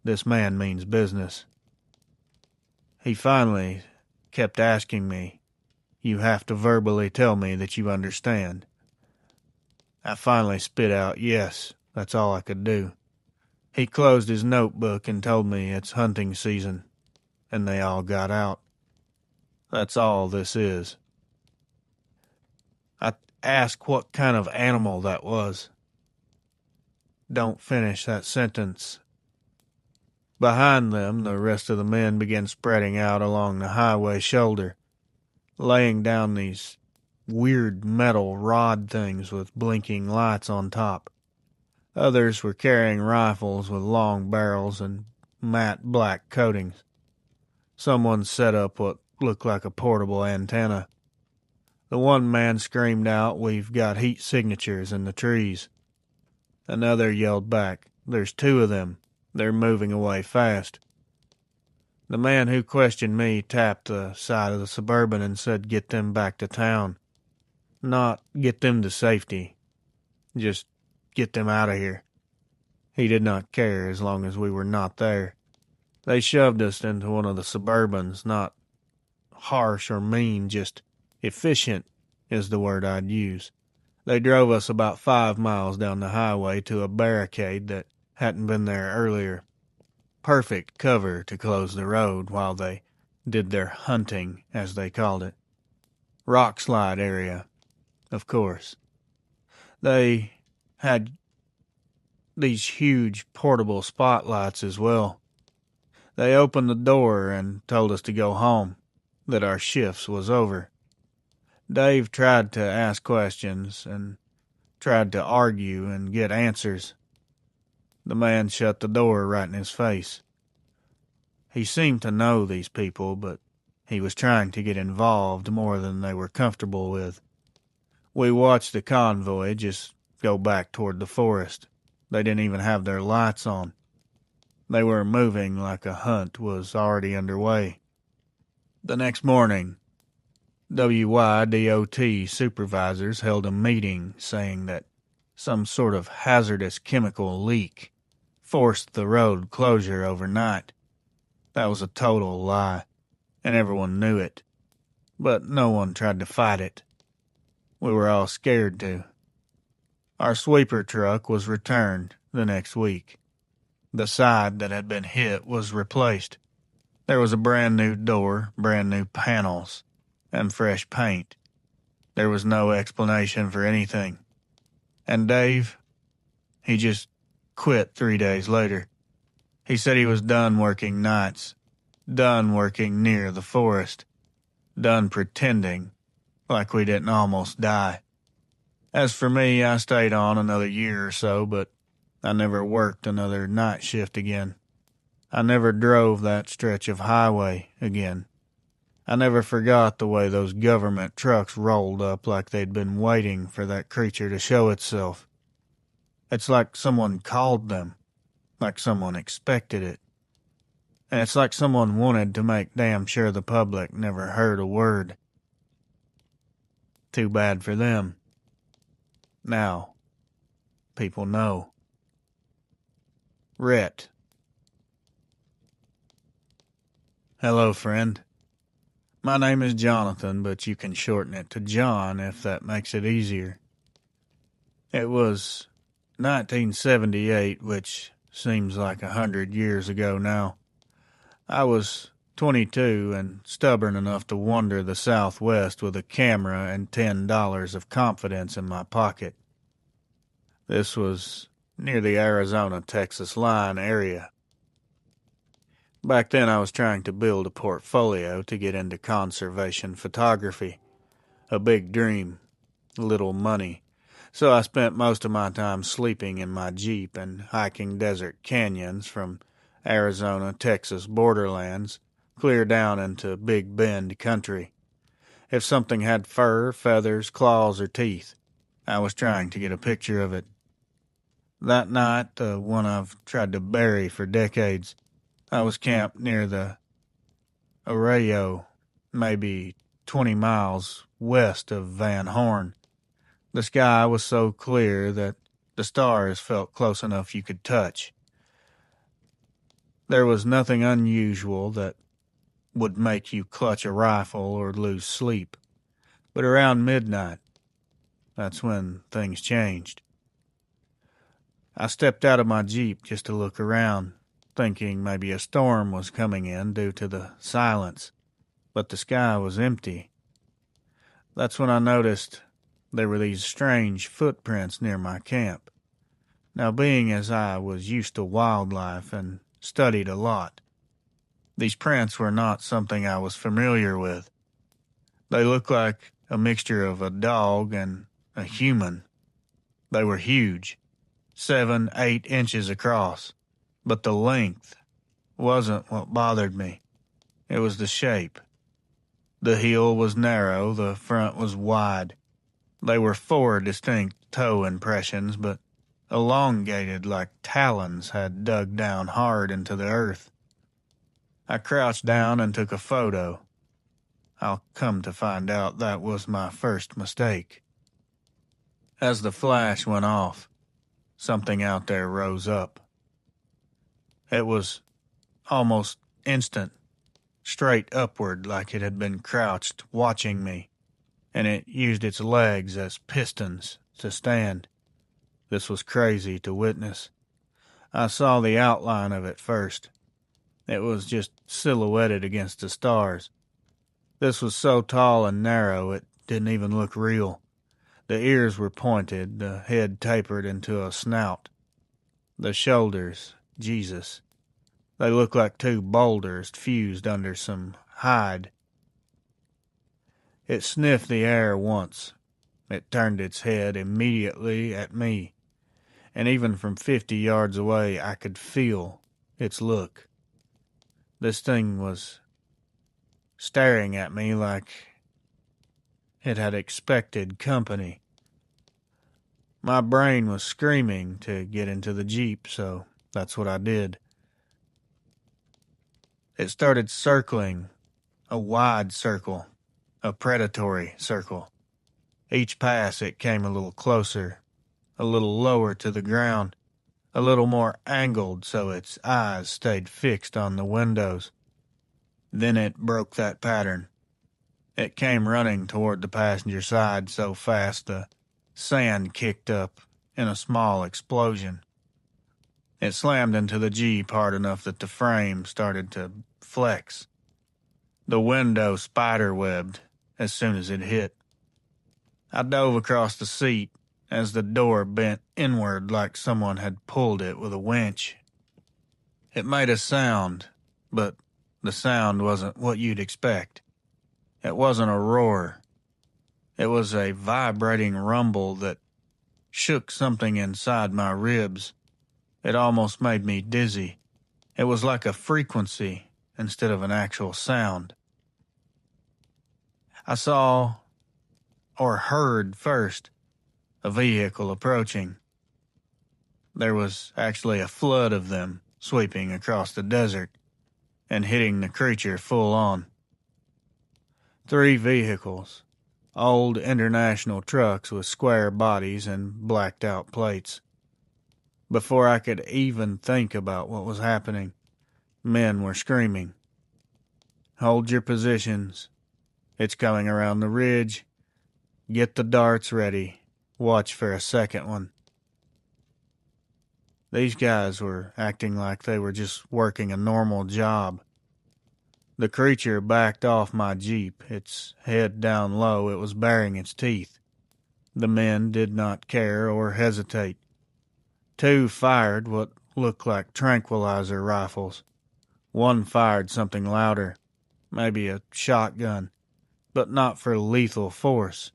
B: this man means business. He finally kept asking me, "You have to verbally tell me that you understand." I finally spit out, "Yes, that's all I could do." He closed his notebook and told me it's hunting season, and they all got out. That's all this is. I asked what kind of animal that was. Don't finish that sentence. Behind them, the rest of the men began spreading out along the highway shoulder, laying down these weird metal rod things with blinking lights on top. Others were carrying rifles with long barrels and matte black coatings. Someone set up what looked like a portable antenna. The one man screamed out, "We've got heat signatures in the trees." Another yelled back, "There's two of them. They're moving away fast." The man who questioned me tapped the side of the Suburban and said, "Get them back to town. Not get them to safety. Just get them out of here." He did not care as long as we were not there. They shoved us into one of the Suburbans, not harsh or mean, just efficient is the word I'd use. They drove us about 5 miles down the highway to a barricade that hadn't been there earlier. Perfect cover to close the road while they did their hunting, as they called it. Rock slide area, of course. They had these huge portable spotlights as well. They opened the door and told us to go home, that our shifts was over. Dave tried to ask questions and tried to argue and get answers. The man shut the door right in his face. He seemed to know these people, but he was trying to get involved more than they were comfortable with. We watched the convoy just go back toward the forest. They didn't even have their lights on. They were moving like a hunt was already underway. The next morning, WYDOT supervisors held a meeting saying that some sort of hazardous chemical leak forced the road closure overnight. That was a total lie, and everyone knew it, but no one tried to fight it. We were all scared to. Our sweeper truck was returned the next week. The side that had been hit was replaced. There was a brand new door, brand new panels, and fresh paint. There was no explanation for anything. And Dave, he just quit 3 days later. He said he was done working nights, done working near the forest, done pretending like we didn't almost die. As for me, I stayed on another year or so, but I never worked another night shift again. I never drove that stretch of highway again. I never forgot the way those government trucks rolled up like they'd been waiting for that creature to show itself. It's like someone called them, like someone expected it. And it's like someone wanted to make damn sure the public never heard a word. Too bad for them. Now, people know. Rhett. Hello, friend. My name is Jonathan, but you can shorten it to John if that makes it easier. It was 1978, which seems like 100 years ago now. I was 22 and stubborn enough to wander the Southwest with a camera and $10 of confidence in my pocket. This was near the Arizona-Texas line area. Back then I was trying to build a portfolio to get into conservation photography. A big dream, little money. So I spent most of my time sleeping in my Jeep and hiking desert canyons from Arizona-Texas borderlands clear down into Big Bend country. If something had fur, feathers, claws, or teeth, I was trying to get a picture of it. That night, the one I've tried to bury for decades, I was camped near the Arroyo, maybe 20 miles west of Van Horn. The sky was so clear that the stars felt close enough you could touch. There was nothing unusual that would make you clutch a rifle or lose sleep. But around midnight, that's when things changed. I stepped out of my Jeep just to look around, thinking maybe a storm was coming in due to the silence, but the sky was empty. That's when I noticed there were these strange footprints near my camp. Now, being as I was used to wildlife and studied a lot, these prints were not something I was familiar with. They looked like a mixture of a dog and a human. They were huge, 7-8 inches across, but the length wasn't what bothered me. It was the shape. The heel was narrow, the front was wide. They were 4 distinct toe impressions, but elongated like talons had dug down hard into the earth. I crouched down and took a photo. I'll come to find out that was my first mistake. As the flash went off, something out there rose up. It was almost instant, straight upward like it had been crouched watching me, and it used its legs as pistons to stand. This was crazy to witness. I saw the outline of it first. It was just silhouetted against the stars. This was so tall and narrow it didn't even look real. The ears were pointed, the head tapered into a snout. The shoulders, Jesus. They looked like 2 boulders fused under some hide. It sniffed the air once. It turned its head immediately at me, and even from 50 yards away I could feel its look. This thing was staring at me like it had expected company. My brain was screaming to get into the Jeep, so that's what I did. It started circling, a wide circle, a predatory circle. Each pass it came a little closer, a little lower to the ground, a little more angled so its eyes stayed fixed on the windows. Then it broke that pattern. It came running toward the passenger side so fast the sand kicked up in a small explosion. It slammed into the Jeep hard enough that the frame started to flex. The window spiderwebbed as soon as it hit. I dove across the seat as the door bent inward like someone had pulled it with a winch. It made a sound, but the sound wasn't what you'd expect. It wasn't a roar. It was a vibrating rumble that shook something inside my ribs. It almost made me dizzy. It was like a frequency instead of an actual sound. I saw, or heard first, a vehicle approaching. There was actually a flood of them sweeping across the desert and hitting the creature full on. 3 vehicles, old international trucks with square bodies and blacked out plates. Before I could even think about what was happening, men were screaming, "Hold your positions. It's coming around the ridge. Get the darts ready. Watch for a second one." These guys were acting like they were just working a normal job. The creature backed off my Jeep, its head down low. It was baring its teeth. The men did not care or hesitate. 2 fired what looked like tranquilizer rifles. 1 fired something louder, maybe a shotgun, but not for lethal force,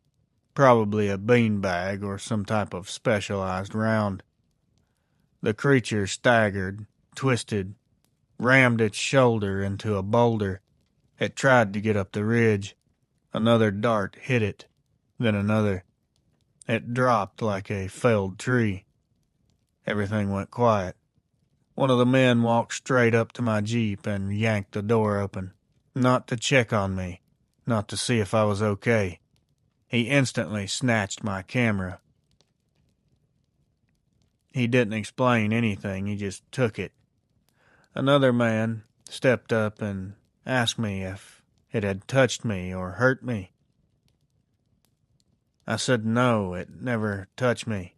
B: probably a beanbag or some type of specialized round. The creature staggered, twisted, rammed its shoulder into a boulder. It tried to get up the ridge. Another dart hit it, then another. It dropped like a felled tree. Everything went quiet. One of the men walked straight up to my Jeep and yanked the door open. Not to check on me, not to see if I was okay. He instantly snatched my camera. He didn't explain anything, he just took it. Another man stepped up and asked me if it had touched me or hurt me. I said no, it never touched me.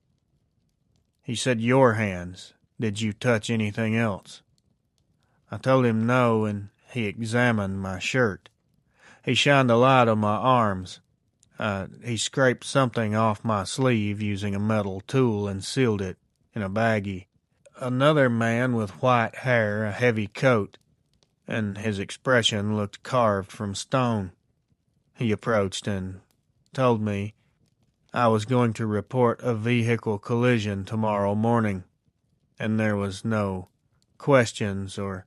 B: He said, "Your hands. Did you touch anything else?" I told him no, and he examined my shirt. He shined a light on my arms. He scraped something off my sleeve using a metal tool and sealed it in a baggie. Another man with white hair, a heavy coat, and his expression looked carved from stone. He approached and told me I was going to report a vehicle collision tomorrow morning, and there was no questions or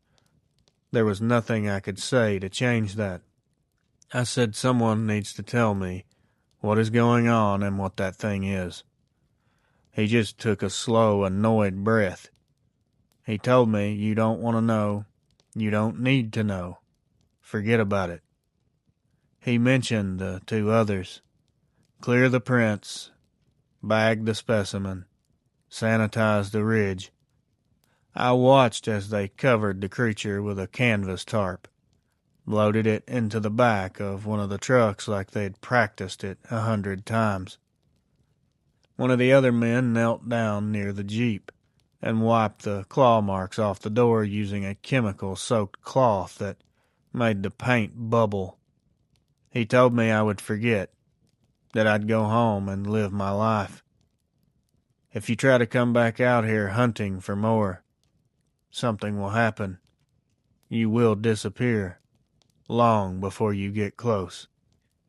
B: there was nothing I could say to change that. I said someone needs to tell me what is going on and what that thing is. He just took a slow, annoyed breath. He told me, "You don't want to know. You don't need to know. Forget about it." He mentioned the two others. Clear the prints, bag the specimen, sanitize the ridge. I watched as they covered the creature with a canvas tarp, loaded it into the back of one of the trucks like they'd practiced it 100 times. One of the other men knelt down near the Jeep and wiped the claw marks off the door using a chemical-soaked cloth that made the paint bubble. He told me I would forget, that I'd go home and live my life. If you try to come back out here hunting for more, something will happen. You will disappear long before you get close.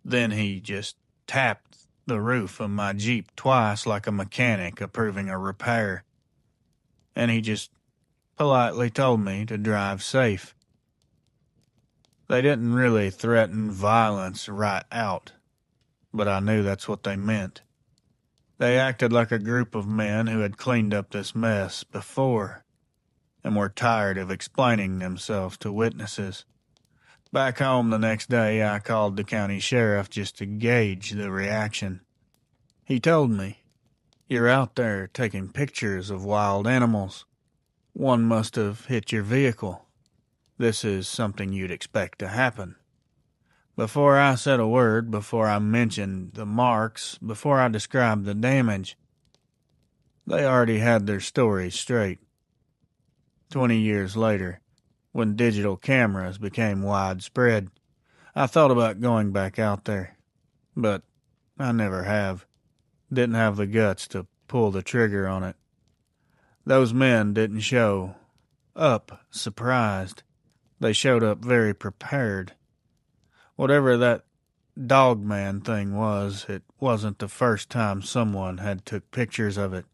B: Then he just tapped the roof of my Jeep twice like a mechanic approving a repair. And he just politely told me to drive safe. They didn't really threaten violence right out, but I knew that's what they meant. They acted like a group of men who had cleaned up this mess before and were tired of explaining themselves to witnesses. Back home the next day, I called the county sheriff just to gauge the reaction. He told me, "You're out there taking pictures of wild animals. One must have hit your vehicle. This is something you'd expect to happen." Before I said a word, before I mentioned the marks, before I described the damage, they already had their story straight. 20 years later, when digital cameras became widespread, I thought about going back out there, but I never have. Didn't have the guts to pull the trigger on it. Those men didn't show up surprised. They showed up very prepared. Whatever that dog man thing was, it wasn't the first time someone had took pictures of it.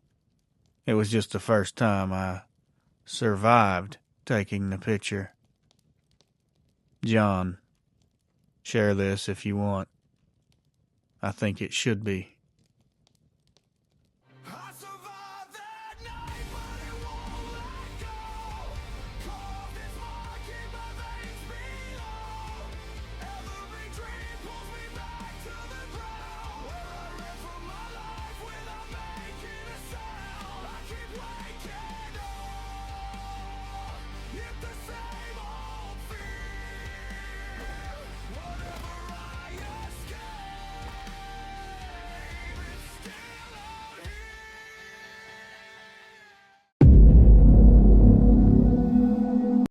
B: It was just the first time I survived taking the picture. John, share this if you want. I think it should be